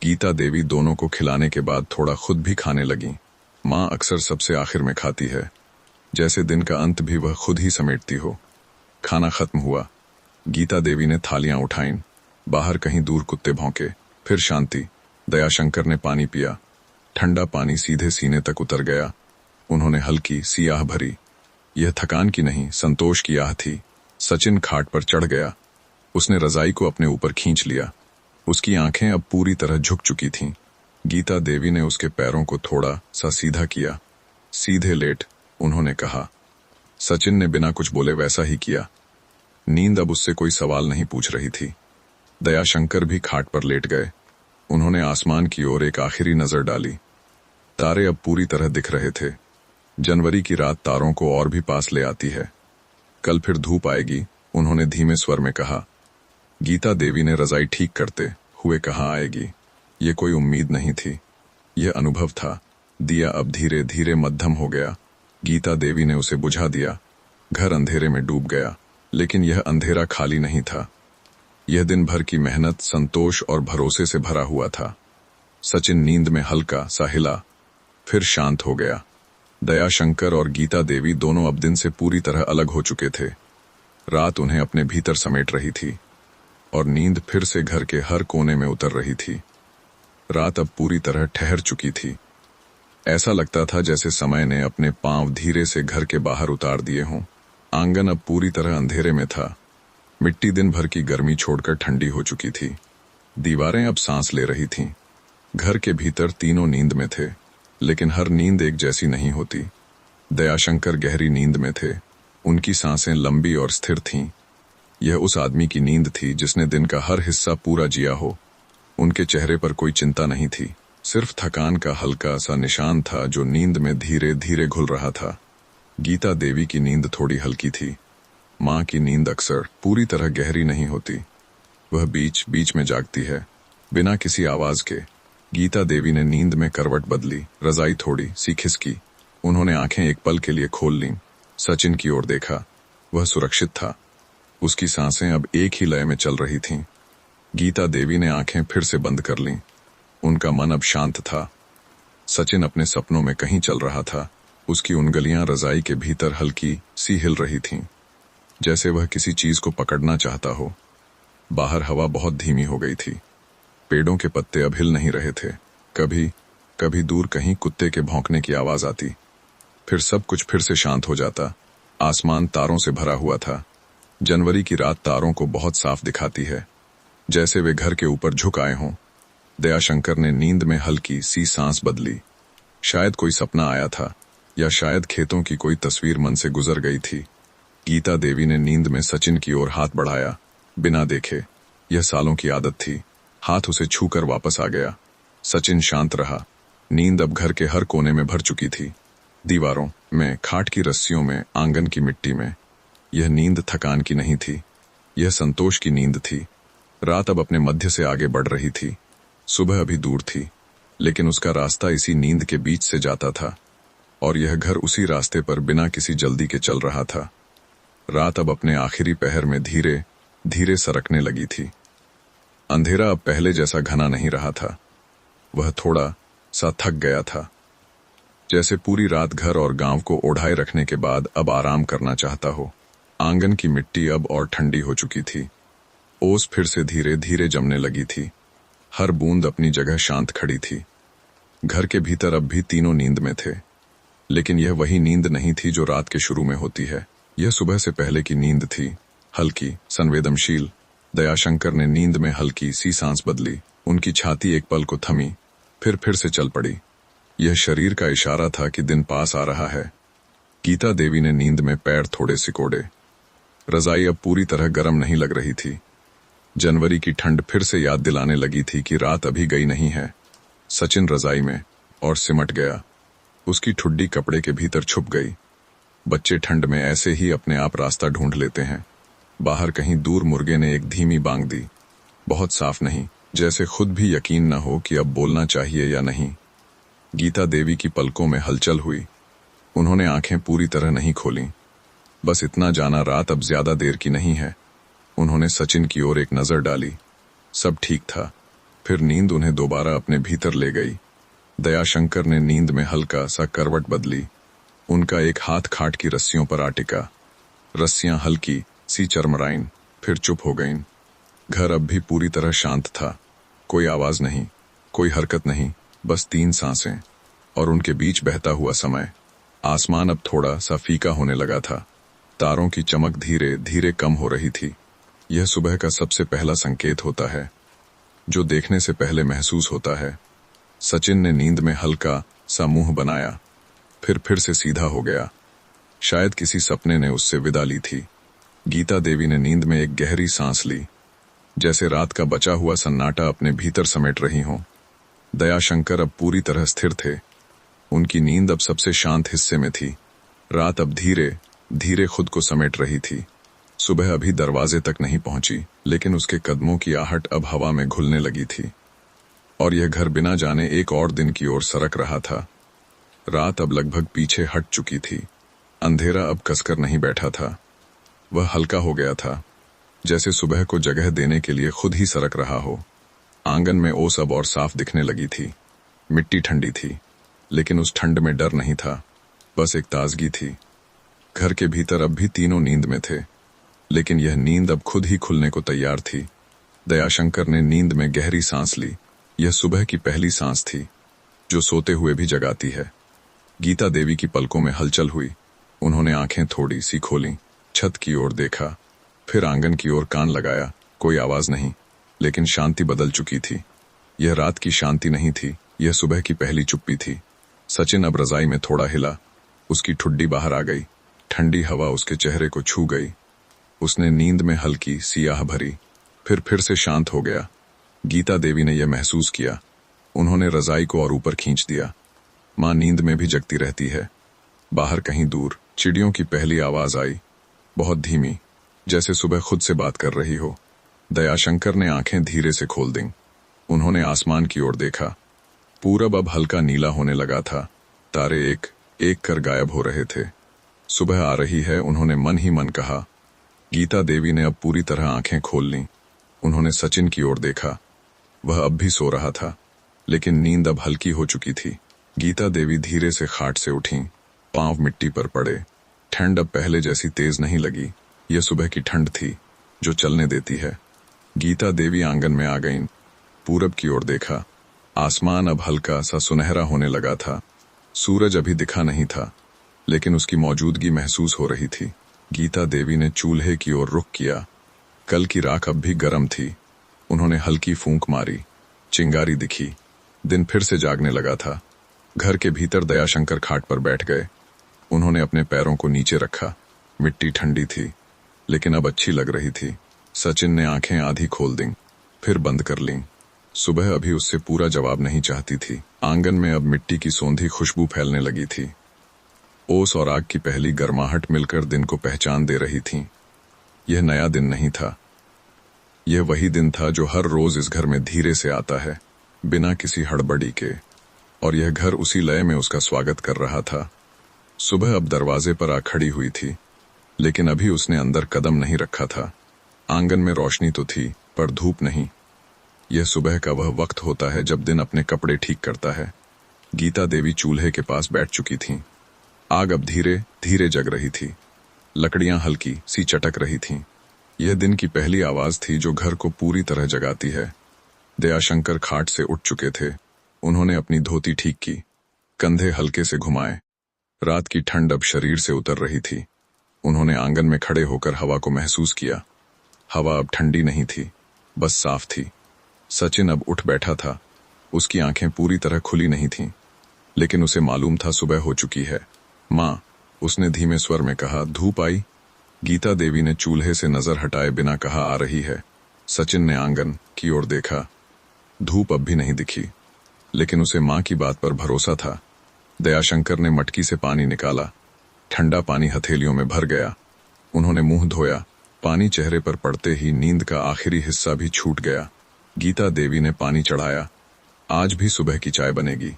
गीता देवी दोनों को खिलाने के बाद थोड़ा खुद भी खाने लगी। माँ अक्सर सबसे आखिर में खाती है, जैसे दिन का अंत भी वह खुद ही समेटती हो। खाना खत्म हुआ। गीता देवी ने थालियां उठाईं। बाहर कहीं दूर कुत्ते भौंके, फिर शांति। दयाशंकर ने पानी पिया। ठंडा पानी सीधे सीने तक उतर गया। उन्होंने हल्की सी आह भरी। यह थकान की नहीं, संतोष की आह थी। सचिन खाट पर चढ़ गया। उसने रजाई को अपने ऊपर खींच लिया। उसकी आंखें अब पूरी तरह झुक चुकी थीं। गीता देवी ने उसके पैरों को थोड़ा सा सीधा किया। सीधे लेट, उन्होंने कहा। सचिन ने बिना कुछ बोले वैसा ही किया। नींद अब उससे कोई सवाल नहीं पूछ रही थी। दयाशंकर भी खाट पर लेट गए। उन्होंने आसमान की ओर एक आखिरी नजर डाली। तारे अब पूरी तरह दिख रहे थे। जनवरी की रात तारों को और भी पास ले आती है। कल फिर धूप आएगी, उन्होंने धीमे स्वर में कहा। गीता देवी ने रजाई ठीक करते हुए कहा, आएगी। ये कोई उम्मीद नहीं थी, यह अनुभव था। दिया अब धीरे धीरे मध्यम हो गया। गीता देवी ने उसे बुझा दिया। घर अंधेरे में डूब गया, लेकिन यह अंधेरा खाली नहीं था। यह दिन भर की मेहनत, संतोष और भरोसे से भरा हुआ था। सचिन नींद में हल्का सा हिला, फिर शांत हो गया। दयाशंकर और गीता देवी दोनों अब दिन से पूरी तरह अलग हो चुके थे। रात उन्हें अपने भीतर समेट रही थी और नींद फिर से घर के हर कोने में उतर रही थी। रात अब पूरी तरह ठहर चुकी थी। ऐसा लगता था जैसे समय ने अपने पांव धीरे से घर के बाहर उतार दिए हों। आंगन अब पूरी तरह अंधेरे में था। मिट्टी दिन भर की गर्मी छोड़कर ठंडी हो चुकी थी। दीवारें अब सांस ले रही थीं। घर के भीतर तीनों नींद में थे, लेकिन हर नींद एक जैसी नहीं होती। दयाशंकर गहरी नींद में थे। उनकी सांसें लंबी और स्थिर थीं। यह उस आदमी की नींद थी जिसने दिन का हर हिस्सा पूरा जिया हो। उनके चेहरे पर कोई चिंता नहीं थी, सिर्फ थकान का हल्का सा निशान था जो नींद में धीरे धीरे घुल रहा था। गीता देवी की नींद थोड़ी हल्की थी। माँ की नींद अक्सर पूरी तरह गहरी नहीं होती, वह बीच बीच में जागती है, बिना किसी आवाज के। गीता देवी ने नींद में करवट बदली, रजाई थोड़ी सी खिसकी। उन्होंने आंखें एक पल के लिए खोल लीं। सचिन की ओर देखा, वह सुरक्षित था। उसकी सांसें अब एक ही लय में चल रही थीं। गीता देवी ने आंखें फिर से बंद कर लीं। उनका मन अब शांत था। सचिन अपने सपनों में कहीं चल रहा था। उसकी उंगलियां रजाई के भीतर हल्की सी हिल रही थीं, जैसे वह किसी चीज को पकड़ना चाहता हो। बाहर हवा बहुत धीमी हो गई थी। पेड़ों के पत्ते अब हिल नहीं रहे थे। कभी कभी दूर कहीं कुत्ते के भौंकने की आवाज आती, फिर सब कुछ फिर से शांत हो जाता। आसमान तारों से भरा हुआ था। जनवरी की रात तारों को बहुत साफ दिखाती है, जैसे वे घर के ऊपर झुक आए हों। दयाशंकर ने नींद में हल्की सी सांस बदली। शायद कोई सपना आया था, या शायद खेतों की कोई तस्वीर मन से गुजर गई थी। गीता देवी ने नींद में सचिन की ओर हाथ बढ़ाया, बिना देखे। यह सालों की आदत थी। हाथ उसे छूकर वापस आ गया। सचिन शांत रहा। नींद अब घर के हर कोने में भर चुकी थी। दीवारों में, खाट की रस्सियों में, आंगन की मिट्टी में। यह नींद थकान की नहीं थी, यह संतोष की नींद थी। रात अब अपने मध्य से आगे बढ़ रही थी। सुबह अभी दूर थी, लेकिन उसका रास्ता इसी नींद के बीच से जाता था, और यह घर उसी रास्ते पर बिना किसी जल्दी के चल रहा था। रात अब अपने आखिरी पहर में धीरे धीरे सरकने लगी थी। अंधेरा अब पहले जैसा घना नहीं रहा था, वह थोड़ा सा थक गया था, जैसे पूरी रात घर और गांव को ओढ़ाए रखने के बाद अब आराम करना चाहता हो। आंगन की मिट्टी अब और ठंडी हो चुकी थी। ओस फिर से धीरे धीरे जमने लगी थी। हर बूंद अपनी जगह शांत खड़ी थी। घर के भीतर अब भी तीनों नींद में थे, लेकिन यह वही नींद नहीं थी जो रात के शुरू में होती है। यह सुबह से पहले की नींद थी, हल्की, संवेदनशील। दयाशंकर ने नींद में हल्की सी सांस बदली। उनकी छाती एक पल को थमी, फिर से चल पड़ी। यह शरीर का इशारा था कि दिन पास आ रहा है। गीता देवी ने नींद में पैर थोड़े सिकोड़े। रजाई अब पूरी तरह गर्म नहीं लग रही थी। जनवरी की ठंड फिर से याद दिलाने लगी थी कि रात अभी गई नहीं है। सचिन रजाई में और सिमट गया। उसकी ठुड्डी कपड़े के भीतर छुप गई। बच्चे ठंड में ऐसे ही अपने आप रास्ता ढूंढ लेते हैं। बाहर कहीं दूर मुर्गे ने एक धीमी बांग दी, बहुत साफ नहीं, जैसे खुद भी यकीन न हो कि अब बोलना चाहिए या नहीं। गीता देवी की पलकों में हलचल हुई। उन्होंने आंखें पूरी तरह नहीं खोलीं, बस इतना जाना रात अब ज्यादा देर की नहीं है। उन्होंने सचिन की ओर एक नजर डाली। सब ठीक था। फिर नींद उन्हें दोबारा अपने भीतर ले गई। दयाशंकर ने नींद में हल्का सा करवट बदली। उनका एक हाथ खाट की रस्सियों पर आ टिका। रस्सियां हल्की सी चरमराइन, फिर चुप हो गईं। घर अब भी पूरी तरह शांत था। कोई आवाज नहीं, कोई हरकत नहीं, बस 3 सांसें और उनके बीच बहता हुआ समय। आसमान अब थोड़ा सा फीका होने लगा था। तारों की चमक धीरे धीरे कम हो रही थी। यह सुबह का सबसे पहला संकेत होता है, जो देखने से पहले महसूस होता है। सचिन ने नींद में हल्का सा मुंह बनाया, फिर से सीधा हो गया। शायद किसी सपने ने उससे विदा ली थी। गीता देवी ने नींद में एक गहरी सांस ली, जैसे रात का बचा हुआ सन्नाटा अपने भीतर समेट रही हो। दयाशंकर अब पूरी तरह स्थिर थे। उनकी नींद अब सबसे शांत हिस्से में थी। रात अब धीरे धीरे खुद को समेट रही थी। सुबह अभी दरवाजे तक नहीं पहुंची, लेकिन उसके कदमों की आहट अब हवा में घुलने लगी थी, और यह घर बिना जाने एक और दिन की ओर सरक रहा था। रात अब लगभग पीछे हट चुकी थी। अंधेरा अब कसकर नहीं बैठा था, वह हल्का हो गया था, जैसे सुबह को जगह देने के लिए खुद ही सरक रहा हो। आंगन में ओस अब और साफ दिखने लगी थी। मिट्टी ठंडी थी, लेकिन उस ठंड में डर नहीं था, बस एक ताजगी थी। घर के भीतर अब भी तीनों नींद में थे, लेकिन यह नींद अब खुद ही खुलने को तैयार थी। दयाशंकर ने नींद में गहरी सांस ली। यह सुबह की पहली सांस थी, जो सोते हुए भी जगाती है। गीता देवी की पलकों में हलचल हुई। उन्होंने आंखें थोड़ी सी खोलीं, छत की ओर देखा, फिर आंगन की ओर कान लगाया। कोई आवाज नहीं, लेकिन शांति बदल चुकी थी। यह रात की शांति नहीं थी, यह सुबह की पहली चुप्पी थी। सचिन अब रजाई में थोड़ा हिला। उसकी ठुड्डी बाहर आ गई। ठंडी हवा उसके चेहरे को छू गई। उसने नींद में हल्की सियाह भरी, फिर से शांत हो गया। गीता देवी ने यह महसूस किया। उन्होंने रजाई को और ऊपर खींच दिया। माँ नींद में भी जगती रहती है। बाहर कहीं दूर चिड़ियों की पहली आवाज आई, बहुत धीमी, जैसे सुबह खुद से बात कर रही हो। दयाशंकर ने आंखें धीरे से खोल दी। उन्होंने आसमान की ओर देखा। पूरब अब हल्का नीला होने लगा था। तारे एक एक कर गायब हो रहे थे। सुबह आ रही है, उन्होंने मन ही मन कहा। गीता देवी ने अब पूरी तरह आंखें खोल लीं। उन्होंने सचिन की ओर देखा। वह अब भी सो रहा था, लेकिन नींद अब हल्की हो चुकी थी। गीता देवी धीरे से खाट से उठीं। पांव मिट्टी पर पड़े। ठंड अब पहले जैसी तेज नहीं लगी। यह सुबह की ठंड थी, जो चलने देती है। गीता देवी आंगन में आ गईं। पूरब की ओर देखा। आसमान अब हल्का सा सुनहरा होने लगा था। सूरज अभी दिखा नहीं था, लेकिन उसकी मौजूदगी महसूस हो रही थी। गीता देवी ने चूल्हे की ओर रुख किया। कल की राख अब भी गर्म थी। उन्होंने हल्की फूंक मारी। चिंगारी दिखी। दिन फिर से जागने लगा था। घर के भीतर दयाशंकर खाट पर बैठ गए। उन्होंने अपने पैरों को नीचे रखा। मिट्टी ठंडी थी, लेकिन अब अच्छी लग रही थी। सचिन ने आंखें आधी खोल दी, फिर बंद कर लीं। सुबह अभी उससे पूरा जवाब नहीं चाहती थी। आंगन में अब मिट्टी की सौंधी खुशबू फैलने लगी थी। ओस और आग की पहली गर्माहट मिलकर दिन को पहचान दे रही थीं। यह नया दिन नहीं था। यह वही दिन था जो हर रोज इस घर में धीरे से आता है, बिना किसी हड़बड़ी के, और यह घर उसी लय में उसका स्वागत कर रहा था। सुबह अब दरवाजे पर आ खड़ी हुई थी, लेकिन अभी उसने अंदर कदम नहीं रखा था। आंगन में रोशनी तो थी, पर धूप नहीं। यह सुबह का वह वक्त होता है जब दिन अपने कपड़े ठीक करता है। गीता देवी चूल्हे के पास बैठ चुकी थीं। आग अब धीरे धीरे जग रही थी। लकड़ियां हल्की सी चटक रही थीं। यह दिन की पहली आवाज थी जो घर को पूरी तरह जगाती है। दयाशंकर खाट से उठ चुके थे। उन्होंने अपनी धोती ठीक की, कंधे हल्के से घुमाए। रात की ठंड अब शरीर से उतर रही थी। उन्होंने आंगन में खड़े होकर हवा को महसूस किया। हवा अब ठंडी नहीं थी, बस साफ थी। सचिन अब उठ बैठा था। उसकी आंखें पूरी तरह खुली नहीं थीं, लेकिन उसे मालूम था सुबह हो चुकी है। माँ, उसने धीमे स्वर में कहा, धूप आई? गीता देवी ने चूल्हे से नजर हटाए बिना कहा, आ रही है। सचिन ने आंगन की ओर देखा। धूप अब भी नहीं दिखी, लेकिन उसे माँ की बात पर भरोसा था। दयाशंकर ने मटकी से पानी निकाला। ठंडा पानी हथेलियों में भर गया। उन्होंने मुंह धोया। पानी चेहरे पर पड़ते ही नींद का आखिरी हिस्सा भी छूट गया। गीता देवी ने पानी चढ़ाया। आज भी सुबह की चाय बनेगी,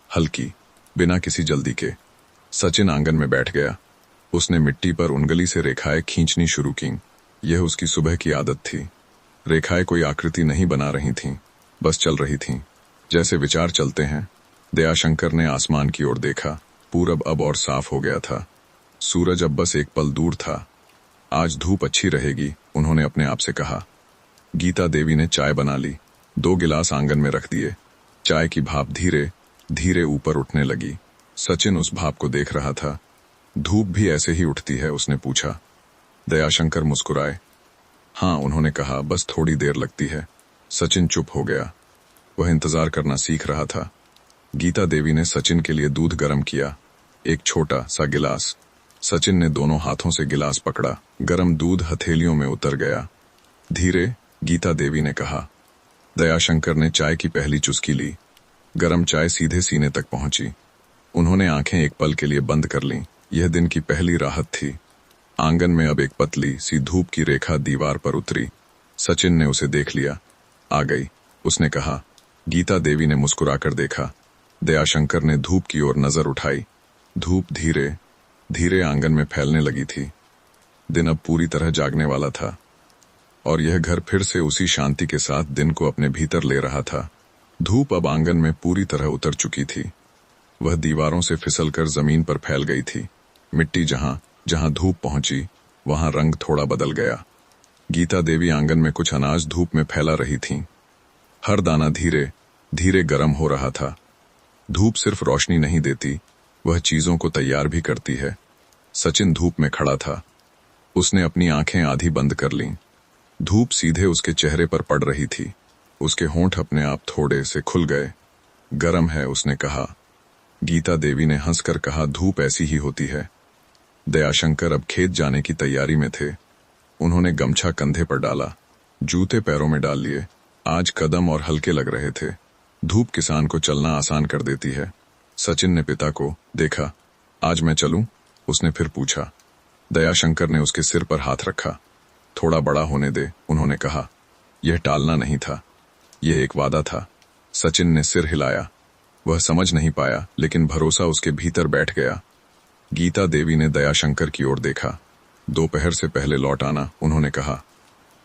हल्की, बिना किसी जल्दी के। सचिन आंगन में बैठ गया। उसने मिट्टी पर उंगली से रेखाएं खींचनी शुरू की। यह उसकी सुबह की आदत थी। रेखाएं कोई आकृति नहीं बना रही थीं, बस चल रही थीं, जैसे विचार चलते हैं। दयाशंकर ने आसमान की ओर देखा। पूरब अब और साफ हो गया था। सूरज अब बस एक पल दूर था। आज धूप अच्छी रहेगी, उन्होंने अपने आप से कहा। गीता देवी ने चाय बना ली। 2 गिलास आंगन में रख दिए। चाय की भाप धीरे धीरे ऊपर उठने लगी। सचिन उस भाप को देख रहा था। धूप भी ऐसे ही उठती है? उसने पूछा। दयाशंकर मुस्कुराए। हाँ, उन्होंने कहा, बस थोड़ी देर लगती है। सचिन चुप हो गया। वह इंतजार करना सीख रहा था। गीता देवी ने सचिन के लिए दूध गर्म किया, एक छोटा सा गिलास। सचिन ने दोनों हाथों से गिलास पकड़ा। गर्म दूध हथेलियों में उतर गया। धीरे, गीता देवी ने कहा। दयाशंकर ने चाय की पहली चुस्की ली। गर्म चाय सीधे सीने तक पहुंची। उन्होंने आंखें एक पल के लिए बंद कर लीं। यह दिन की पहली राहत थी। आंगन में अब एक पतली सी धूप की रेखा दीवार पर उतरी। सचिन ने उसे देख लिया। आ गई, उसने कहा। गीता देवी ने मुस्कुराकर देखा। दयाशंकर ने धूप की ओर नजर उठाई। धूप धीरे धीरे आंगन में फैलने लगी थी। दिन अब पूरी तरह जागने वाला था, और यह घर फिर से उसी शांति के साथ दिन को अपने भीतर ले रहा था। धूप अब आंगन में पूरी तरह उतर चुकी थी। वह दीवारों से फिसलकर जमीन पर फैल गई थी। मिट्टी जहां जहां धूप पहुंची, वहां रंग थोड़ा बदल गया। गीता देवी आंगन में कुछ अनाज धूप में फैला रही थीं। हर दाना धीरे धीरे गर्म हो रहा था। धूप सिर्फ रोशनी नहीं देती, वह चीजों को तैयार भी करती है। सचिन धूप में खड़ा था। उसने अपनी आंखें आधी बंद कर लीं। धूप सीधे उसके चेहरे पर पड़ रही थी। उसके होंठ अपने आप थोड़े से खुल गए। गरम है, उसने कहा। गीता देवी ने हंसकर कहा, धूप ऐसी ही होती है। दयाशंकर अब खेत जाने की तैयारी में थे। उन्होंने गमछा कंधे पर डाला, जूते पैरों में डाल लिए। आज कदम और हल्के लग रहे थे। धूप किसान को चलना आसान कर देती है। सचिन ने पिता को देखा। आज मैं चलूं? उसने फिर पूछा। दयाशंकर ने उसके सिर पर हाथ रखा। थोड़ा बड़ा होने दे, उन्होंने कहा। यह टालना नहीं था, यह एक वादा था। सचिन ने सिर हिलाया। वह समझ नहीं पाया, लेकिन भरोसा उसके भीतर बैठ गया। गीता देवी ने दयाशंकर की ओर देखा। दोपहर से पहले लौट आना, उन्होंने कहा।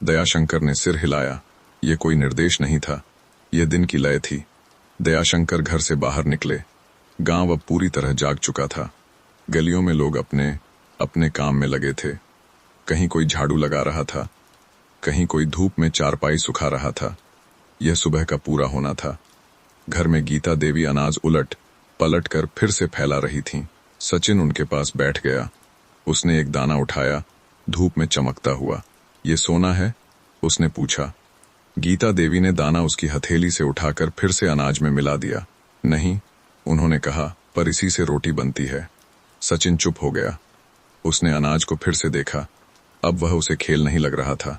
दयाशंकर ने सिर हिलाया। यह कोई निर्देश नहीं था, यह दिन की लय थी। दयाशंकर घर से बाहर निकले। गांव अब पूरी तरह जाग चुका था। गलियों में लोग अपने अपने काम में लगे थे। कहीं कोई झाड़ू लगा रहा था, कहीं कोई धूप में चारपाई सुखा रहा था। यह सुबह का पूरा होना था। घर में गीता देवी अनाज उलट पलट कर फिर से फैला रही थीं। सचिन उनके पास बैठ गया। उसने एक दाना उठाया, धूप में चमकता हुआ। ये सोना है? उसने पूछा। गीता देवी ने दाना उसकी हथेली से उठाकर फिर से अनाज में मिला दिया। नहीं, उन्होंने कहा, पर इसी से रोटी बनती है। सचिन चुप हो गया। उसने अनाज को फिर से देखा। अब वह उसे खेल नहीं लग रहा था।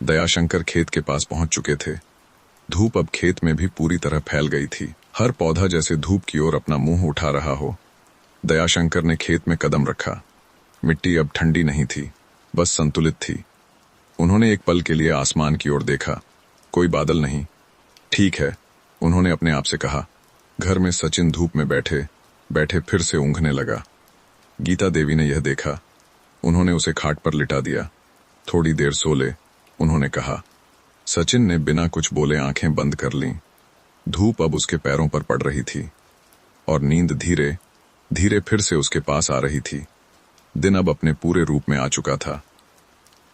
दयाशंकर खेत के पास पहुंच चुके थे। धूप अब खेत में भी पूरी तरह फैल गई थी। हर पौधा जैसे धूप की ओर अपना मुंह उठा रहा हो। दयाशंकर ने खेत में कदम रखा। मिट्टी अब ठंडी नहीं थी, बस संतुलित थी। उन्होंने एक पल के लिए आसमान की ओर देखा। कोई बादल नहीं। ठीक है, उन्होंने अपने आप से कहा। घर में सचिन धूप में बैठे बैठे फिर से ऊँघने लगा। गीता देवी ने यह देखा। उन्होंने उसे खाट पर लिटा दिया। थोड़ी देर सो ले, उन्होंने कहा। सचिन ने बिना कुछ बोले आंखें बंद कर लीं। धूप अब उसके पैरों पर पड़ रही थी और नींद धीरे धीरे फिर से उसके पास आ रही थी। दिन अब अपने पूरे रूप में आ चुका था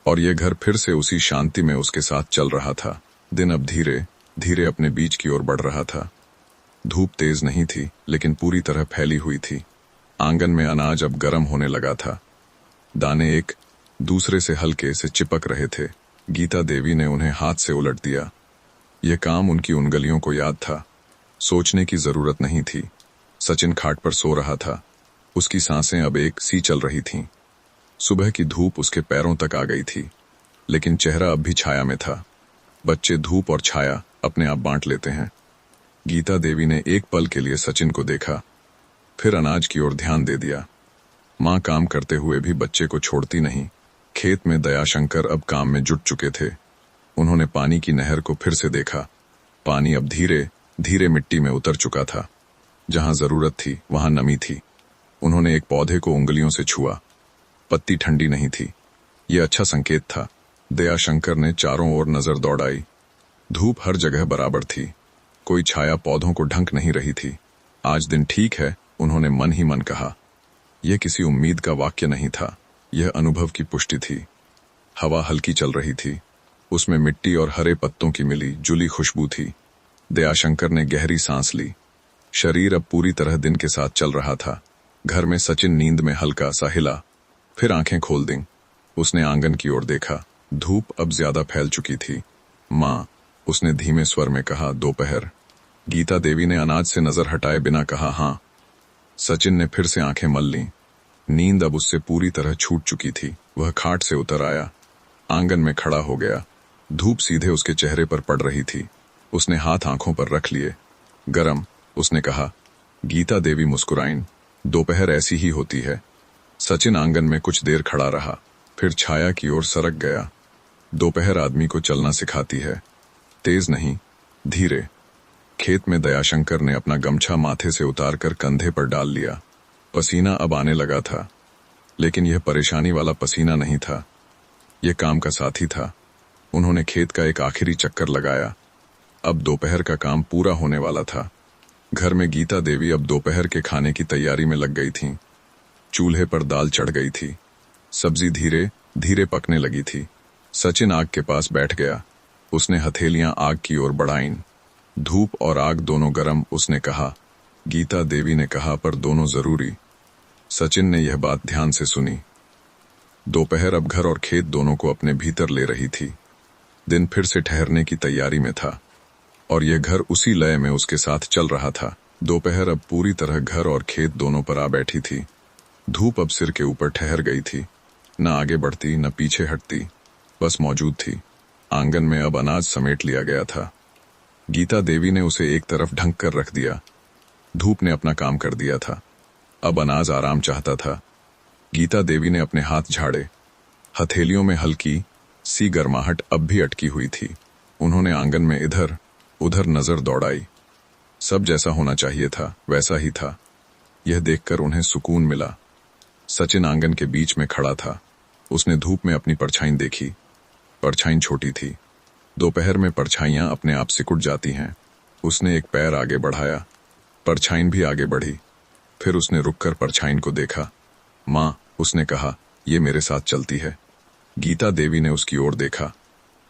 और यह घर फिर से उसी शांति में उसके साथ चल रहा था। दिन अब धीरे धीरे अपने बीच की ओर बढ़ रहा था। धूप तेज नहीं थी, लेकिन पूरी तरह फैली हुई थी। आंगन में अनाज अब गर्म होने लगा था। दाने एक दूसरे से हल्के से चिपक रहे थे। गीता देवी ने उन्हें हाथ से उलट दिया। यह काम उनकी उंगलियों को याद था। सोचने की जरूरत नहीं थी। सचिन खाट पर सो रहा था। उसकी सांसें अब एक सी चल रही थीं। सुबह की धूप उसके पैरों तक आ गई थी, लेकिन चेहरा अब भी छाया में था। बच्चे धूप और छाया अपने आप बांट लेते हैं। गीता देवी ने एक पल के लिए सचिन को देखा, फिर अनाज की ओर ध्यान दे दिया। माँ काम करते हुए भी बच्चे को छोड़ती नहीं। खेत में दयाशंकर अब काम में जुट चुके थे। उन्होंने पानी की नहर को फिर से देखा। पानी अब धीरे धीरे मिट्टी में उतर चुका था। जहां जरूरत थी वहां नमी थी। उन्होंने एक पौधे को उंगलियों से छुआ। पत्ती ठंडी नहीं थी। यह अच्छा संकेत था। दयाशंकर ने चारों ओर नजर दौड़ाई। धूप हर जगह बराबर थी। कोई छाया पौधों को ढंक नहीं रही थी। आज दिन ठीक है, उन्होंने मन ही मन कहा। यह किसी उम्मीद का वाक्य नहीं था, यह अनुभव की पुष्टि थी। हवा हल्की चल रही थी। उसमें मिट्टी और हरे पत्तों की मिली जुली खुशबू थी। दयाशंकर ने गहरी सांस ली। शरीर अब पूरी तरह दिन के साथ चल रहा था। घर में सचिन नींद में हल्का सा हिला, फिर आंखें खोल दी। उसने आंगन की ओर देखा। धूप अब ज्यादा फैल चुकी थी। माँ, उसने धीमे स्वर में कहा, दोपहर। गीता देवी ने अनाज से नजर हटाए बिना कहा, हाँ। सचिन ने फिर से आंखें मल लीं। नींद अब उससे पूरी तरह छूट चुकी थी। वह खाट से उतर आया, आंगन में खड़ा हो गया। धूप सीधे उसके चेहरे पर पड़ रही थी। उसने हाथ आंखों पर रख लिए। गरम, उसने कहा। गीता देवी मुस्कुराईं। दोपहर ऐसी ही होती है। सचिन आंगन में कुछ देर खड़ा रहा, फिर छाया की ओर सरक गया। दोपहर आदमी को चलना सिखाती है, तेज नहीं, धीरे। खेत में दयाशंकर ने अपना गमछा माथे से उतारकर कंधे पर डाल लिया। पसीना अब आने लगा था, लेकिन यह परेशानी वाला पसीना नहीं था। यह काम का साथी था। उन्होंने खेत का एक आखिरी चक्कर लगाया। अब दोपहर का काम पूरा होने वाला था। घर में गीता देवी अब दोपहर के खाने की तैयारी में लग गई थीं। चूल्हे पर दाल चढ़ गई थी। सब्जी धीरे धीरे पकने लगी थी। सचिन आग के पास बैठ गया। उसने हथेलियां आग की ओर बढ़ाईं। धूप और आग दोनों गर्म, उसने कहा। गीता देवी ने कहा, पर दोनों जरूरी। सचिन ने यह बात ध्यान से सुनी। दोपहर अब घर और खेत दोनों को अपने भीतर ले रही थी। दिन फिर से ठहरने की तैयारी में था और यह घर उसी लय में उसके साथ चल रहा था। दोपहर अब पूरी तरह घर और खेत दोनों पर आ बैठी थी। धूप अब सिर के ऊपर ठहर गई थी। न आगे बढ़ती न पीछे हटती, बस मौजूद थी। आंगन में अब अनाज समेट लिया गया था। गीता देवी ने उसे एक तरफ ढंक कर रख दिया। धूप ने अपना काम कर दिया था। अब अनाज आराम चाहता था। गीता देवी ने अपने हाथ झाड़े। हथेलियों में हल्की सी गर्माहट अब भी अटकी हुई थी। उन्होंने आंगन में इधर उधर नजर दौड़ाई। सब जैसा होना चाहिए था वैसा ही था। यह देखकर उन्हें सुकून मिला। सचिन आंगन के बीच में खड़ा था। उसने धूप में अपनी परछाई देखी। परछाई छोटी थी। दोपहर में परछाइयां अपने आप सिकुड़ जाती हैं। उसने एक पैर आगे बढ़ाया। परछाई भी आगे बढ़ी। फिर उसने रुककर परछाई को देखा। माँ, उसने कहा, ये मेरे साथ चलती है। गीता देवी ने उसकी ओर देखा।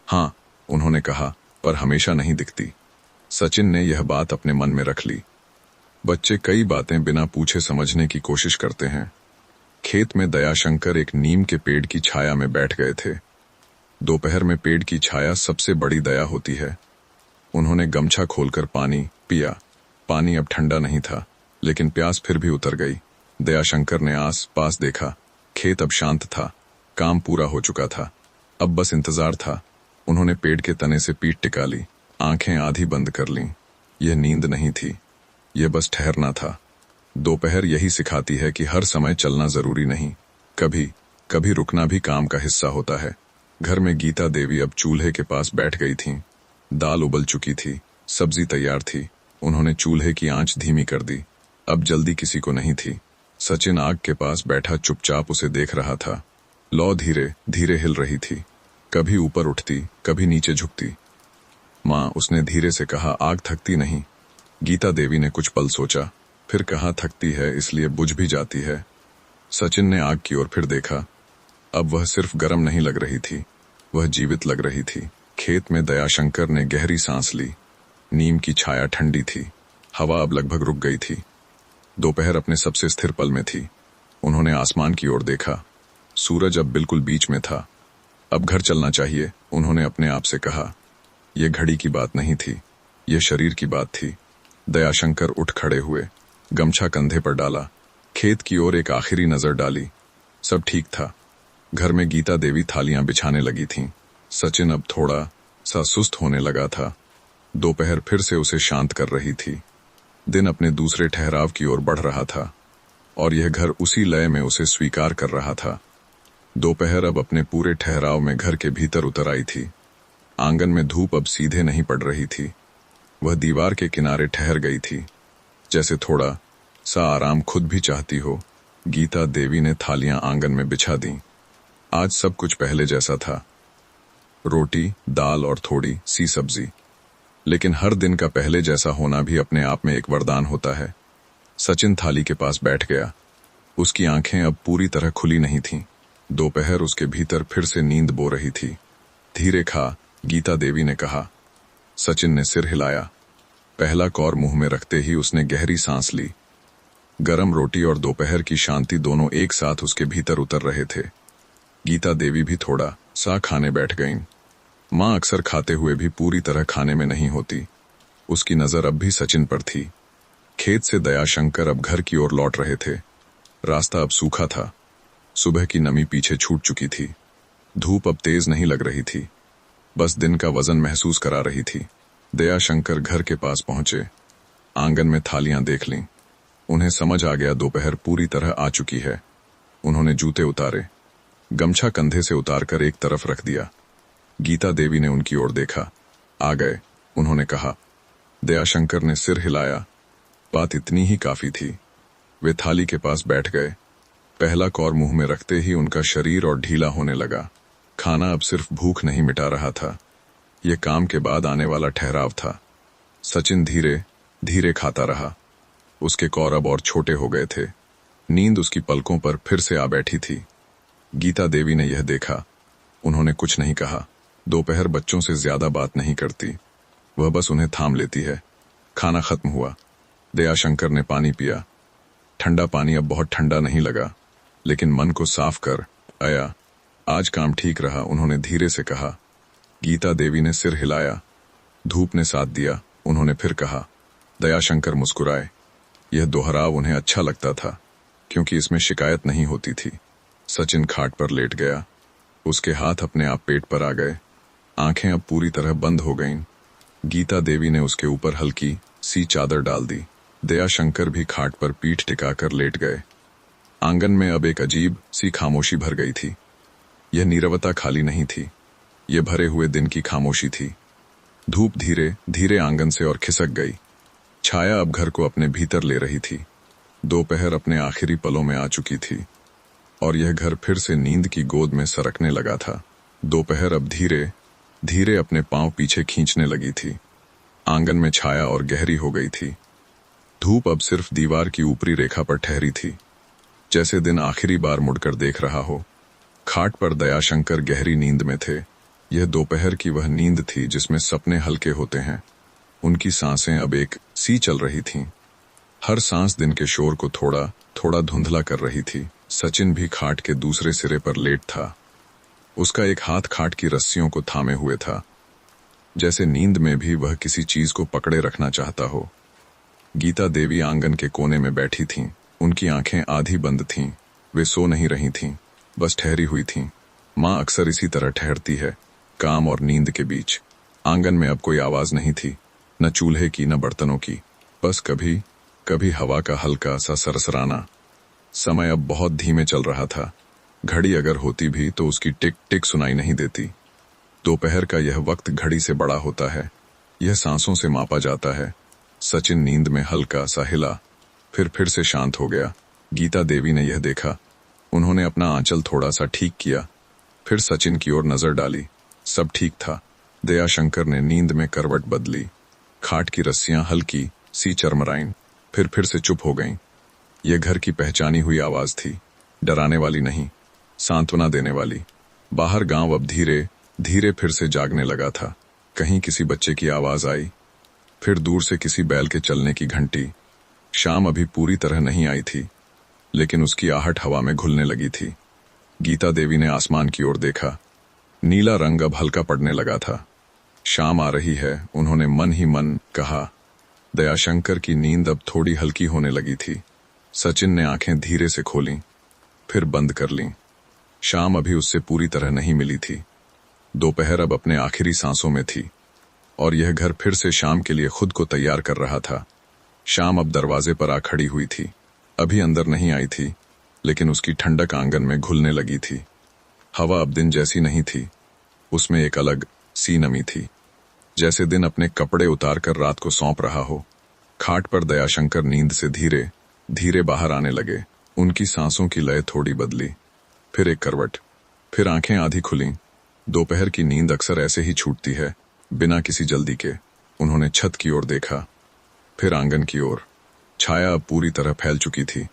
हाँ, उन्होंने कहा, पर हमेशा नहीं दिखती। सचिन ने यह बात अपने मन में रख ली। बच्चे कई बातें बिना पूछे समझने की कोशिश करते हैं। खेत में दयाशंकर एक नीम के पेड़ की छाया में बैठ गए थे। दोपहर में पेड़ की छाया सबसे बड़ी दया होती है। उन्होंने गमछा खोलकर पानी पिया। पानी अब ठंडा नहीं था, लेकिन प्यास फिर भी उतर गई। दयाशंकर ने आस पास देखा। खेत अब शांत था। काम पूरा हो चुका था। अब बस इंतजार था। उन्होंने पेड़ के तने से पीठ टिका ली। आंखें आधी बंद कर लीं। यह नींद नहीं थी, यह बस ठहरना था। दोपहर यही सिखाती है कि हर समय चलना जरूरी नहीं, कभी कभी रुकना भी काम का हिस्सा होता है। घर में गीता देवी अब चूल्हे के पास बैठ गई थीं। दाल उबल चुकी थी, सब्जी तैयार थी। उन्होंने चूल्हे की आंच धीमी कर दी। अब जल्दी किसी को नहीं थी। सचिन आग के पास बैठा चुपचाप उसे देख रहा था। लौ धीरे धीरे हिल रही थी, कभी ऊपर उठती, कभी नीचे झुकती। माँ, उसने धीरे से कहा, आग थकती नहीं। गीता देवी ने कुछ पल सोचा, फिर कहा, थकती है इसलिए बुझ भी जाती है। सचिन ने आग की ओर फिर देखा। अब वह सिर्फ गर्म नहीं लग रही थी, वह जीवित लग रही थी। खेत में दयाशंकर ने गहरी सांस ली। नीम की छाया ठंडी थी, हवा अब लगभग रुक गई थी। दोपहर अपने सबसे स्थिर पल में थी। उन्होंने आसमान की ओर देखा। सूरज अब बिल्कुल बीच में था। अब घर चलना चाहिए, उन्होंने अपने आप से कहा। यह घड़ी की बात नहीं थी, यह शरीर की बात थी। दयाशंकर उठ खड़े हुए, गमछा कंधे पर डाला, खेत की ओर एक आखिरी नजर डाली। सब ठीक था। घर में गीता देवी थालियां बिछाने लगी थीं। सचिन अब थोड़ा सा सुस्त होने लगा था। दोपहर फिर से उसे शांत कर रही थी। दिन अपने दूसरे ठहराव की ओर बढ़ रहा था और यह घर उसी लय में उसे स्वीकार कर रहा था। दोपहर अब अपने पूरे ठहराव में घर के भीतर उतर आई थी। आंगन में धूप अब सीधे नहीं पड़ रही थी। वह दीवार के किनारे ठहर गई थी, जैसे थोड़ा सा आराम खुद भी चाहती हो। गीता देवी ने थालियां आंगन में बिछा दी। आज सब कुछ पहले जैसा था, रोटी, दाल और थोड़ी सी सब्जी। लेकिन हर दिन का पहले जैसा होना भी अपने आप में एक वरदान होता है। सचिन थाली के पास बैठ गया। उसकी आंखें अब पूरी तरह खुली नहीं थीं। दोपहर उसके भीतर फिर से नींद बो रही थी। धीरे खा, गीता देवी ने कहा। सचिन ने सिर हिलाया। पहला कौर मुंह में रखते ही उसने गहरी सांस ली। गरम रोटी और दोपहर की शांति दोनों एक साथ उसके भीतर उतर रहे थे। गीता देवी भी थोड़ा सा खाने बैठ गईं। माँ अक्सर खाते हुए भी पूरी तरह खाने में नहीं होती। उसकी नजर अब भी सचिन पर थी। खेत से दयाशंकर अब घर की ओर लौट रहे थे। रास्ता अब सूखा था। सुबह की नमी पीछे छूट चुकी थी। धूप अब तेज नहीं लग रही थी, बस दिन का वजन महसूस करा रही थी। दयाशंकर घर के पास पहुंचे। आंगन में थालियां देख लीं। उन्हें समझ आ गया दोपहर पूरी तरह आ चुकी है। उन्होंने जूते उतारे, गमछा कंधे से उतारकर एक तरफ रख दिया। गीता देवी ने उनकी ओर देखा। आ गए, उन्होंने कहा। दयाशंकर ने सिर हिलाया। बात इतनी ही काफी थी। वे थाली के पास बैठ गए। पहला कौर मुंह में रखते ही उनका शरीर और ढीला होने लगा। खाना अब सिर्फ भूख नहीं मिटा रहा था, यह काम के बाद आने वाला ठहराव था। सचिन धीरे धीरे खाता रहा। उसके कौर अब और छोटे हो गए थे। नींद उसकी पलकों पर फिर से आ बैठी थी। गीता देवी ने यह देखा। उन्होंने कुछ नहीं कहा। दोपहर बच्चों से ज्यादा बात नहीं करती, वह बस उन्हें थाम लेती है। खाना खत्म हुआ। दयाशंकर ने पानी पिया। ठंडा पानी अब बहुत ठंडा नहीं लगा, लेकिन मन को साफ कर आया। आज काम ठीक रहा, उन्होंने धीरे से कहा। गीता देवी ने सिर हिलाया। धूप ने साथ दिया, उन्होंने फिर कहा। दयाशंकर मुस्कुराए। यह दोहराव उन्हें अच्छा लगता था, क्योंकि इसमें शिकायत नहीं होती थी। सचिन खाट पर लेट गया। उसके हाथ अपने आप पेट पर आ गए। आंखें अब पूरी तरह बंद हो गईं। गीता देवी ने उसके ऊपर हल्की सी चादर डाल दी। दयाशंकर भी खाट पर पीठ टिकाकर लेट गए। आंगन में अब एक अजीब सी खामोशी भर गई थी। यह नीरवता खाली नहीं थी, यह भरे हुए दिन की खामोशी थी। धूप धीरे धीरे आंगन से और खिसक गई। छाया अब घर को अपने भीतर ले रही थी। दोपहर अपने आखिरी पलों में आ चुकी थी और यह घर फिर से नींद की गोद में सरकने लगा था। दोपहर अब धीरे धीरे अपने पांव पीछे खींचने लगी थी। आंगन में छाया और गहरी हो गई थी। धूप अब सिर्फ दीवार की ऊपरी रेखा पर ठहरी थी, जैसे दिन आखिरी बार मुड़कर देख रहा हो। खाट पर दयाशंकर गहरी नींद में थे। यह दोपहर की वह नींद थी जिसमें सपने हल्के होते हैं। उनकी सांसें अब एक सी चल रही थीं। हर सांस दिन के शोर को थोड़ा थोड़ा धुंधला कर रही थी। सचिन भी खाट के दूसरे सिरे पर लेट था। उसका एक हाथ खाट की रस्सियों को थामे हुए था, जैसे नींद में भी वह किसी चीज को पकड़े रखना चाहता हो। गीता देवी आंगन के कोने में बैठी थीं। उनकी आंखें आधी बंद थीं। वे सो नहीं रही थीं, बस ठहरी हुई थीं। माँ अक्सर इसी तरह ठहरती है, काम और नींद के बीच। आंगन में अब कोई आवाज नहीं थी, न चूल्हे की न बर्तनों की। बस कभी कभी हवा का हल्का सा सरसराना। समय अब बहुत धीमे चल रहा था। घड़ी अगर होती भी तो उसकी टिक टिक सुनाई नहीं देती। दोपहर का यह वक्त घड़ी से बड़ा होता है, यह सांसों से मापा जाता है। सचिन नींद में हल्का सा हिला, फिर से शांत हो गया। गीता देवी ने यह देखा। उन्होंने अपना आंचल थोड़ा सा ठीक किया, फिर सचिन की ओर नजर डाली। सब ठीक था। दयाशंकर ने नींद में करवट बदली। खाट की रस्सियां हल्की सी चरमराईं, फिर से चुप हो गईं। यह घर की पहचानी हुई आवाज थी, डराने वाली नहीं, सांत्वना देने वाली। बाहर गांव अब धीरे धीरे फिर से जागने लगा था। कहीं किसी बच्चे की आवाज आई, फिर दूर से किसी बैल के चलने की घंटी। शाम अभी पूरी तरह नहीं आई थी, लेकिन उसकी आहट हवा में घुलने लगी थी। गीता देवी ने आसमान की ओर देखा। नीला रंग अब हल्का पड़ने लगा था। शाम आ रही है, उन्होंने मन ही मन कहा। दयाशंकर की नींद अब थोड़ी हल्की होने लगी थी। सचिन ने आंखें धीरे से खोलीं, फिर बंद कर लीं। शाम अभी उससे पूरी तरह नहीं मिली थी। दोपहर अब अपने आखिरी सांसों में थी, और यह घर फिर से शाम के लिए खुद को तैयार कर रहा था। शाम अब दरवाजे पर आ खड़ी हुई थी। अभी अंदर नहीं आई थी, लेकिन उसकी ठंडक आंगन में घुलने लगी थी। हवा अब दिन जैसी नहीं थी, उसमें एक अलग सी नमी थी, जैसे दिन अपने कपड़े उतार कर रात को सौंप रहा हो। खाट पर दयाशंकर नींद से धीरे धीरे बाहर आने लगे। उनकी सांसों की लय थोड़ी बदली, फिर एक करवट, फिर आंखें आधी खुलीं। दोपहर की नींद अक्सर ऐसे ही छूटती है, बिना किसी जल्दी के। उन्होंने छत की ओर देखा, फिर आंगन की ओर। छाया अब पूरी तरह फैल चुकी थी।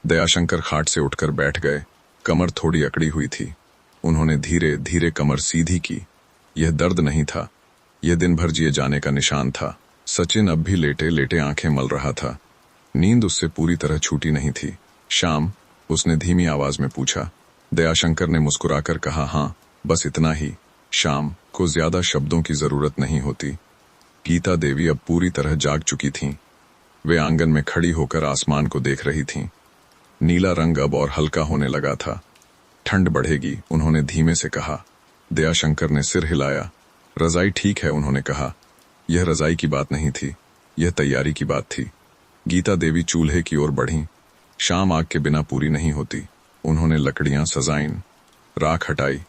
दयाशंकर खाट से उठकर बैठ गए। कमर थोड़ी अकड़ी हुई थी। उन्होंने धीरे धीरे कमर सीधी की। यह दर्द नहीं था, यह दिन भर जिए जाने का निशान था। सचिन अब भी लेटे लेटे आंखें मल रहा था। नींद उससे पूरी तरह छूटी नहीं थी। शाम, उसने धीमी आवाज में पूछा। दयाशंकर ने मुस्कुराकर कहा, हाँ, बस इतना ही। शाम को ज्यादा शब्दों की जरूरत नहीं होती। गीता देवी अब पूरी तरह जाग चुकी थीं। वे आंगन में खड़ी होकर आसमान को देख रही थीं। नीला रंग अब और हल्का होने लगा था। ठंड बढ़ेगी, उन्होंने धीमे से कहा। दयाशंकर ने सिर हिलाया। रजाई ठीक है, उन्होंने कहा। यह रजाई की बात नहीं थी, यह तैयारी की बात थी। गीता देवी चूल्हे की ओर बढ़ीं। शाम आग के बिना पूरी नहीं होती। उन्होंने लकड़ियां सजाईं, राख हटाई।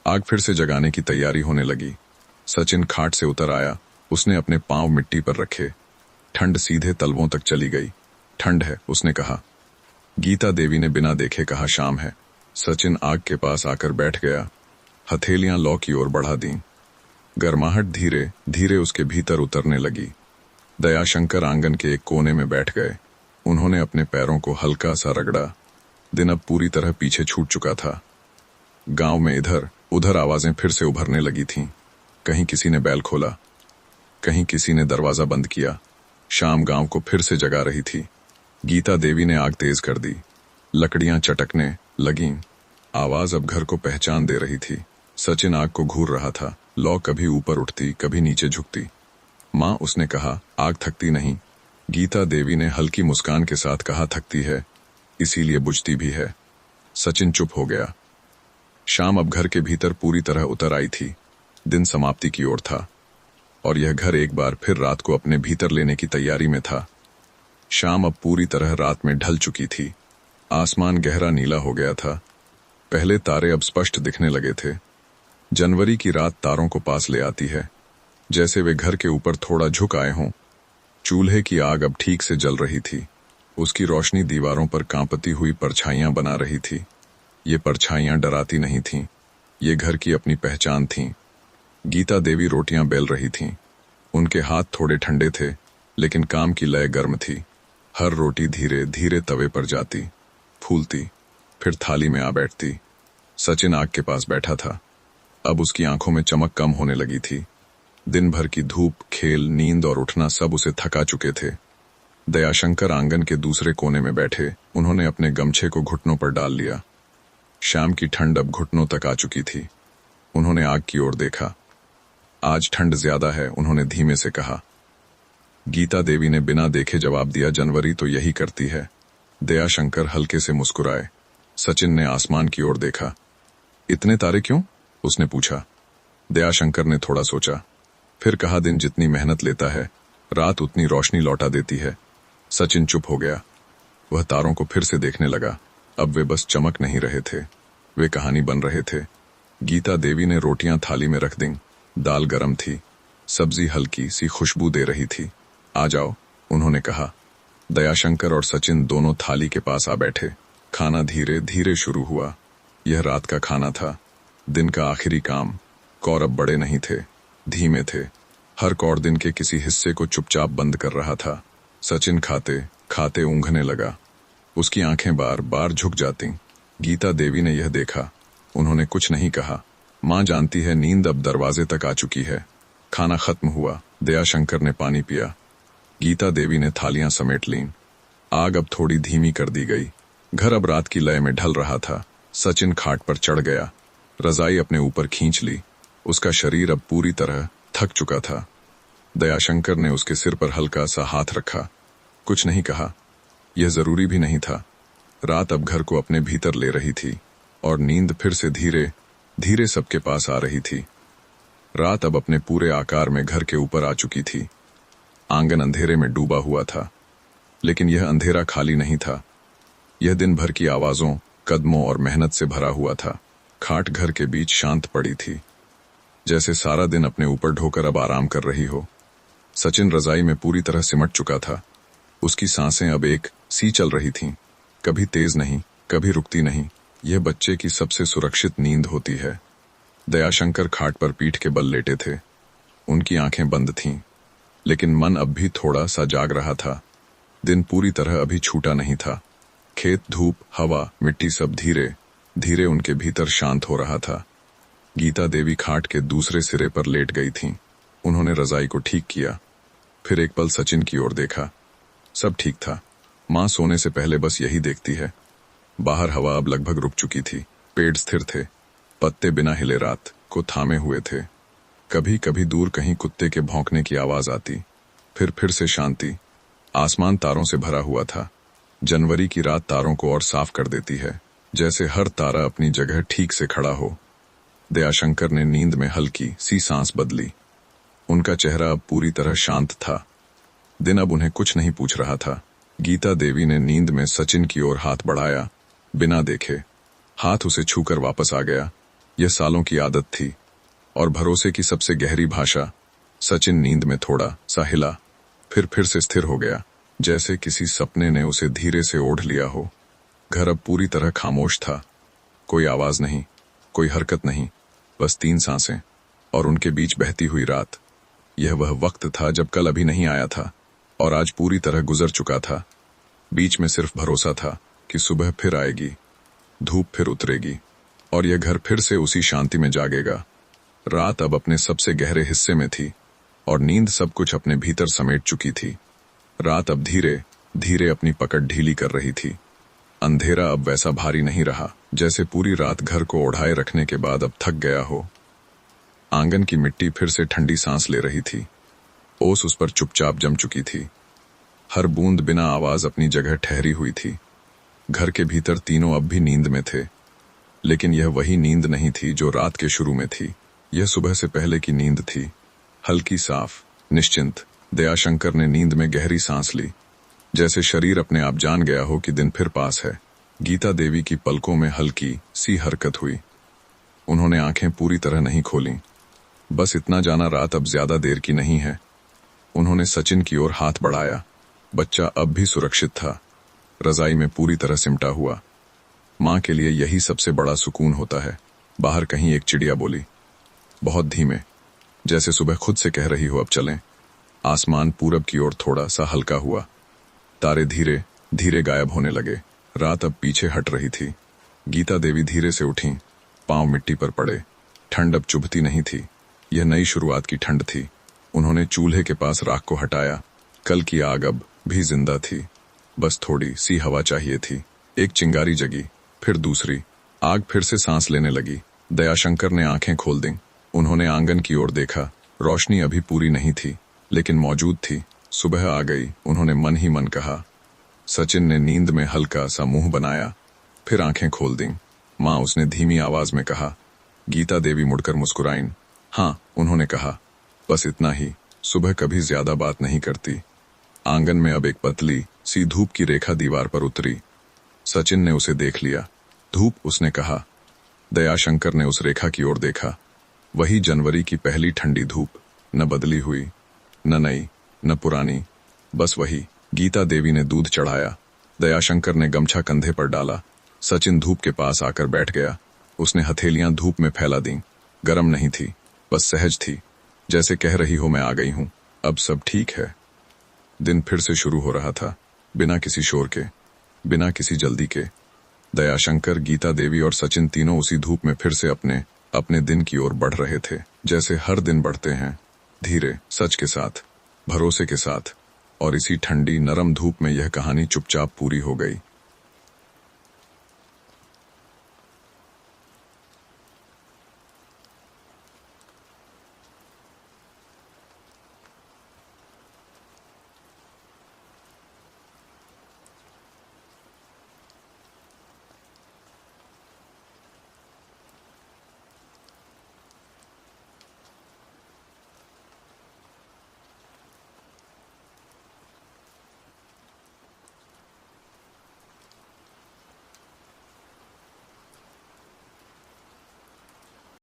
आग फिर से जगाने की तैयारी होने लगी। सचिन खाट से उतर आया। उसने अपने पांव मिट्टी पर रखे। ठंड सीधे तलवों तक चली गई। ठंड है, उसने कहा। गीता देवी ने बिना देखे कहा, शाम है। सचिन आग के पास आकर बैठ गया। हथेलियां लौ की ओर बढ़ा दी। गर्माहट धीरे धीरे उसके भीतर उतरने लगी। दयाशंकर आंगन के एक कोने में बैठ गए। उन्होंने अपने पैरों को हल्का सा रगड़ा। दिन अब पूरी तरह पीछे छूट चुका था। गांव में इधर उधर आवाजें फिर से उभरने लगी थीं। कहीं किसी ने बैल खोला, कहीं किसी ने दरवाजा बंद किया। शाम गांव को फिर से जगा रही थी। गीता देवी ने आग तेज कर दी। लकड़ियां चटकने लगीं। आवाज अब घर को पहचान दे रही थी। सचिन आग को घूर रहा था। लौ कभी ऊपर उठती, कभी नीचे झुकती। माँ, उसने कहा, आग थकती नहीं। गीता देवी ने हल्की मुस्कान के साथ कहा, थकती है, इसीलिए बुझती भी है। सचिन चुप हो गया। शाम अब घर के भीतर पूरी तरह उतर आई थी। दिन समाप्ति की ओर था, और यह घर एक बार फिर रात को अपने भीतर लेने की तैयारी में था। शाम अब पूरी तरह रात में ढल चुकी थी। आसमान गहरा नीला हो गया था। पहले तारे अब स्पष्ट दिखने लगे थे। जनवरी की रात तारों को पास ले आती है, जैसे वे घर के ऊपर थोड़ा झुक आए हों। चूल्हे की आग अब ठीक से जल रही थी। उसकी रोशनी दीवारों पर कांपती हुई परछाइयां बना रही थी। ये परछाइयां डराती नहीं थीं, ये घर की अपनी पहचान थीं। गीता देवी रोटियां बेल रही थीं। उनके हाथ थोड़े ठंडे थे, लेकिन काम की लय गर्म थी। हर रोटी धीरे धीरे तवे पर जाती, फूलती, फिर थाली में आ बैठती। सचिन आग के पास बैठा था। अब उसकी आंखों में चमक कम होने लगी थी। दिन भर की धूप, खेल, नींद और उठना सब उसे थका चुके थे। दयाशंकर आंगन के दूसरे कोने में बैठे। उन्होंने अपने गमछे को घुटनों पर डाल लिया। शाम की ठंड अब घुटनों तक आ चुकी थी। उन्होंने आग की ओर देखा। आज ठंड ज्यादा है, उन्होंने धीमे से कहा। गीता देवी ने बिना देखे जवाब दिया, जनवरी तो यही करती है। दयाशंकर हल्के से मुस्कुराए। सचिन ने आसमान की ओर देखा। इतने तारे क्यों? उसने पूछा। दयाशंकर ने थोड़ा सोचा, फिर कहा, दिन जितनी मेहनत लेता है, रात उतनी रोशनी लौटा देती है। सचिन चुप हो गया। वह तारों को फिर से देखने लगा। अब वे बस चमक नहीं रहे थे, वे कहानी बन रहे थे। गीता देवी ने रोटियां थाली में रख दी। दाल गरम थी, सब्जी हल्की सी खुशबू दे रही थी। आ जाओ, उन्होंने कहा। दयाशंकर और सचिन दोनों थाली के पास आ बैठे। खाना धीरे धीरे शुरू हुआ। यह रात का खाना था, दिन का आखिरी काम। कौरव बड़े नहीं थे, धीमे थे। हर कौर दिन के किसी हिस्से को चुपचाप बंद कर रहा था। सचिन खाते खाते ऊँघने लगा। उसकी आंखें बार बार झुक जाती। गीता देवी ने यह देखा। उन्होंने कुछ नहीं कहा। माँ जानती है नींद अब दरवाजे तक आ चुकी है। खाना खत्म हुआ। दयाशंकर ने पानी पिया। गीता देवी ने थालियां समेट लीं। आग अब थोड़ी धीमी कर दी गई। घर अब रात की लय में ढल रहा था। सचिन खाट पर चढ़ गया, रजाई अपने ऊपर खींच ली। उसका शरीर अब पूरी तरह थक चुका था। दयाशंकर ने उसके सिर पर हल्का सा हाथ रखा। कुछ नहीं कहा, यह जरूरी भी नहीं था। रात अब घर को अपने भीतर ले रही थी और नींद फिर से धीरे धीरे सबके पास आ रही थी। रात अब अपने पूरे आकार में घर के ऊपर आ चुकी थी। आंगन अंधेरे में डूबा हुआ था, लेकिन यह अंधेरा खाली नहीं था। यह दिन भर की आवाजों, कदमों और मेहनत से भरा हुआ था। खाट घर के बीच शांत पड़ी थी, जैसे सारा दिन अपने ऊपर ढोकर अब आराम कर रही हो। सचिन रजाई में पूरी तरह सिमट चुका था। उसकी सांसें अब एक सी चल रही थीं, कभी तेज नहीं, कभी रुकती नहीं। यह बच्चे की सबसे सुरक्षित नींद होती है। दयाशंकर खाट पर पीठ के बल लेटे थे। उनकी आंखें बंद थीं, लेकिन मन अब भी थोड़ा सा जाग रहा था। दिन पूरी तरह अभी छूटा नहीं था। खेत, धूप, हवा, मिट्टी सब धीरे धीरे उनके भीतर शांत हो रहा था। गीता देवी खाट के दूसरे सिरे पर लेट गई थीं। उन्होंने रजाई को ठीक किया, फिर एक पल सचिन की ओर देखा। सब ठीक था। माँ सोने से पहले बस यही देखती है। बाहर हवा अब लगभग रुक चुकी थी। पेड़ स्थिर थे, पत्ते बिना हिले रात को थामे हुए थे। कभी कभी दूर कहीं कुत्ते के भौंकने की आवाज आती, फिर से शांति। आसमान तारों से भरा हुआ था। जनवरी की रात तारों को और साफ कर देती है, जैसे हर तारा अपनी जगह ठीक से खड़ा हो। दयाशंकर ने नींद में हल्की सी सांस बदली। उनका चेहरा अब पूरी तरह शांत था। दिन अब उन्हें कुछ नहीं पूछ रहा था। गीता देवी ने नींद में सचिन की ओर हाथ बढ़ाया, बिना देखे। हाथ उसे छूकर वापस आ गया। यह सालों की आदत थी और भरोसे की सबसे गहरी भाषा। सचिन नींद में थोड़ा सा हिला, फिर से स्थिर हो गया, जैसे किसी सपने ने उसे धीरे से ओढ़ लिया हो। घर अब पूरी तरह खामोश था। कोई आवाज नहीं, कोई हरकत नहीं, बस 3 सांसें और उनके बीच बहती हुई रात। यह वह वक्त था जब कल अभी नहीं आया था और आज पूरी तरह गुजर चुका था। बीच में सिर्फ भरोसा था कि सुबह फिर आएगी, धूप फिर उतरेगी और यह घर फिर से उसी शांति में जागेगा। रात अब अपने सबसे गहरे हिस्से में थी और नींद सब कुछ अपने भीतर समेट चुकी थी। रात अब धीरे धीरे अपनी पकड़ ढीली कर रही थी। अंधेरा अब वैसा भारी नहीं रहा, जैसे पूरी रात घर को ओढ़ाए रखने के बाद अब थक गया हो। आंगन की मिट्टी फिर से ठंडी सांस ले रही थी। ओस उस पर चुपचाप जम चुकी थी। हर बूंद बिना आवाज अपनी जगह ठहरी हुई थी। घर के भीतर तीनों अब भी नींद में थे, लेकिन यह वही नींद नहीं थी जो रात के शुरू में थी। यह सुबह से पहले की नींद थी, हल्की, साफ, निश्चिंत। दयाशंकर ने नींद में गहरी सांस ली, जैसे शरीर अपने आप जान गया हो कि दिन फिर पास है। गीता देवी की पलकों में हल्की सी हरकत हुई। उन्होंने आंखें पूरी तरह नहीं खोलीं, बस इतना जाना रात अब ज्यादा देर की नहीं है। उन्होंने सचिन की ओर हाथ बढ़ाया। बच्चा अब भी सुरक्षित था, रजाई में पूरी तरह सिमटा हुआ। माँ के लिए यही सबसे बड़ा सुकून होता है। बाहर कहीं एक चिड़िया बोली, बहुत धीमे, जैसे सुबह खुद से कह रही हो अब चलें। आसमान पूरब की ओर थोड़ा सा हल्का हुआ। तारे धीरे धीरे गायब होने लगे। रात अब पीछे हट रही थी। गीता देवी धीरे से उठी, पांव मिट्टी पर पड़े। ठंड अब चुभती नहीं थी, यह नई शुरुआत की ठंड थी। उन्होंने चूल्हे के पास राख को हटाया। कल की आग अब भी जिंदा थी, बस थोड़ी सी हवा चाहिए थी। एक चिंगारी जगी, फिर दूसरी। आग फिर से सांस लेने लगी। दयाशंकर ने आंखें खोल दी। उन्होंने आंगन की ओर देखा। रोशनी अभी पूरी नहीं थी, लेकिन मौजूद थी। सुबह आ गई, उन्होंने मन ही मन कहा। सचिन ने नींद में हल्का सा मुंह बनाया, फिर आंखें खोल दी। माँ, उसने धीमी आवाज में कहा। गीता देवी मुड़कर मुस्कुराईं। हाँ, उन्होंने कहा, बस इतना ही। सुबह कभी ज्यादा बात नहीं करती, आंगन में अब एक पतली सी धूप की रेखा दीवार पर उतरी। सचिन ने उसे देख लिया। धूप, उसने कहा। दयाशंकर ने उस रेखा की ओर देखा। वही जनवरी की पहली ठंडी धूप, न बदली हुई, न नई, न पुरानी, बस वही। गीता देवी ने दूध चढ़ाया। दयाशंकर ने गमछा कंधे पर डाला। सचिन धूप के पास आकर बैठ गया। उसने हथेलियां धूप में फैला दी। गरम नहीं थी, बस सहज थी, जैसे कह रही हो, मैं आ गई हूं, अब सब ठीक है। दिन फिर से शुरू हो रहा था, बिना किसी शोर के, बिना किसी जल्दी के। दयाशंकर, गीता देवी और सचिन तीनों उसी धूप में फिर से अपने अपने दिन की ओर बढ़ रहे थे, जैसे हर दिन बढ़ते हैं, धीरे, सच के साथ, भरोसे के साथ। और इसी ठंडी नरम धूप में यह कहानी चुपचाप पूरी हो गई।